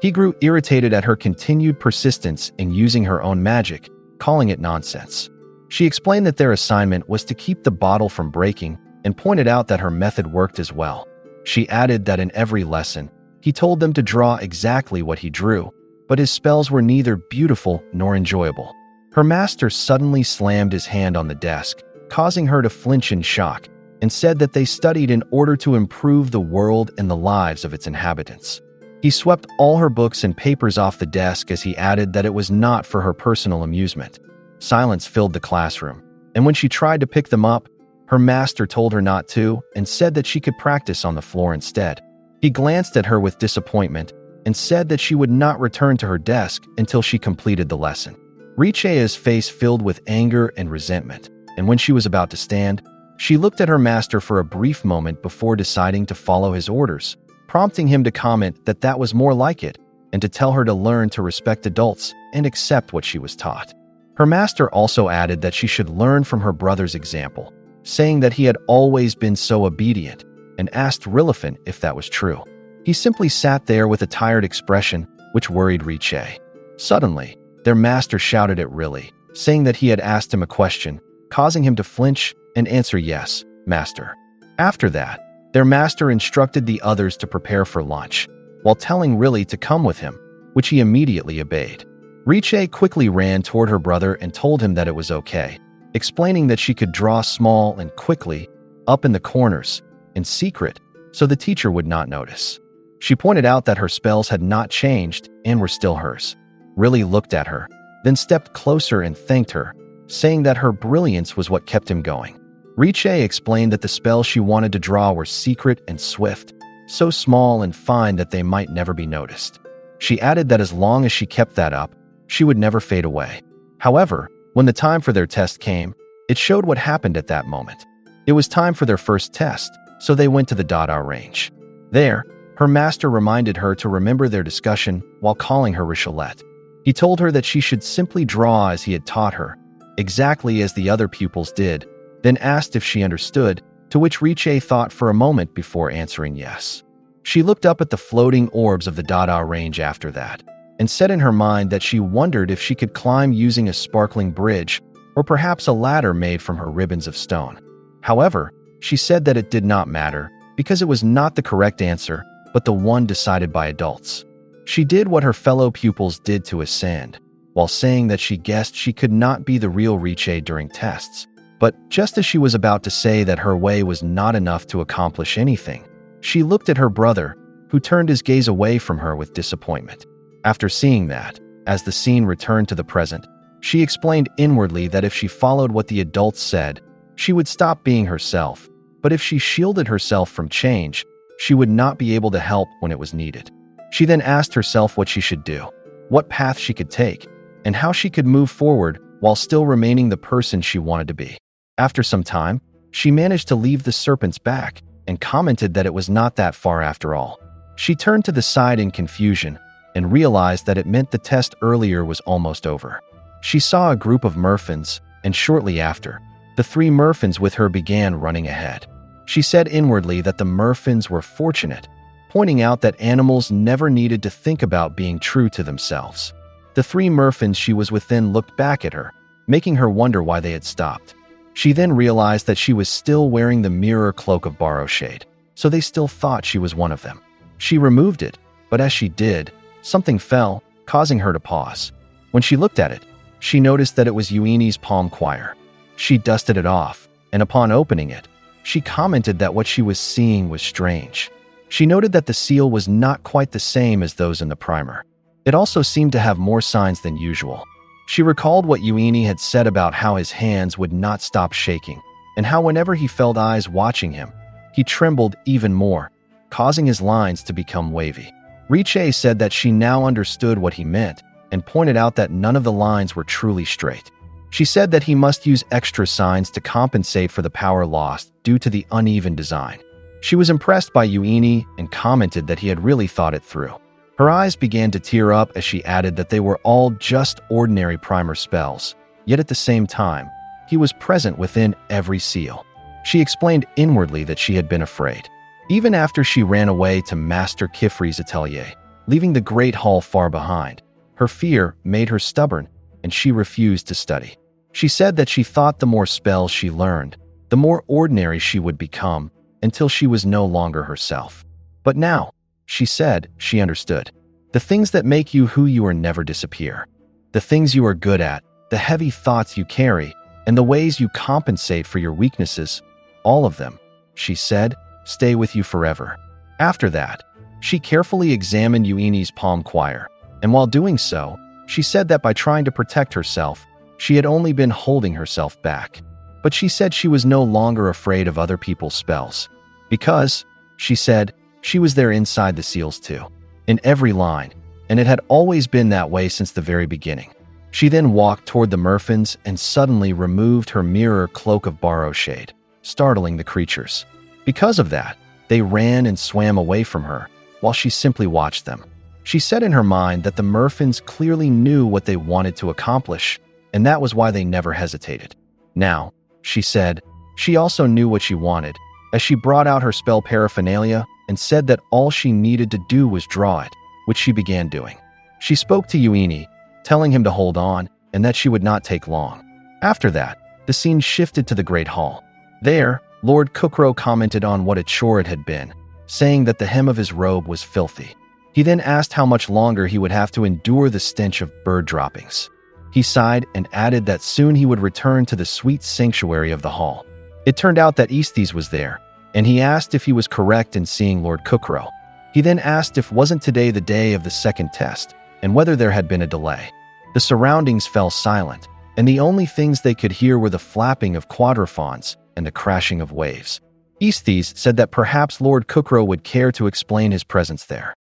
He grew irritated at her continued persistence in using her own magic, calling it nonsense. She explained that their assignment was to keep the bottle from breaking and pointed out that her method worked as well. She added that in every lesson, he told them to draw exactly what he drew, but his spells were neither beautiful nor enjoyable. Her master suddenly slammed his hand on the desk, causing her to flinch in shock, and said that they studied in order to improve the world and the lives of its inhabitants. He swept all her books and papers off the desk as he added that it was not for her personal amusement. Silence filled the classroom, and when she tried to pick them up, her master told her not to and said that she could practice on the floor instead. He glanced at her with disappointment and said that she would not return to her desk until she completed the lesson. Riche's face filled with anger and resentment, and when she was about to stand, she looked at her master for a brief moment before deciding to follow his orders, prompting him to comment that that was more like it, and to tell her to learn to respect adults and accept what she was taught. Her master also added that she should learn from her brother's example, saying that he had always been so obedient, and asked Rilifin if that was true. He simply sat there with a tired expression, which worried Riche. Suddenly, their master shouted at Rilly, saying that he had asked him a question, causing him to flinch and answer yes, master. After that, their master instructed the others to prepare for lunch, while telling Rilly to come with him, which he immediately obeyed. Riche quickly ran toward her brother and told him that it was okay, explaining that she could draw small and quickly, up in the corners, in secret, so the teacher would not notice. She pointed out that her spells had not changed and were still hers. Rilly looked at her, then stepped closer and thanked her, saying that her brilliance was what kept him going. Riche explained that the spells she wanted to draw were secret and swift, so small and fine that they might never be noticed. She added that as long as she kept that up, she would never fade away. However, when the time for their test came, it showed what happened at that moment. It was time for their first test, so they went to the Dada range. There, her master reminded her to remember their discussion while calling her Richelette. He told her that she should simply draw as he had taught her, exactly as the other pupils did, then asked if she understood, to which Riche thought for a moment before answering yes. She looked up at the floating orbs of the Dada range after that, and said in her mind that she wondered if she could climb using a sparkling bridge or perhaps a ladder made from her ribbons of stone. However, she said that it did not matter because it was not the correct answer, but the one decided by adults. She did what her fellow pupils did to ascend, while saying that she guessed she could not be the real Riche during tests. But just as she was about to say that her way was not enough to accomplish anything, she looked at her brother, who turned his gaze away from her with disappointment. After seeing that, as the scene returned to the present, she explained inwardly that if she followed what the adults said, she would stop being herself, but if she shielded herself from change, she would not be able to help when it was needed. She then asked herself what she should do, what path she could take, and how she could move forward while still remaining the person she wanted to be. After some time, she managed to leave the serpent's back and commented that it was not that far after all. She turned to the side in confusion and realized that it meant the test earlier was almost over. She saw a group of merfins, and shortly after, the 3 merfins with her began running ahead. She said inwardly that the merfins were fortunate, pointing out that animals never needed to think about being true to themselves. The 3 merfins she was with then looked back at her, making her wonder why they had stopped. She then realized that she was still wearing the mirror cloak of Borrowshade, so they still thought she was one of them. She removed it, but as she did, something fell, causing her to pause. When she looked at it, she noticed that it was Uini's palm choir. She dusted it off, and upon opening it, she commented that what she was seeing was strange. She noted that the seal was not quite the same as those in the primer. It also seemed to have more signs than usual. She recalled what Uini had said about how his hands would not stop shaking, and how whenever he felt eyes watching him, he trembled even more, causing his lines to become wavy. Riche said that she now understood what he meant, and pointed out that none of the lines were truly straight. She said that he must use extra signs to compensate for the power lost due to the uneven design. She was impressed by Uini and commented that he had really thought it through. Her eyes began to tear up as she added that they were all just ordinary primer spells, yet at the same time, he was present within every seal. She explained inwardly that she had been afraid. Even after she ran away to Master Kifri's atelier, leaving the great hall far behind, her fear made her stubborn, and she refused to study. She said that she thought the more spells she learned, the more ordinary she would become, until she was no longer herself. But now, she said, she understood. The things that make you who you are never disappear. The things you are good at, the heavy thoughts you carry, and the ways you compensate for your weaknesses, all of them, she said, stay with you forever. After that, she carefully examined Uini's palm choir, and while doing so, she said that by trying to protect herself, she had only been holding herself back. But she said she was no longer afraid of other people's spells. Because, she said, she was there inside the seals too, in every line, and it had always been that way since the very beginning. She then walked toward the merfins and suddenly removed her mirror cloak of Borrowshade, startling the creatures. Because of that, they ran and swam away from her, while she simply watched them. She said in her mind that the merfins clearly knew what they wanted to accomplish, and that was why they never hesitated. Now, she said, she also knew what she wanted, as she brought out her spell paraphernalia and said that all she needed to do was draw it, which she began doing. She spoke to Uini, telling him to hold on and that she would not take long. After that, the scene shifted to the Great Hall. There, Lord Kukro commented on what a chore it had been, saying that the hem of his robe was filthy. He then asked how much longer he would have to endure the stench of bird droppings. He sighed and added that soon he would return to the sweet sanctuary of the hall. It turned out that Aestes was there, and he asked if he was correct in seeing Lord Kukro. He then asked if wasn't today the day of the second test, and whether there had been a delay. The surroundings fell silent, and the only things they could hear were the flapping of quadrophons and the crashing of waves. Aesthees said that perhaps Lord Kukro would care to explain his presence there.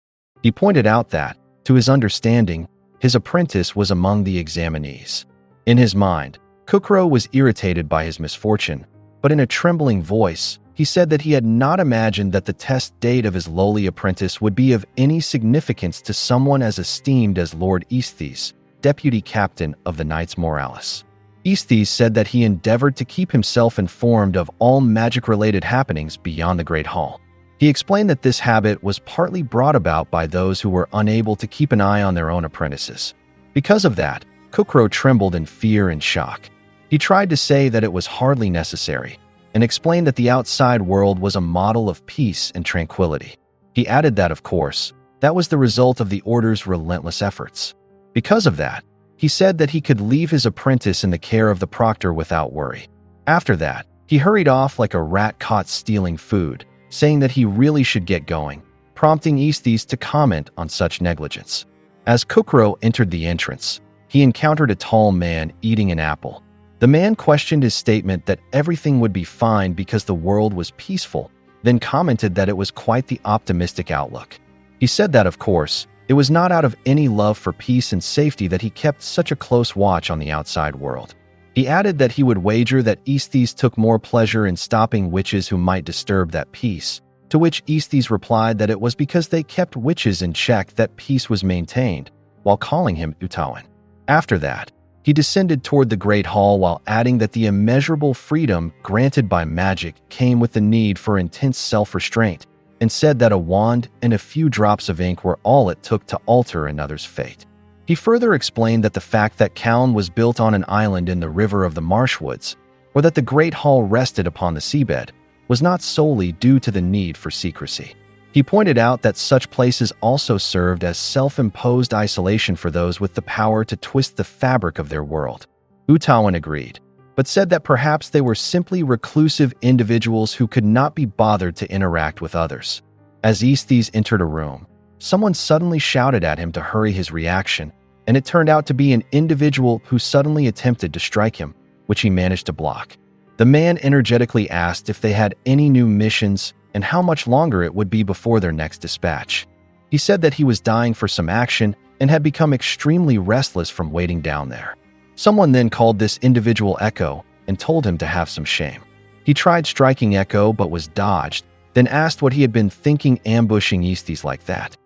He pointed out that, to his understanding, his apprentice was among the examinees. In his mind, Kukro was irritated by his misfortune, but in a trembling voice, he said that he had not imagined that the test date of his lowly apprentice would be of any significance to someone as esteemed as Lord Aesthees, deputy captain of the Knights Moralis. Aesthees said that he endeavored to keep himself informed of all magic-related happenings beyond the Great Hall. He explained that this habit was partly brought about by those who were unable to keep an eye on their own apprentices. Because of that, Kukro trembled in fear and shock. He tried to say that it was hardly necessary, and explained that the outside world was a model of peace and tranquility. He added that, of course, that was the result of the Order's relentless efforts. Because of that, he said that he could leave his apprentice in the care of the proctor without worry. After that, he hurried off like a rat caught stealing food, saying that he really should get going, prompting Aesthees to comment on such negligence. As Kukro entered the entrance, he encountered a tall man eating an apple. The man questioned his statement that everything would be fine because the world was peaceful, then commented that it was quite the optimistic outlook. He said that, of course, it was not out of any love for peace and safety that he kept such a close watch on the outside world. He added that he would wager that Aesthees took more pleasure in stopping witches who might disturb that peace, to which Aesthees replied that it was because they kept witches in check that peace was maintained, while calling him Utawan. After that, he descended toward the Great Hall while adding that the immeasurable freedom granted by magic came with the need for intense self-restraint, and said that a wand and a few drops of ink were all it took to alter another's fate. He further explained that the fact that Kaun was built on an island in the river of the Marshwoods, or that the Great Hall rested upon the seabed, was not solely due to the need for secrecy. He pointed out that such places also served as self-imposed isolation for those with the power to twist the fabric of their world. Utawan agreed, but said that perhaps they were simply reclusive individuals who could not be bothered to interact with others. As Aesthees entered a room, someone suddenly shouted at him to hurry his reaction, and it turned out to be an individual who suddenly attempted to strike him, which he managed to block. The man energetically asked if they had any new missions and how much longer it would be before their next dispatch. He said that he was dying for some action and had become extremely restless from waiting down there. Someone then called this individual Echo and told him to have some shame. He tried striking Echo but was dodged, then asked what he had been thinking ambushing Aesthees like that.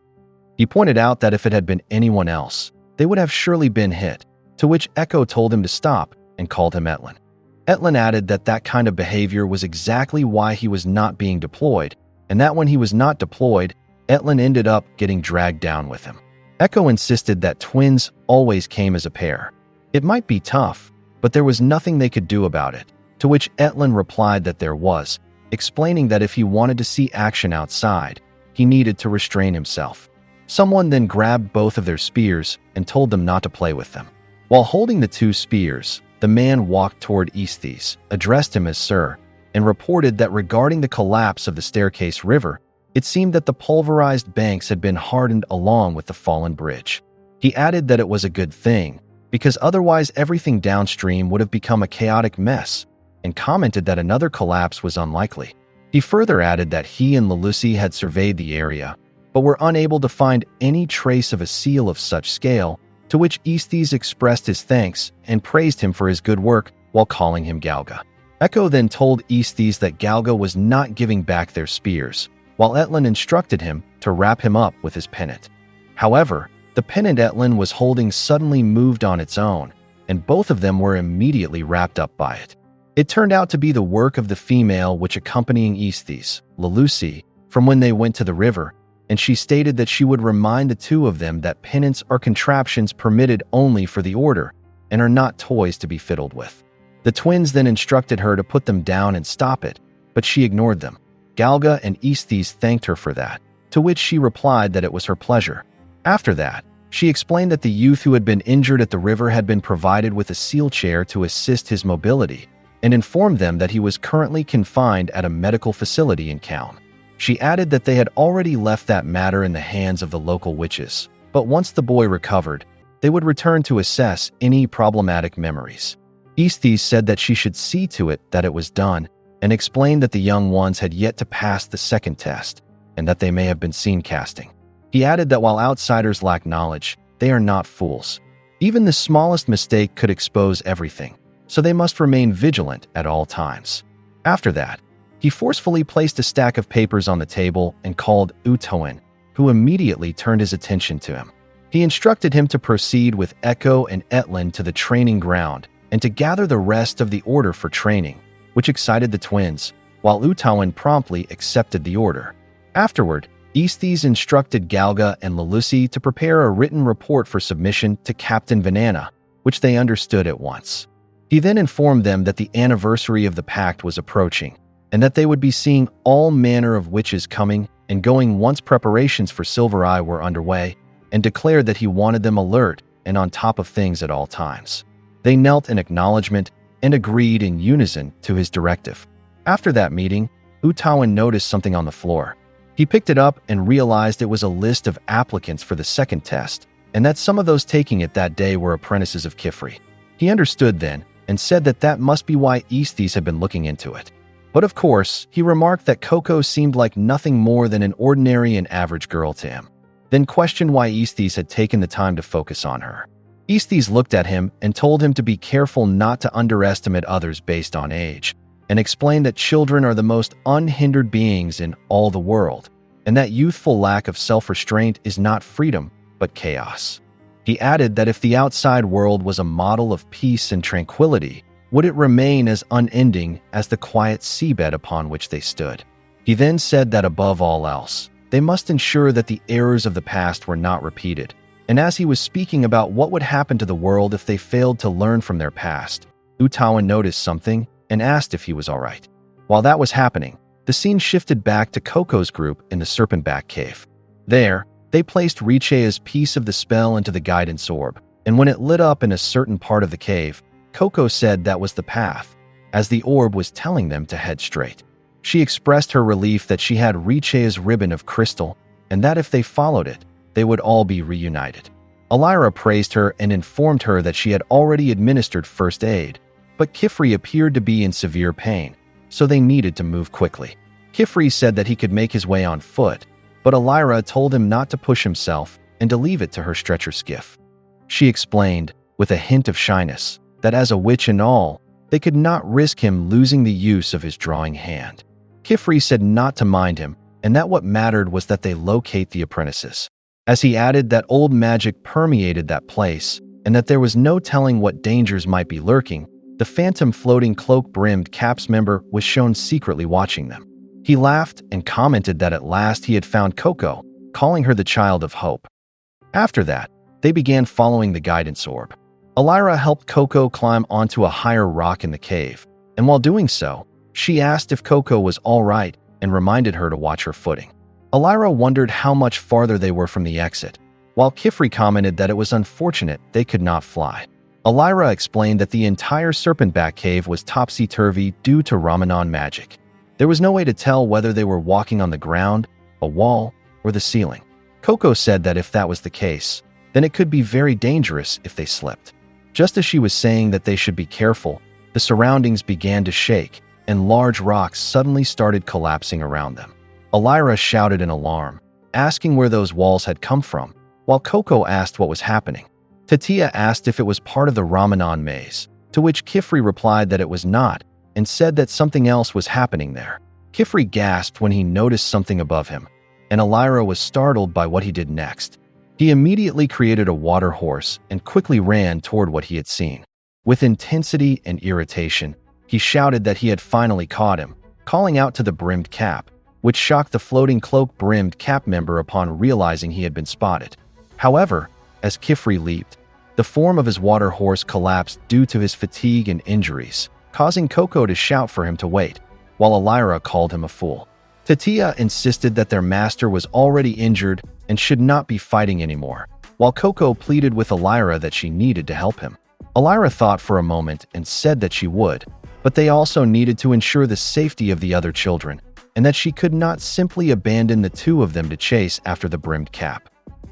He pointed out that if it had been anyone else, they would have surely been hit, to which Echo told him to stop and called him Etlin. Etlin added that that kind of behavior was exactly why he was not being deployed, and that when he was not deployed, Etlin ended up getting dragged down with him. Echo insisted that twins always came as a pair. It might be tough, but there was nothing they could do about it, to which Etlin replied that there was, explaining that if he wanted to see action outside, he needed to restrain himself. Someone then grabbed both of their spears and told them not to play with them. While holding the two spears, the man walked toward Aesthees, addressed him as Sir, and reported that regarding the collapse of the Staircase River, it seemed that the pulverized banks had been hardened along with the fallen bridge. He added that it was a good thing, because otherwise everything downstream would have become a chaotic mess, and commented that another collapse was unlikely. He further added that he and Lelusi had surveyed the area, but were unable to find any trace of a seal of such scale, to which Aesthees expressed his thanks and praised him for his good work while calling him Galga. Echo then told Aesthees that Galga was not giving back their spears, while Etlin instructed him to wrap him up with his pennant. However, the pennant Etlin was holding suddenly moved on its own, and both of them were immediately wrapped up by it. It turned out to be the work of the female which accompanying Aesthees, Lelusi, from when they went to the river, and she stated that she would remind the two of them that pennants are contraptions permitted only for the order, and are not toys to be fiddled with. The twins then instructed her to put them down and stop it, but she ignored them. Galga and Aesthees thanked her for that, to which she replied that it was her pleasure. After that, she explained that the youth who had been injured at the river had been provided with a seal chair to assist his mobility, and informed them that he was currently confined at a medical facility in Kaun. She added that they had already left that matter in the hands of the local witches, but once the boy recovered, they would return to assess any problematic memories. Aesthees said that she should see to it that it was done, and explained that the young ones had yet to pass the second test and that they may have been seen casting. He added that while outsiders lack knowledge, they are not fools. Even the smallest mistake could expose everything, so they must remain vigilant at all times. After that, he forcefully placed a stack of papers on the table and called Oniii-Chan, who immediately turned his attention to him. He instructed him to proceed with Echo and Etlin to the training ground and to gather the rest of the order for training, which excited the twins, while Oniii-Chan promptly accepted the order. Afterward, Aestes instructed Galga and Lalusi to prepare a written report for submission to Captain Vanana, which they understood at once. He then informed them that the anniversary of the pact was approaching, and that they would be seeing all manner of witches coming and going once preparations for Silver Eye were underway, and declared that he wanted them alert and on top of things at all times. They knelt in acknowledgement and agreed in unison to his directive. After that meeting, Oniii-Chan noticed something on the floor. He picked it up and realized it was a list of applicants for the second test, and that some of those taking it that day were apprentices of Khifri. He understood then and said that that must be why Aestes had been looking into it. But of course, he remarked that Coco seemed like nothing more than an ordinary and average girl to him, then questioned why Aestes had taken the time to focus on her. Aestes looked at him and told him to be careful not to underestimate others based on age, and explained that children are the most unhindered beings in all the world, and that youthful lack of self-restraint is not freedom, but chaos. He added that if the outside world was a model of peace and tranquility, would it remain as unending as the quiet seabed upon which they stood. He then said that above all else, they must ensure that the errors of the past were not repeated, and as he was speaking about what would happen to the world if they failed to learn from their past, Oniii-Chan noticed something and asked if he was all right. While that was happening, the scene shifted back to Coco's group in the Serpent-Back Cave. There, they placed Richea's piece of the spell into the guidance orb, and when it lit up in a certain part of the cave, Coco said that was the path, as the orb was telling them to head straight. She expressed her relief that she had Richea's ribbon of crystal, and that if they followed it, they would all be reunited. Alira praised her and informed her that she had already administered first aid, but Khifri appeared to be in severe pain, so they needed to move quickly. Khifri said that he could make his way on foot, but Alira told him not to push himself and to leave it to her stretcher skiff. She explained, with a hint of shyness, that as a witch and all, they could not risk him losing the use of his drawing hand. Khifri said not to mind him, and that what mattered was that they locate the apprentices. As he added that old magic permeated that place, and that there was no telling what dangers might be lurking, the phantom floating cloak-brimmed caps member was shown secretly watching them. He laughed and commented that at last he had found Coco, calling her the child of hope. After that, they began following the guidance orb. Alira helped Coco climb onto a higher rock in the cave, and while doing so, she asked if Coco was all right and reminded her to watch her footing. Alira wondered how much farther they were from the exit, while Khifri commented that it was unfortunate they could not fly. Alira explained that the entire Serpent-Back Cave was topsy-turvy due to Ramanan magic. There was no way to tell whether they were walking on the ground, a wall, or the ceiling. Coco said that if that was the case, then it could be very dangerous if they slipped. Just as she was saying that they should be careful, the surroundings began to shake, and large rocks suddenly started collapsing around them. Alira shouted in alarm, asking where those walls had come from, while Coco asked what was happening. Tatia asked if it was part of the Ramanan maze, to which Khifri replied that it was not, and said that something else was happening there. Khifri gasped when he noticed something above him, and Alira was startled by what he did next. He immediately created a water horse and quickly ran toward what he had seen. With intensity and irritation, he shouted that he had finally caught him, calling out to the brimmed cap, which shocked the floating cloak-brimmed cap member upon realizing he had been spotted. However, as Khifri leaped, the form of his water horse collapsed due to his fatigue and injuries, causing Coco to shout for him to wait, while Alira called him a fool. Tatia insisted that their master was already injured and should not be fighting anymore, while Coco pleaded with Alira that she needed to help him. Alira thought for a moment and said that she would, but they also needed to ensure the safety of the other children, and that she could not simply abandon the two of them to chase after the brimmed cap.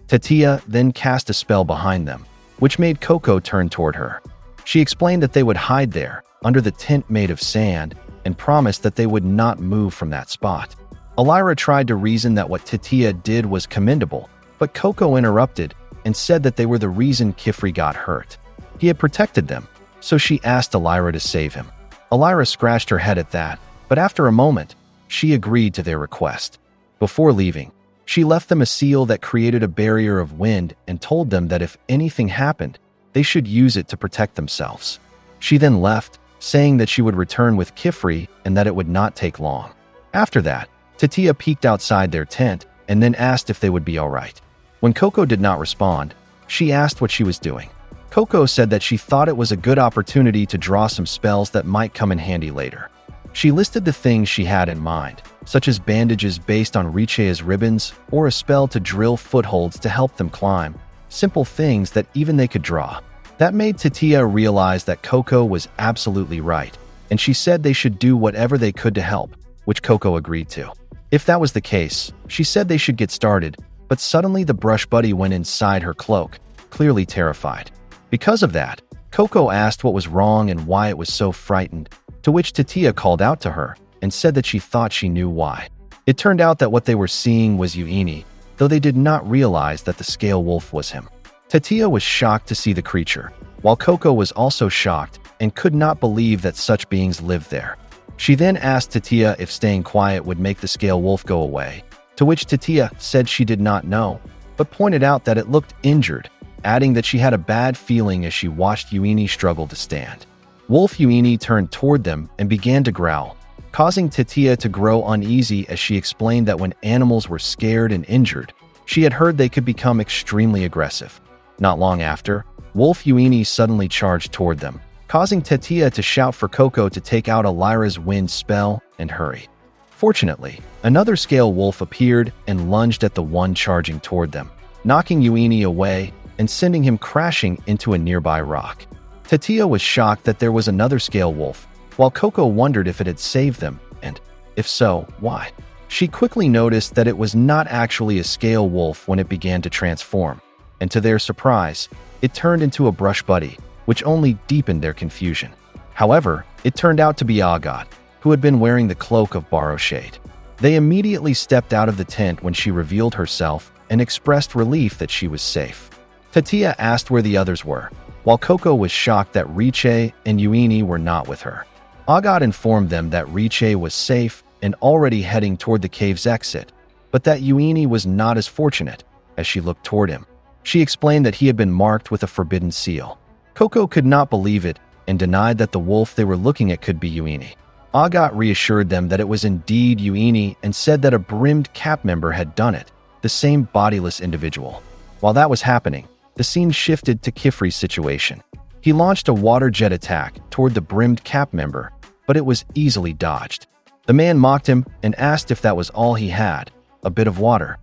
Tatia then cast a spell behind them, which made Coco turn toward her. She explained that they would hide there, under the tent made of sand, and promised that they would not move from that spot. Elira tried to reason that what Tatia did was commendable, but Coco interrupted and said that they were the reason Kifri got hurt. He had protected them, so she asked Elira to save him. Elira scratched her head at that, but after a moment, she agreed to their request. Before leaving, she left them a seal that created a barrier of wind and told them that if anything happened, they should use it to protect themselves. She then left, saying that she would return with Kifri and that it would not take long. After that, Tatia peeked outside their tent and then asked if they would be all right. When Coco did not respond, she asked what she was doing. Coco said that she thought it was a good opportunity to draw some spells that might come in handy later. She listed the things she had in mind, such as bandages based on Richea's ribbons or a spell to drill footholds to help them climb, simple things that even they could draw. That made Tatia realize that Coco was absolutely right, and she said they should do whatever they could to help, which Coco agreed to. If that was the case, she said they should get started, but suddenly the brush buddy went inside her cloak, clearly terrified. Because of that, Coco asked what was wrong and why it was so frightened, to which Tatia called out to her and said that she thought she knew why. It turned out that what they were seeing was Onii, though they did not realize that the scale wolf was him. Tatia was shocked to see the creature, while Coco was also shocked and could not believe that such beings lived there. She then asked Tatia if staying quiet would make the scale wolf go away, to which Tatia said she did not know, but pointed out that it looked injured, adding that she had a bad feeling as she watched Onii struggle to stand. Wolf Onii turned toward them and began to growl, causing Tatia to grow uneasy as she explained that when animals were scared and injured, she had heard they could become extremely aggressive. Not long after, Wolf Onii suddenly charged toward them, causing Tatia to shout for Coco to take out Elira's wind spell and hurry. Fortunately, another scale wolf appeared and lunged at the one charging toward them, knocking Onii away and sending him crashing into a nearby rock. Tatia was shocked that there was another scale wolf, while Coco wondered if it had saved them, and, if so, why. She quickly noticed that it was not actually a scale wolf when it began to transform, and to their surprise, it turned into a brush buddy, which only deepened their confusion. However, it turned out to be Agat, who had been wearing the cloak of Borrowshade. They immediately stepped out of the tent when she revealed herself and expressed relief that she was safe. Tatia asked where the others were, while Coco was shocked that Riche and Onii were not with her. Agat informed them that Riche was safe and already heading toward the cave's exit, but that Onii was not as fortunate as she looked toward him. She explained that he had been marked with a forbidden seal. Coco could not believe it and denied that the wolf they were looking at could be Onii. Agat reassured them that it was indeed Onii and said that a brimmed cap member had done it, the same bodiless individual. While that was happening, the scene shifted to Kifri's situation. He launched a water jet attack toward the brimmed cap member, but it was easily dodged. The man mocked him and asked if that was all he had, a bit of water.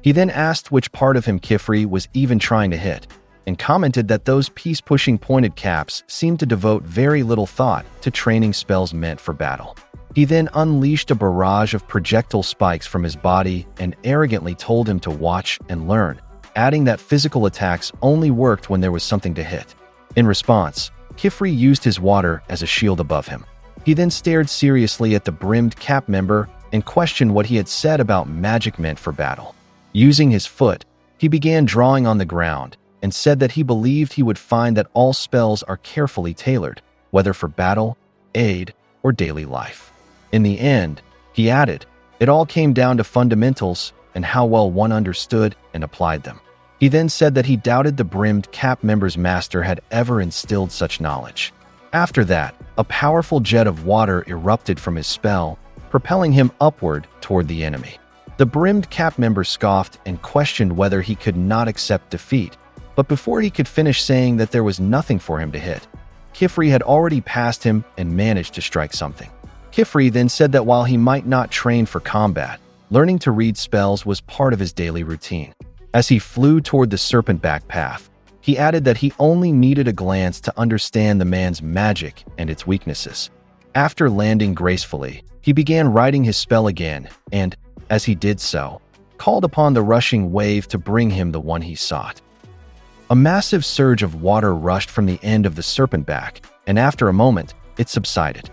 He then asked which part of him Kifri was even trying to hit, and commented that those peace-pushing pointed caps seemed to devote very little thought to training spells meant for battle. He then unleashed a barrage of projectile spikes from his body and arrogantly told him to watch and learn, adding that physical attacks only worked when there was something to hit. In response, Kifri used his water as a shield above him. He then stared seriously at the brimmed cap member and questioned what he had said about magic meant for battle. Using his foot, he began drawing on the ground and said that he believed he would find that all spells are carefully tailored, whether for battle, aid, or daily life. In the end, he added, it all came down to fundamentals and how well one understood and applied them. He then said that he doubted the brimmed cap member's master had ever instilled such knowledge. After that, a powerful jet of water erupted from his spell, propelling him upward toward the enemy. The brimmed cap member scoffed and questioned whether he could not accept defeat, but before he could finish saying that there was nothing for him to hit, Kifri had already passed him and managed to strike something. Kifri then said that while he might not train for combat, learning to read spells was part of his daily routine. As he flew toward the serpent-back path, he added that he only needed a glance to understand the man's magic and its weaknesses. After landing gracefully, he began writing his spell again and, as he did so, called upon the rushing wave to bring him the one he sought. A massive surge of water rushed from the end of the serpent back, and after a moment, it subsided.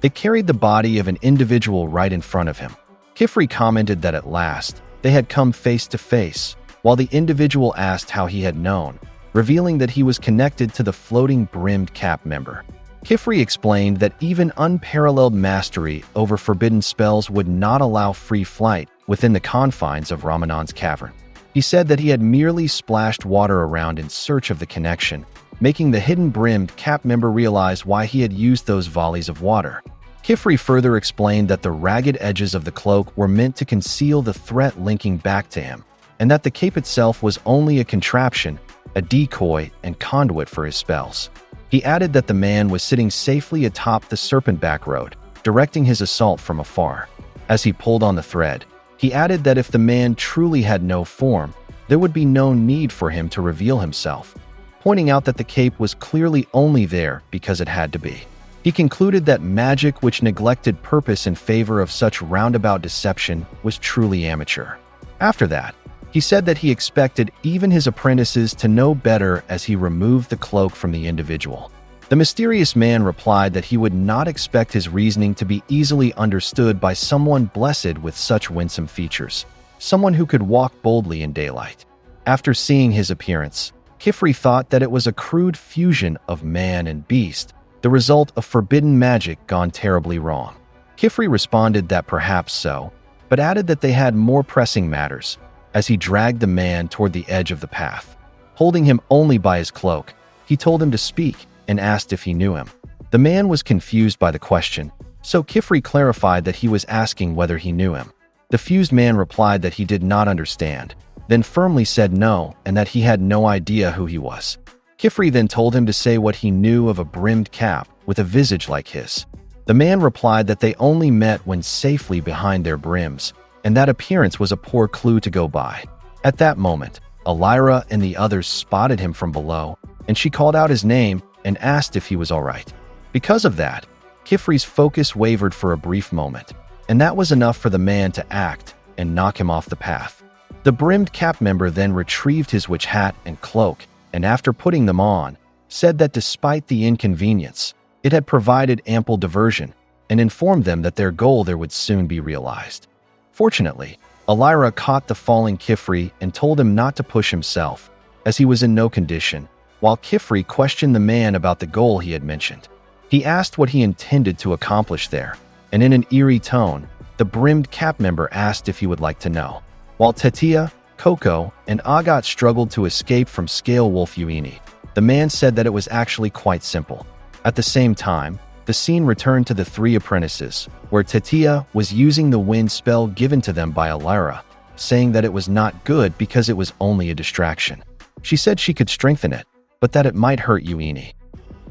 It carried the body of an individual right in front of him. Kifri commented that at last, they had come face to face, while the individual asked how he had known, revealing that he was connected to the floating brimmed cap member. Kifri explained that even unparalleled mastery over forbidden spells would not allow free flight within the confines of Ramanan's cavern. He said that he had merely splashed water around in search of the connection, making the hidden brimmed cap member realize why he had used those volleys of water. Kifri further explained that the ragged edges of the cloak were meant to conceal the threat linking back to him, and that the cape itself was only a contraption, a decoy, and conduit for his spells. He added that the man was sitting safely atop the Serpentback Road, directing his assault from afar. As he pulled on the thread, he added that if the man truly had no form, there would be no need for him to reveal himself, pointing out that the cape was clearly only there because it had to be. He concluded that magic which neglected purpose in favor of such roundabout deception was truly amateur. After that, he said that he expected even his apprentices to know better as he removed the cloak from the individual. The mysterious man replied that he would not expect his reasoning to be easily understood by someone blessed with such winsome features, someone who could walk boldly in daylight. After seeing his appearance, Kifri thought that it was a crude fusion of man and beast, the result of forbidden magic gone terribly wrong. Kifri responded that perhaps so, but added that they had more pressing matters, as he dragged the man toward the edge of the path. Holding him only by his cloak, he told him to speak and asked if he knew him. The man was confused by the question, so Kifri clarified that he was asking whether he knew him. The fused man replied that he did not understand, then firmly said no and that he had no idea who he was. Kifri then told him to say what he knew of a brimmed cap with a visage like his. The man replied that they only met when safely behind their brims, and that appearance was a poor clue to go by. At that moment, Elira and the others spotted him from below, and she called out his name and asked if he was all right. Because of that, Kifri's focus wavered for a brief moment, and that was enough for the man to act and knock him off the path. The brimmed cap member then retrieved his witch hat and cloak, and after putting them on, said that despite the inconvenience, it had provided ample diversion, and informed them that their goal there would soon be realized. Fortunately, Elira caught the falling Kifri and told him not to push himself, as he was in no condition, while Kifri questioned the man about the goal he had mentioned. He asked what he intended to accomplish there, and in an eerie tone, the brimmed cap member asked if he would like to know. While Tetia, Coco, and Agat struggled to escape from Scale Wolf Uini, the man said that it was actually quite simple. At the same time, the scene returned to the three apprentices, where Tetia was using the wind spell given to them by Elira, saying that it was not good because it was only a distraction. She said she could strengthen it, but that it might hurt Uini.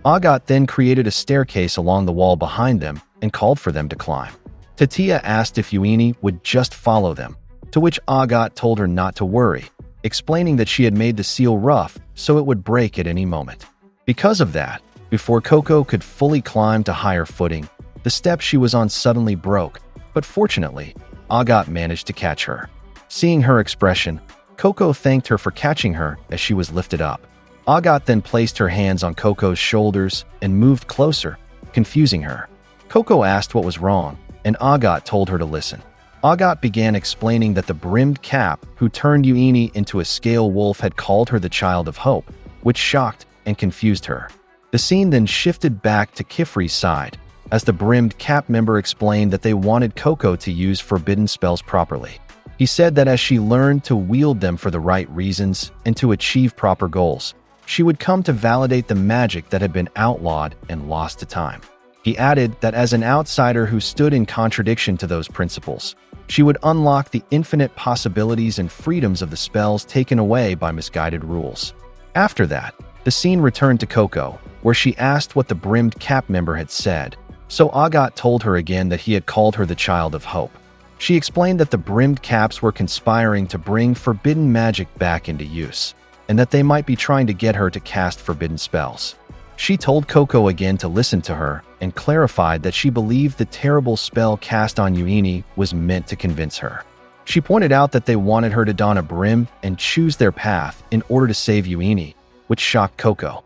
Agat then created a staircase along the wall behind them and called for them to climb. Tetia asked if Uini would just follow them, to which Agat told her not to worry, explaining that she had made the seal rough so it would break at any moment. Because of that, before Coco could fully climb to higher footing, the step she was on suddenly broke, but fortunately, Agat managed to catch her. Seeing her expression, Coco thanked her for catching her as she was lifted up. Agat then placed her hands on Coco's shoulders and moved closer, confusing her. Coco asked what was wrong, and Agat told her to listen. Agat began explaining that the brimmed cap who turned Uini into a scale wolf had called her the Child of Hope, which shocked and confused her. The scene then shifted back to Kifri's side, as the brimmed cap member explained that they wanted Coco to use forbidden spells properly. He said that as she learned to wield them for the right reasons and to achieve proper goals, she would come to validate the magic that had been outlawed and lost to time. He added that as an outsider who stood in contradiction to those principles, she would unlock the infinite possibilities and freedoms of the spells taken away by misguided rules. After that, the scene returned to Coco, where she asked what the brimmed cap member had said, so Agat told her again that he had called her the Child of Hope. She explained that the brimmed caps were conspiring to bring forbidden magic back into use, and that they might be trying to get her to cast forbidden spells. She told Coco again to listen to her and clarified that she believed the terrible spell cast on Uini was meant to convince her. She pointed out that they wanted her to don a brim and choose their path in order to save Uini, which shocked Coco.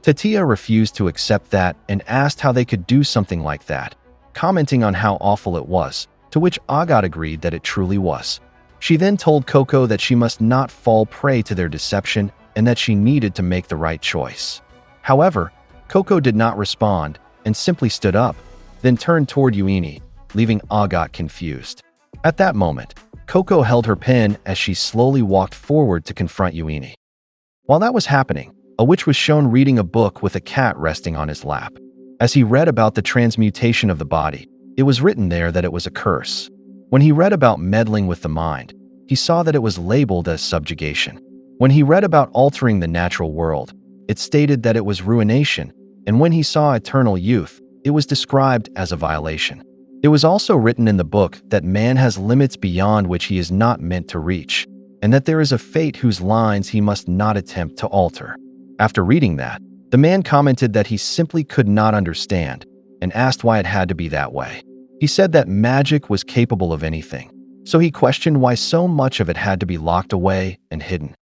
Tetia refused to accept that and asked how they could do something like that, commenting on how awful it was, to which Agat agreed that it truly was. She then told Coco that she must not fall prey to their deception and that she needed to make the right choice. However, Coco did not respond and simply stood up, then turned toward Onii, leaving Agat confused. At that moment, Coco held her pen as she slowly walked forward to confront Onii. While that was happening, a witch was shown reading a book with a cat resting on his lap. As he read about the transmutation of the body, it was written there that it was a curse. When he read about meddling with the mind, he saw that it was labeled as subjugation. When he read about altering the natural world, it stated that it was ruination, and when he saw eternal youth, it was described as a violation. It was also written in the book that man has limits beyond which he is not meant to reach, and that there is a fate whose lines he must not attempt to alter. After reading that, the man commented that he simply could not understand and asked why it had to be that way. He said that magic was capable of anything, so he questioned why so much of it had to be locked away and hidden.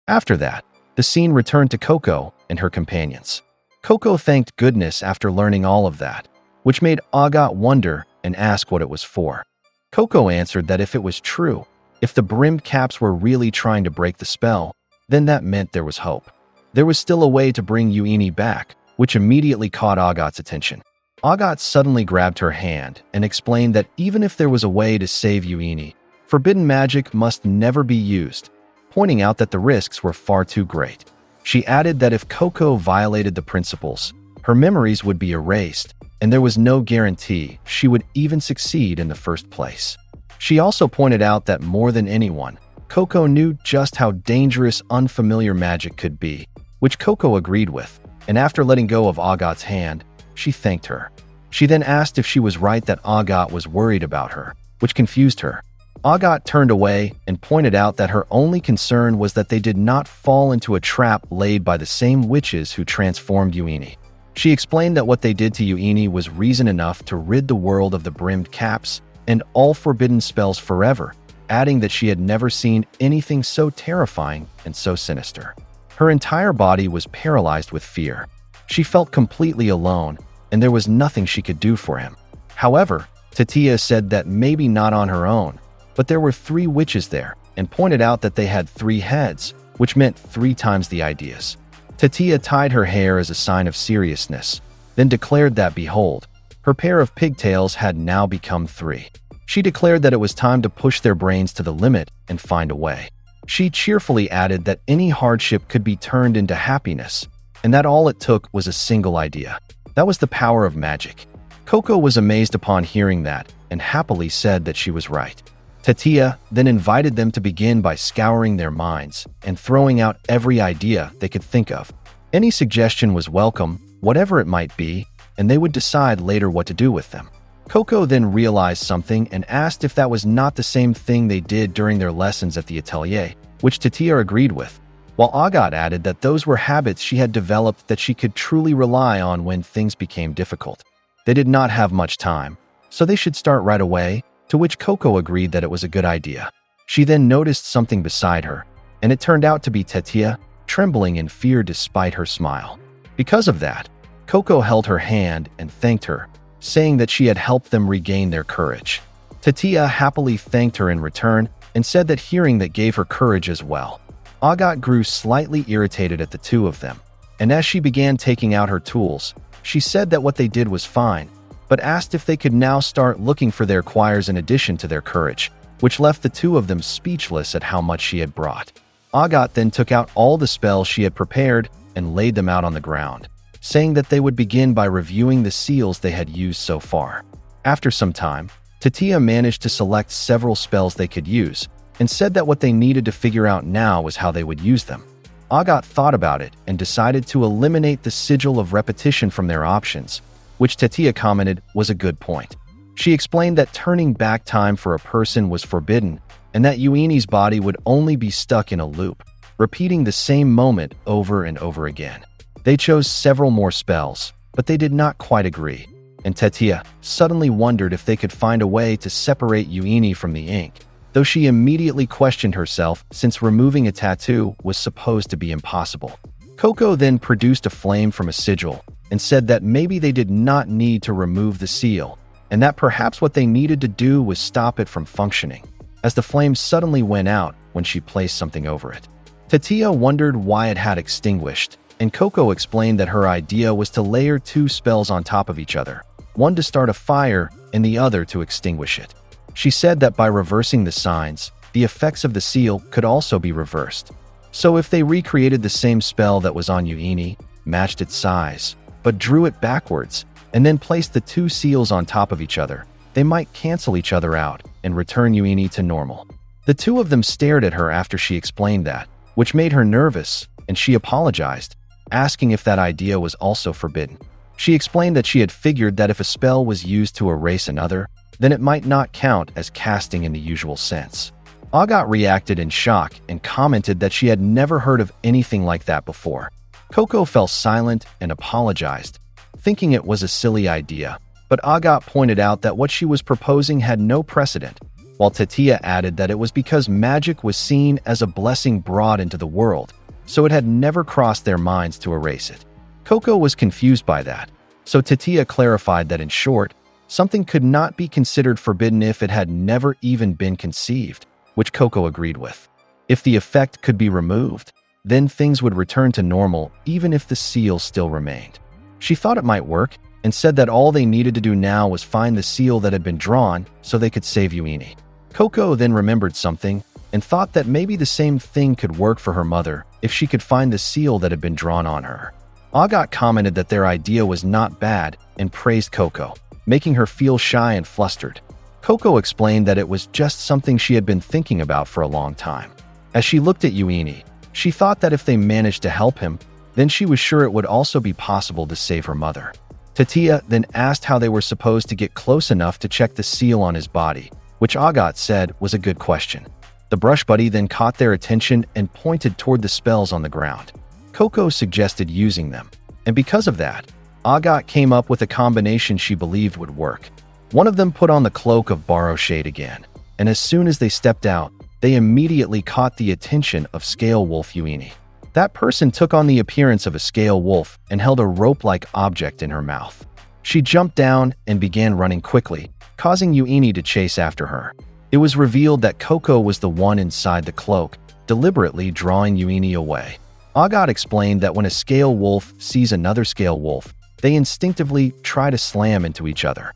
After that, the scene returned to Coco and her companions. Coco thanked goodness after learning all of that, which made Agat wonder and ask what it was for. Coco answered that if it was true, if the brimmed caps were really trying to break the spell, then that meant there was hope. There was still a way to bring Onii back, which immediately caught Agat's attention. Agat suddenly grabbed her hand and explained that even if there was a way to save Onii, forbidden magic must never be used, pointing out that the risks were far too great. She added that if Coco violated the principles, her memories would be erased, and there was no guarantee she would even succeed in the first place. She also pointed out that more than anyone, Coco knew just how dangerous unfamiliar magic could be, which Coco agreed with, and after letting go of Agat's hand, she thanked her. She then asked if she was right that Agat was worried about her, which confused her. Agat turned away and pointed out that her only concern was that they did not fall into a trap laid by the same witches who transformed Onii. She explained that what they did to Onii was reason enough to rid the world of the brimmed caps and all forbidden spells forever, adding that she had never seen anything so terrifying and so sinister. Her entire body was paralyzed with fear. She felt completely alone, and there was nothing she could do for him. However, Tatia said that maybe not on her own, but there were 3 witches there, and pointed out that they had 3 heads, which meant 3 times the ideas. Tatia tied her hair as a sign of seriousness, then declared that, behold, her pair of pigtails had now become 3. She declared that it was time to push their brains to the limit and find a way. She cheerfully added that any hardship could be turned into happiness, and that all it took was a single idea. That was the power of magic. Coco was amazed upon hearing that, and happily said that she was right. Tatia then invited them to begin by scouring their minds and throwing out every idea they could think of. Any suggestion was welcome, whatever it might be, and they would decide later what to do with them. Coco then realized something and asked if that was not the same thing they did during their lessons at the Atelier, which Tatia agreed with, while Agat added that those were habits she had developed that she could truly rely on when things became difficult. They did not have much time, so they should start right away, to which Coco agreed that it was a good idea. She then noticed something beside her, and it turned out to be Tatia, trembling in fear despite her smile. Because of that, Coco held her hand and thanked her, saying that she had helped them regain their courage. Tatia happily thanked her in return and said that hearing that gave her courage as well. Agat grew slightly irritated at the 2 of them, and as she began taking out her tools, she said that what they did was fine, but asked if they could now start looking for their choirs in addition to their courage, which left the 2 of them speechless at how much she had brought. Agat then took out all the spells she had prepared and laid them out on the ground, saying that they would begin by reviewing the seals they had used so far. After some time, Tatia managed to select several spells they could use, and said that what they needed to figure out now was how they would use them. Agat thought about it and decided to eliminate the sigil of repetition from their options, which Tatia commented was a good point. She explained that turning back time for a person was forbidden, and that Onei's body would only be stuck in a loop, repeating the same moment over and over again. They chose several more spells, but they did not quite agree, and Tatia suddenly wondered if they could find a way to separate Onii from the ink, though she immediately questioned herself since removing a tattoo was supposed to be impossible. Coco then produced a flame from a sigil and said that maybe they did not need to remove the seal, and that perhaps what they needed to do was stop it from functioning, as the flame suddenly went out when she placed something over it. Tatia wondered why it had extinguished, and Coco explained that her idea was to layer two spells on top of each other, one to start a fire and the other to extinguish it. She said that by reversing the signs, the effects of the seal could also be reversed. So if they recreated the same spell that was on Onii, matched its size, but drew it backwards, and then placed the two seals on top of each other, they might cancel each other out and return Onii to normal. The two of them stared at her after she explained that, which made her nervous, and she apologized, asking if that idea was also forbidden. She explained that she had figured that if a spell was used to erase another, then it might not count as casting in the usual sense. Agat reacted in shock and commented that she had never heard of anything like that before. Coco fell silent and apologized, thinking it was a silly idea, but Agat pointed out that what she was proposing had no precedent, while Tatia added that it was because magic was seen as a blessing brought into the world, so it had never crossed their minds to erase it. Coco was confused by that, so Tatia clarified that in short, something could not be considered forbidden if it had never even been conceived, which Coco agreed with. If the effect could be removed, then things would return to normal even if the seal still remained. She thought it might work and said that all they needed to do now was find the seal that had been drawn so they could save Onii. Coco then remembered something and thought that maybe the same thing could work for her mother if she could find the seal that had been drawn on her. Agat commented that their idea was not bad and praised Coco, making her feel shy and flustered. Coco explained that it was just something she had been thinking about for a long time. As she looked at Onii, she thought that if they managed to help him, then she was sure it would also be possible to save her mother. Tatia then asked how they were supposed to get close enough to check the seal on his body, which Agat said was a good question. The brush buddy then caught their attention and pointed toward the spells on the ground. Coco suggested using them, and because of that, Agat came up with a combination she believed would work. One of them put on the cloak of Borrow Shade again, and as soon as they stepped out, they immediately caught the attention of Scale Wolf Onii. That person took on the appearance of a scale wolf and held a rope-like object in her mouth. She jumped down and began running quickly, causing Onii to chase after her. It was revealed that Coco was the one inside the cloak, deliberately drawing Onii away. Agat explained that when a scale wolf sees another scale wolf, they instinctively try to slam into each other.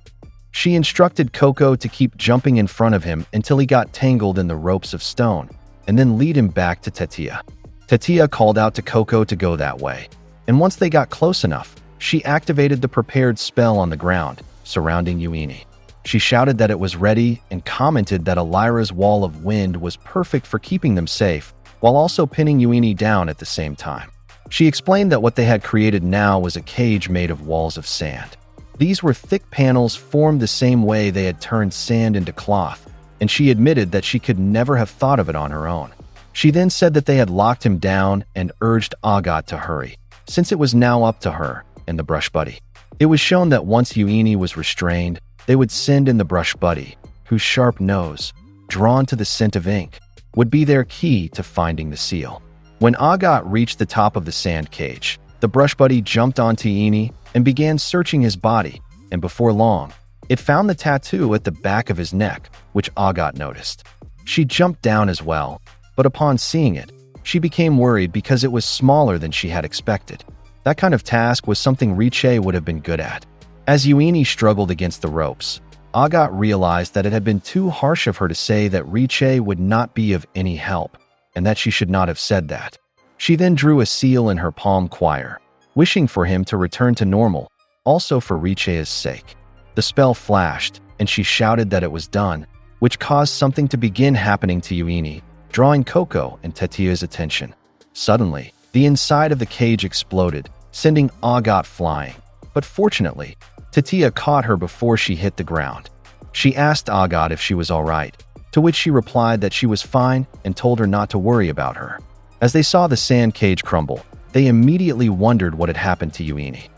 She instructed Coco to keep jumping in front of him until he got tangled in the ropes of stone, and then lead him back to Tatia. Tatia called out to Coco to go that way, and once they got close enough, she activated the prepared spell on the ground, surrounding Onii. She shouted that it was ready and commented that Elira's wall of wind was perfect for keeping them safe, while also pinning Onii down at the same time. She explained that what they had created now was a cage made of walls of sand. These were thick panels formed the same way they had turned sand into cloth, and she admitted that she could never have thought of it on her own. She then said that they had locked him down and urged Agat to hurry, since it was now up to her and the brush buddy. It was shown that once Onii was restrained, they would send in the brush buddy, whose sharp nose, drawn to the scent of ink, would be their key to finding the seal. When Agat reached the top of the sand cage, the brush buddy jumped onto Onii and began searching his body, and before long, it found the tattoo at the back of his neck, which Agat noticed. She jumped down as well, but upon seeing it, she became worried because it was smaller than she had expected. That kind of task was something Riche would have been good at. As Onii struggled against the ropes, Agat realized that it had been too harsh of her to say that Riche would not be of any help, and that she should not have said that. She then drew a seal in her palm choir, wishing for him to return to normal, also for Riche's sake. The spell flashed, and she shouted that it was done, which caused something to begin happening to Onii, drawing Coco and Tatia's attention. Suddenly, the inside of the cage exploded, sending Agat flying, but fortunately, Tatia caught her before she hit the ground. She asked Agat if she was all right, to which she replied that she was fine and told her not to worry about her. As they saw the sand cage crumble, they immediately wondered what had happened to Onii.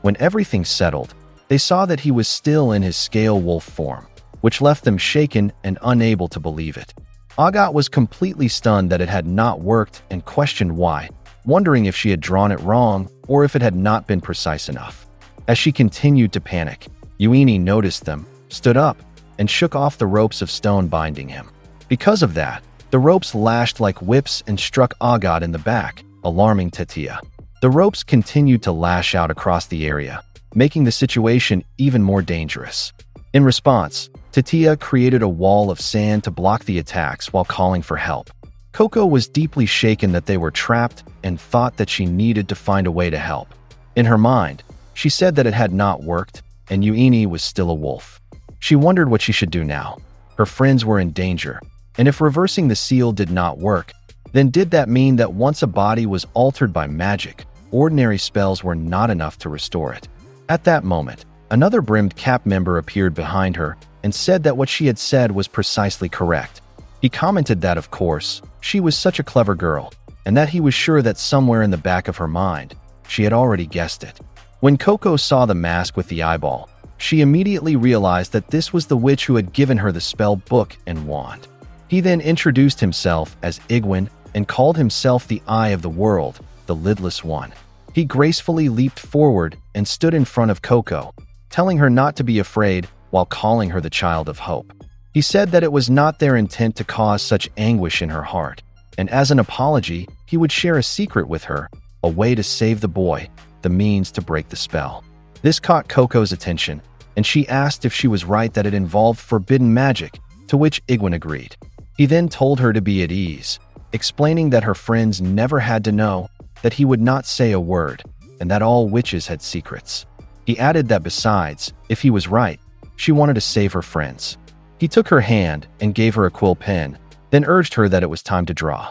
When everything settled, they saw that he was still in his scale wolf form, which left them shaken and unable to believe it. Agat was completely stunned that it had not worked and questioned why, wondering if she had drawn it wrong or if it had not been precise enough. As she continued to panic, Onii noticed them stood up, and shook off the ropes of stone binding him. Because of that, the ropes lashed like whips and struck Agat in the back, alarming Tetia. The ropes continued to lash out across the area, making the situation even more dangerous. In response, Tetia created a wall of sand to block the attacks while calling for help. Coco was deeply shaken that they were trapped and thought that she needed to find a way to help. In her mind, she said that it had not worked, and Onii was still a wolf. She wondered what she should do now. Her friends were in danger, and if reversing the seal did not work, then did that mean that once a body was altered by magic, ordinary spells were not enough to restore it? At that moment, another brimmed cap member appeared behind her and said that what she had said was precisely correct. He commented that, of course, she was such a clever girl, and that he was sure that somewhere in the back of her mind, she had already guessed it. When Coco saw the mask with the eyeball, she immediately realized that this was the witch who had given her the spell book and wand. He then introduced himself as Igwin and called himself the Eye of the World, the Lidless One. He gracefully leaped forward and stood in front of Coco, telling her not to be afraid while calling her the Child of Hope. He said that it was not their intent to cause such anguish in her heart, and as an apology, he would share a secret with her, a way to save the boy, the means to break the spell. This caught Coco's attention, and she asked if she was right that it involved forbidden magic, to which Igwin agreed. He then told her to be at ease, explaining that her friends never had to know, that he would not say a word, and that all witches had secrets. He added that besides, if he was right, she wanted to save her friends. He took her hand and gave her a quill pen, then urged her that it was time to draw.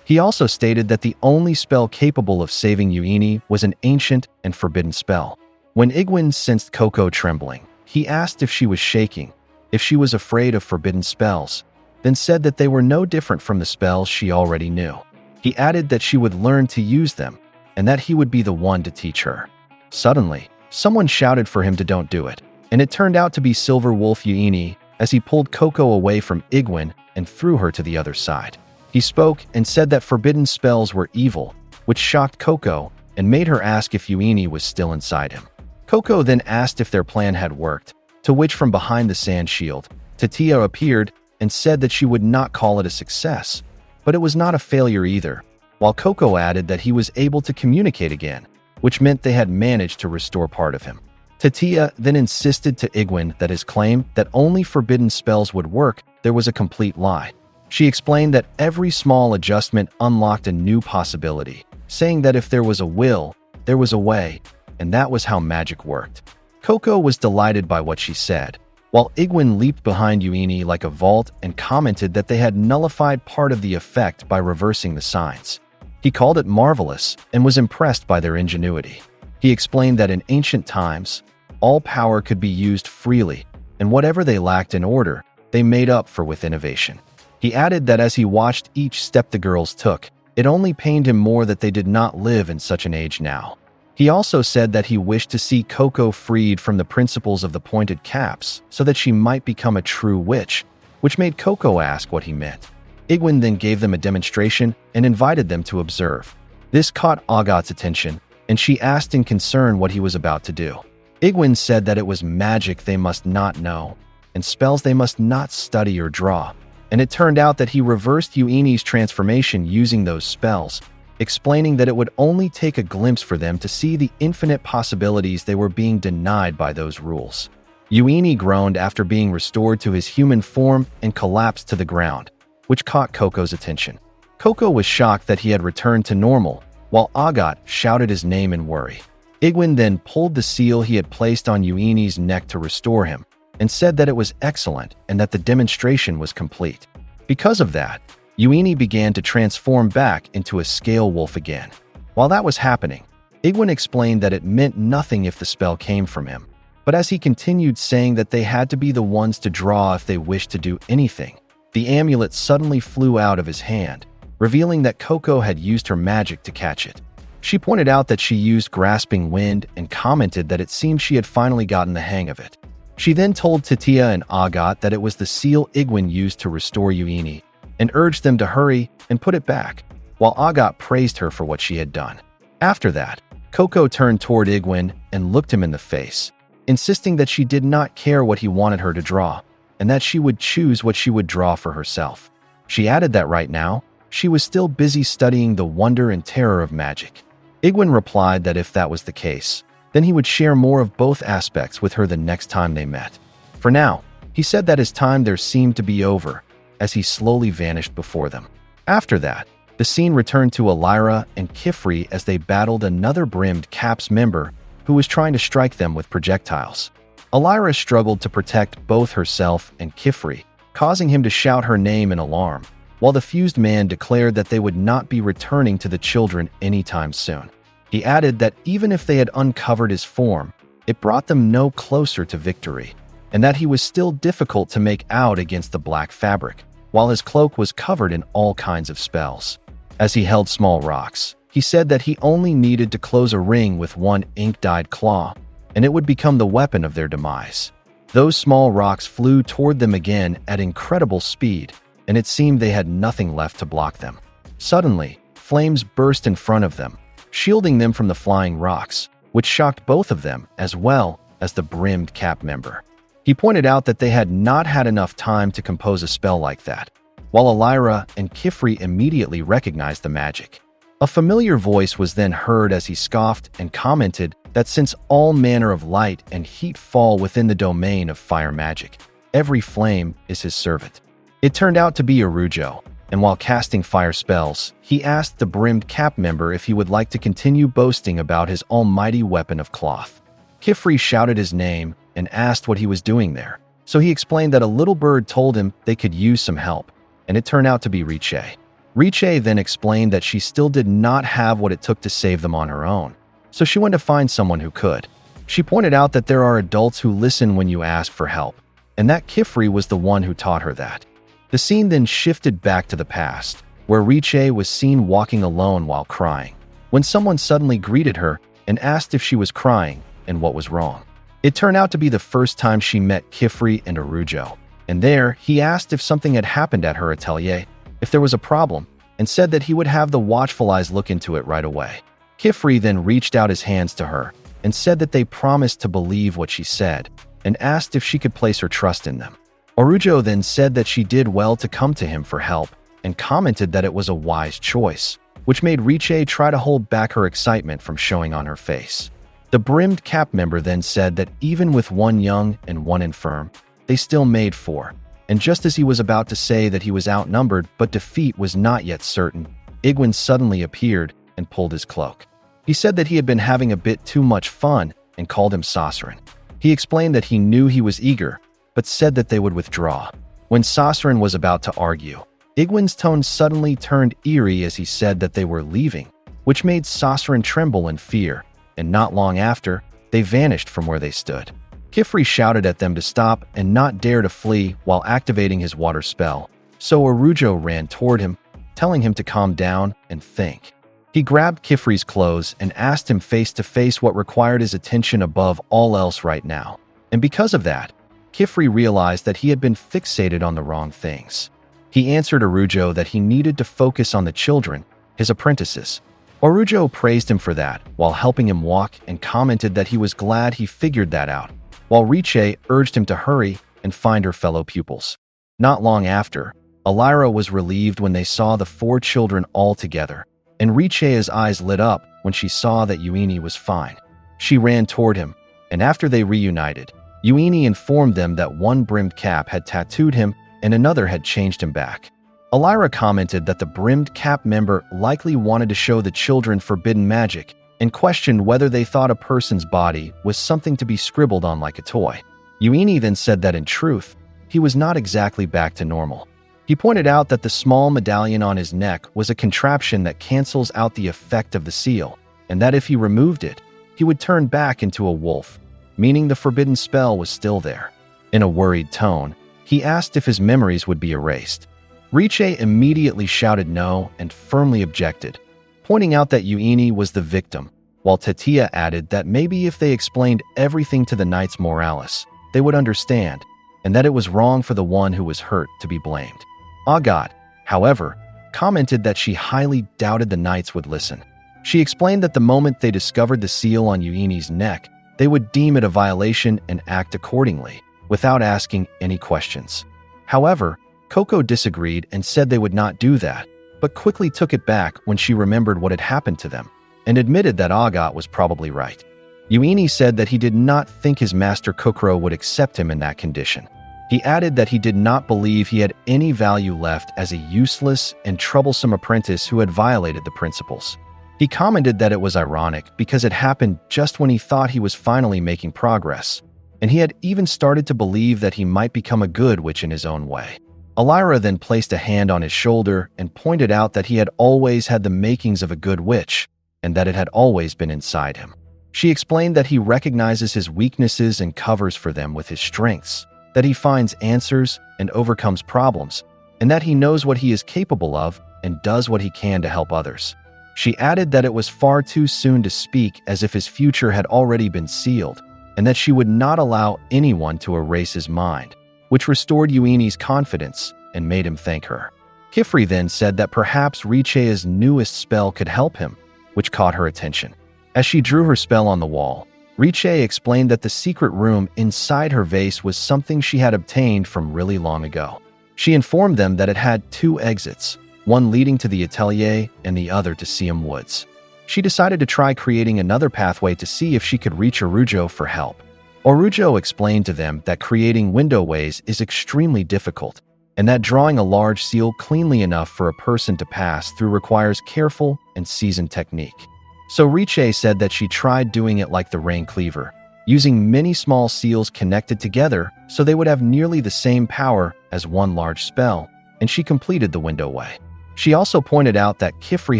He also stated that the only spell capable of saving Onii was an ancient and forbidden spell. When Igwin sensed Coco trembling, he asked if she was shaking, if she was afraid of forbidden spells, then said that they were no different from the spells she already knew. He added that she would learn to use them, and that he would be the one to teach her. Suddenly, someone shouted for him to don't do it, and it turned out to be Silver Wolf Onii as he pulled Coco away from Igwin and threw her to the other side. He spoke and said that forbidden spells were evil, which shocked Coco and made her ask if Onii was still inside him. Coco then asked if their plan had worked, to which from behind the sand shield, Tetia appeared and said that she would not call it a success, but it was not a failure either, while Coco added that he was able to communicate again, which meant they had managed to restore part of him. Tetia then insisted to Igwin that his claim that only forbidden spells would work there was a complete lie. She explained that every small adjustment unlocked a new possibility, saying that if there was a will, there was a way, and that was how magic worked. Coco was delighted by what she said, while Igwin leaped behind Onii like a vault and commented that they had nullified part of the effect by reversing the signs. He called it marvelous and was impressed by their ingenuity. He explained that in ancient times, all power could be used freely, and whatever they lacked in order, they made up for with innovation. He added that as he watched each step the girls took, it only pained him more that they did not live in such an age now. He also said that he wished to see Coco freed from the principles of the pointed caps so that she might become a true witch, which made Coco ask what he meant. Igwin then gave them a demonstration and invited them to observe. This caught Agat's attention, and she asked in concern what he was about to do. Igwin said that it was magic they must not know, and spells they must not study or draw, and it turned out that he reversed Onei's transformation using those spells, explaining that it would only take a glimpse for them to see the infinite possibilities they were being denied by those rules. Onii groaned after being restored to his human form and collapsed to the ground, which caught Coco's attention. Coco was shocked that he had returned to normal, while Agat shouted his name in worry. Igwin then pulled the seal he had placed on Onei's neck to restore him, and said that it was excellent and that the demonstration was complete. Because of that, Onii began to transform back into a scale wolf again. While that was happening, Igwin explained that it meant nothing if the spell came from him, but as he continued saying that they had to be the ones to draw if they wished to do anything, the amulet suddenly flew out of his hand, revealing that Coco had used her magic to catch it. She pointed out that she used grasping wind and commented that it seemed she had finally gotten the hang of it. She then told Tetia and Agat that it was the seal Igwin used to restore Onii, and urged them to hurry and put it back, while Agat praised her for what she had done. After that, Coco turned toward Igwin and looked him in the face. insisting that she did not care what he wanted her to draw, and that she would choose what she would draw for herself. She added that right now, she was still busy studying the wonder and terror of magic. Igwin replied that if that was the case, then he would share more of both aspects with her the next time they met. For now, he said that his time there seemed to be over, as he slowly vanished before them. After that, the scene returned to Elira and Kifri as they battled another brimmed Caps member who was trying to strike them with projectiles. Elira struggled to protect both herself and Kifri, causing him to shout her name in alarm, while the fused man declared that they would not be returning to the children anytime soon. He added that even if they had uncovered his form, it brought them no closer to victory, and that he was still difficult to make out against the black fabric, while his cloak was covered in all kinds of spells. As he held small rocks, he said that he only needed to close a ring with one ink-dyed claw, and it would become the weapon of their demise. Those small rocks flew toward them again at incredible speed, and it seemed they had nothing left to block them. Suddenly, flames burst in front of them, shielding them from the flying rocks, which shocked both of them as well as the brimmed Cap member. He pointed out that they had not had enough time to compose a spell like that, while Elira and Kifri immediately recognized the magic. A familiar voice was then heard as he scoffed and commented that since all manner of light and heat fall within the domain of fire magic, every flame is his servant. It turned out to be Arujo, and while casting fire spells, he asked the brimmed Cap member if he would like to continue boasting about his almighty weapon of cloth. Kifri shouted his name and asked what he was doing there, so he explained that a little bird told him they could use some help, and it turned out to be Riche. Riche then explained that she still did not have what it took to save them on her own, so she went to find someone who could. She pointed out that there are adults who listen when you ask for help, and that Kifri was the one who taught her that. The scene then shifted back to the past, where Riche was seen walking alone while crying, when someone suddenly greeted her and asked if she was crying and what was wrong. It turned out to be the first time she met Kifri and Arujo, and there he asked if something had happened at her atelier, if there was a problem, and said that he would have the watchful eyes look into it right away. Kifri then reached out his hands to her and said that they promised to believe what she said, and asked if she could place her trust in them. Arujo then said that she did well to come to him for help, and commented that it was a wise choice, which made Riche try to hold back her excitement from showing on her face. The brimmed Cap member then said that even with one young and one infirm, they still made four, and just as he was about to say that he was outnumbered but defeat was not yet certain, Igwin suddenly appeared and pulled his cloak. He said that he had been having a bit too much fun and called him Saucerin. He explained that he knew he was eager, but said that they would withdraw. When Saucerin was about to argue, Igwin's tone suddenly turned eerie as he said that they were leaving, which made Saucerin tremble in fear, and not long after, they vanished from where they stood. Kifri shouted at them to stop and not dare to flee while activating his water spell, so Arujo ran toward him, telling him to calm down and think. He grabbed Kifri's clothes and asked him face to face what required his attention above all else right now, and because of that, Kifri realized that he had been fixated on the wrong things. He answered Arujo that he needed to focus on the children, his apprentices. Arujo praised him for that while helping him walk and commented that he was glad he figured that out, while Riche urged him to hurry and find her fellow pupils. Not long after, Elira was relieved when they saw the four children all together, and Riche's eyes lit up when she saw that Uini was fine. She ran toward him, and after they reunited, Uini informed them that one brimmed Cap had tattooed him and another had changed him back. Elira commented that the brimmed Cap member likely wanted to show the children forbidden magic and questioned whether they thought a person's body was something to be scribbled on like a toy. Uini then said that in truth, he was not exactly back to normal. He pointed out that the small medallion on his neck was a contraption that cancels out the effect of the seal, and that if he removed it, he would turn back into a wolf, meaning the forbidden spell was still there. In a worried tone, he asked if his memories would be erased. Riche immediately shouted no and firmly objected, pointing out that Uini was the victim, while Tetia added that maybe if they explained everything to the Knights Moralis, they would understand, and that it was wrong for the one who was hurt to be blamed. Agat, however, commented that she highly doubted the Knights would listen. She explained that the moment they discovered the seal on Uini's neck, they would deem it a violation and act accordingly, without asking any questions. However, Coco disagreed and said they would not do that, but quickly took it back when she remembered what had happened to them, and admitted that Agat was probably right. Onii said that he did not think his master Kokoro would accept him in that condition. He added that he did not believe he had any value left as a useless and troublesome apprentice who had violated the principles. He commented that it was ironic because it happened just when he thought he was finally making progress, and he had even started to believe that he might become a good witch in his own way. Elira then placed a hand on his shoulder and pointed out that he had always had the makings of a good witch, and that it had always been inside him. She explained that he recognizes his weaknesses and covers for them with his strengths, that he finds answers and overcomes problems, and that he knows what he is capable of and does what he can to help others. She added that it was far too soon to speak, as if his future had already been sealed, and that she would not allow anyone to erase his mind, which restored Onii confidence and made him thank her. Kifri then said that perhaps Riche's newest spell could help him, which caught her attention. As she drew her spell on the wall, Riche explained that the secret room inside her vase was something she had obtained from really long ago. She informed them that it had 2 exits, one leading to the Atelier and the other to Siam Woods. She decided to try creating another pathway to see if she could reach Orujo for help. Orujo explained to them that creating windowways is extremely difficult, and that drawing a large seal cleanly enough for a person to pass through requires careful and seasoned technique. So Riche said that she tried doing it like the Rain Cleaver, using many small seals connected together so they would have nearly the same power as one large spell, and she completed the windowway. She also pointed out that Kifri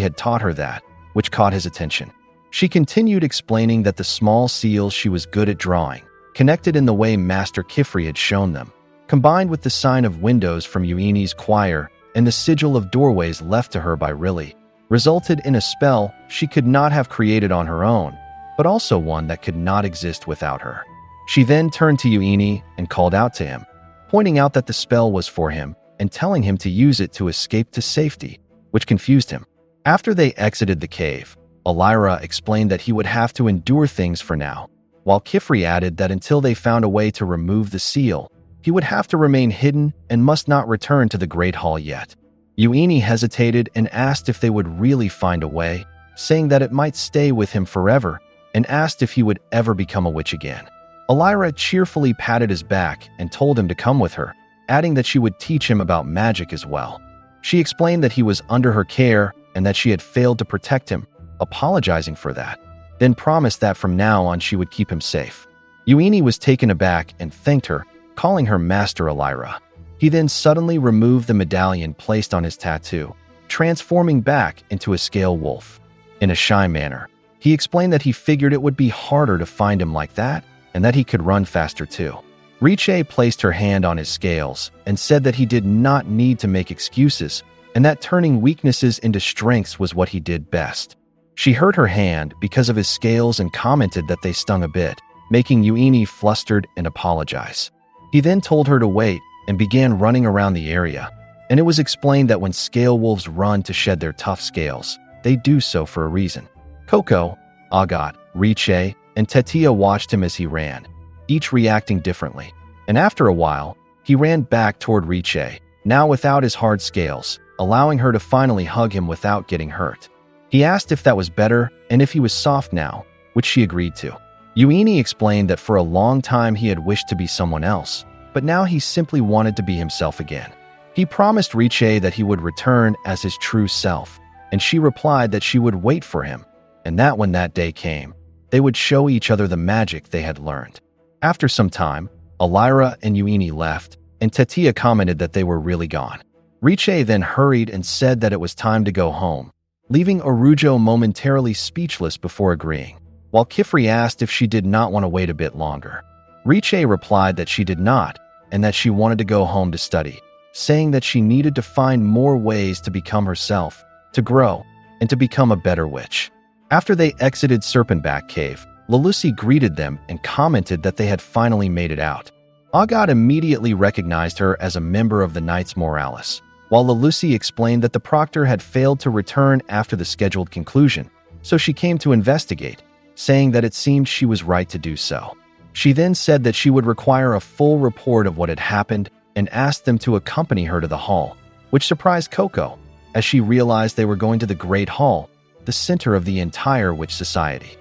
had taught her that, which caught his attention. She continued explaining that the small seals she was good at drawing, connected in the way Master Kifri had shown them, combined with the sign of windows from Uini's choir and the sigil of doorways left to her by Riley, resulted in a spell she could not have created on her own, but also one that could not exist without her. She then turned to Uini and called out to him, pointing out that the spell was for him and telling him to use it to escape to safety, which confused him. After they exited the cave, Elira explained that he would have to endure things for now, while Kifri added that until they found a way to remove the seal, he would have to remain hidden and must not return to the Great Hall yet. Uini hesitated and asked if they would really find a way, saying that it might stay with him forever, and asked if he would ever become a witch again. Elira cheerfully patted his back and told him to come with her, adding that she would teach him about magic as well. She explained that he was under her care and that she had failed to protect him, apologizing for that, then promised that from now on she would keep him safe. Uini was taken aback and thanked her, calling her Master Elira. He then suddenly removed the medallion placed on his tattoo, transforming back into a scale wolf. In a shy manner, he explained that he figured it would be harder to find him like that, and that he could run faster too. Riche placed her hand on his scales and said that he did not need to make excuses, and that turning weaknesses into strengths was what he did best. She hurt her hand because of his scales and commented that they stung a bit, making Uini flustered and apologize. He then told her to wait and began running around the area, and it was explained that when scale wolves run to shed their tough scales, they do so for a reason. Coco, Agat, Riche, and Tetia watched him as he ran, each reacting differently, and after a while, he ran back toward Riche, now without his hard scales, allowing her to finally hug him without getting hurt. He asked if that was better and if he was soft now, which she agreed to. Uini explained that for a long time he had wished to be someone else, but now he simply wanted to be himself again. He promised Riche that he would return as his true self, and she replied that she would wait for him, and that when that day came, they would show each other the magic they had learned. After some time, Elira and Uini left, and Tetia commented that they were really gone. Riche then hurried and said that it was time to go home, leaving Orujo momentarily speechless before agreeing, while Kifri asked if she did not want to wait a bit longer. Riche replied that she did not, and that she wanted to go home to study, saying that she needed to find more ways to become herself, to grow, and to become a better witch. After they exited Serpentback Cave, Lelusi greeted them and commented that they had finally made it out. Agat immediately recognized her as a member of the Knights Moralis, while Lelusi explained that the proctor had failed to return after the scheduled conclusion, so she came to investigate, saying that it seemed she was right to do so. She then said that she would require a full report of what had happened and asked them to accompany her to the hall, which surprised Coco, as she realized they were going to the Great Hall, the center of the entire witch society.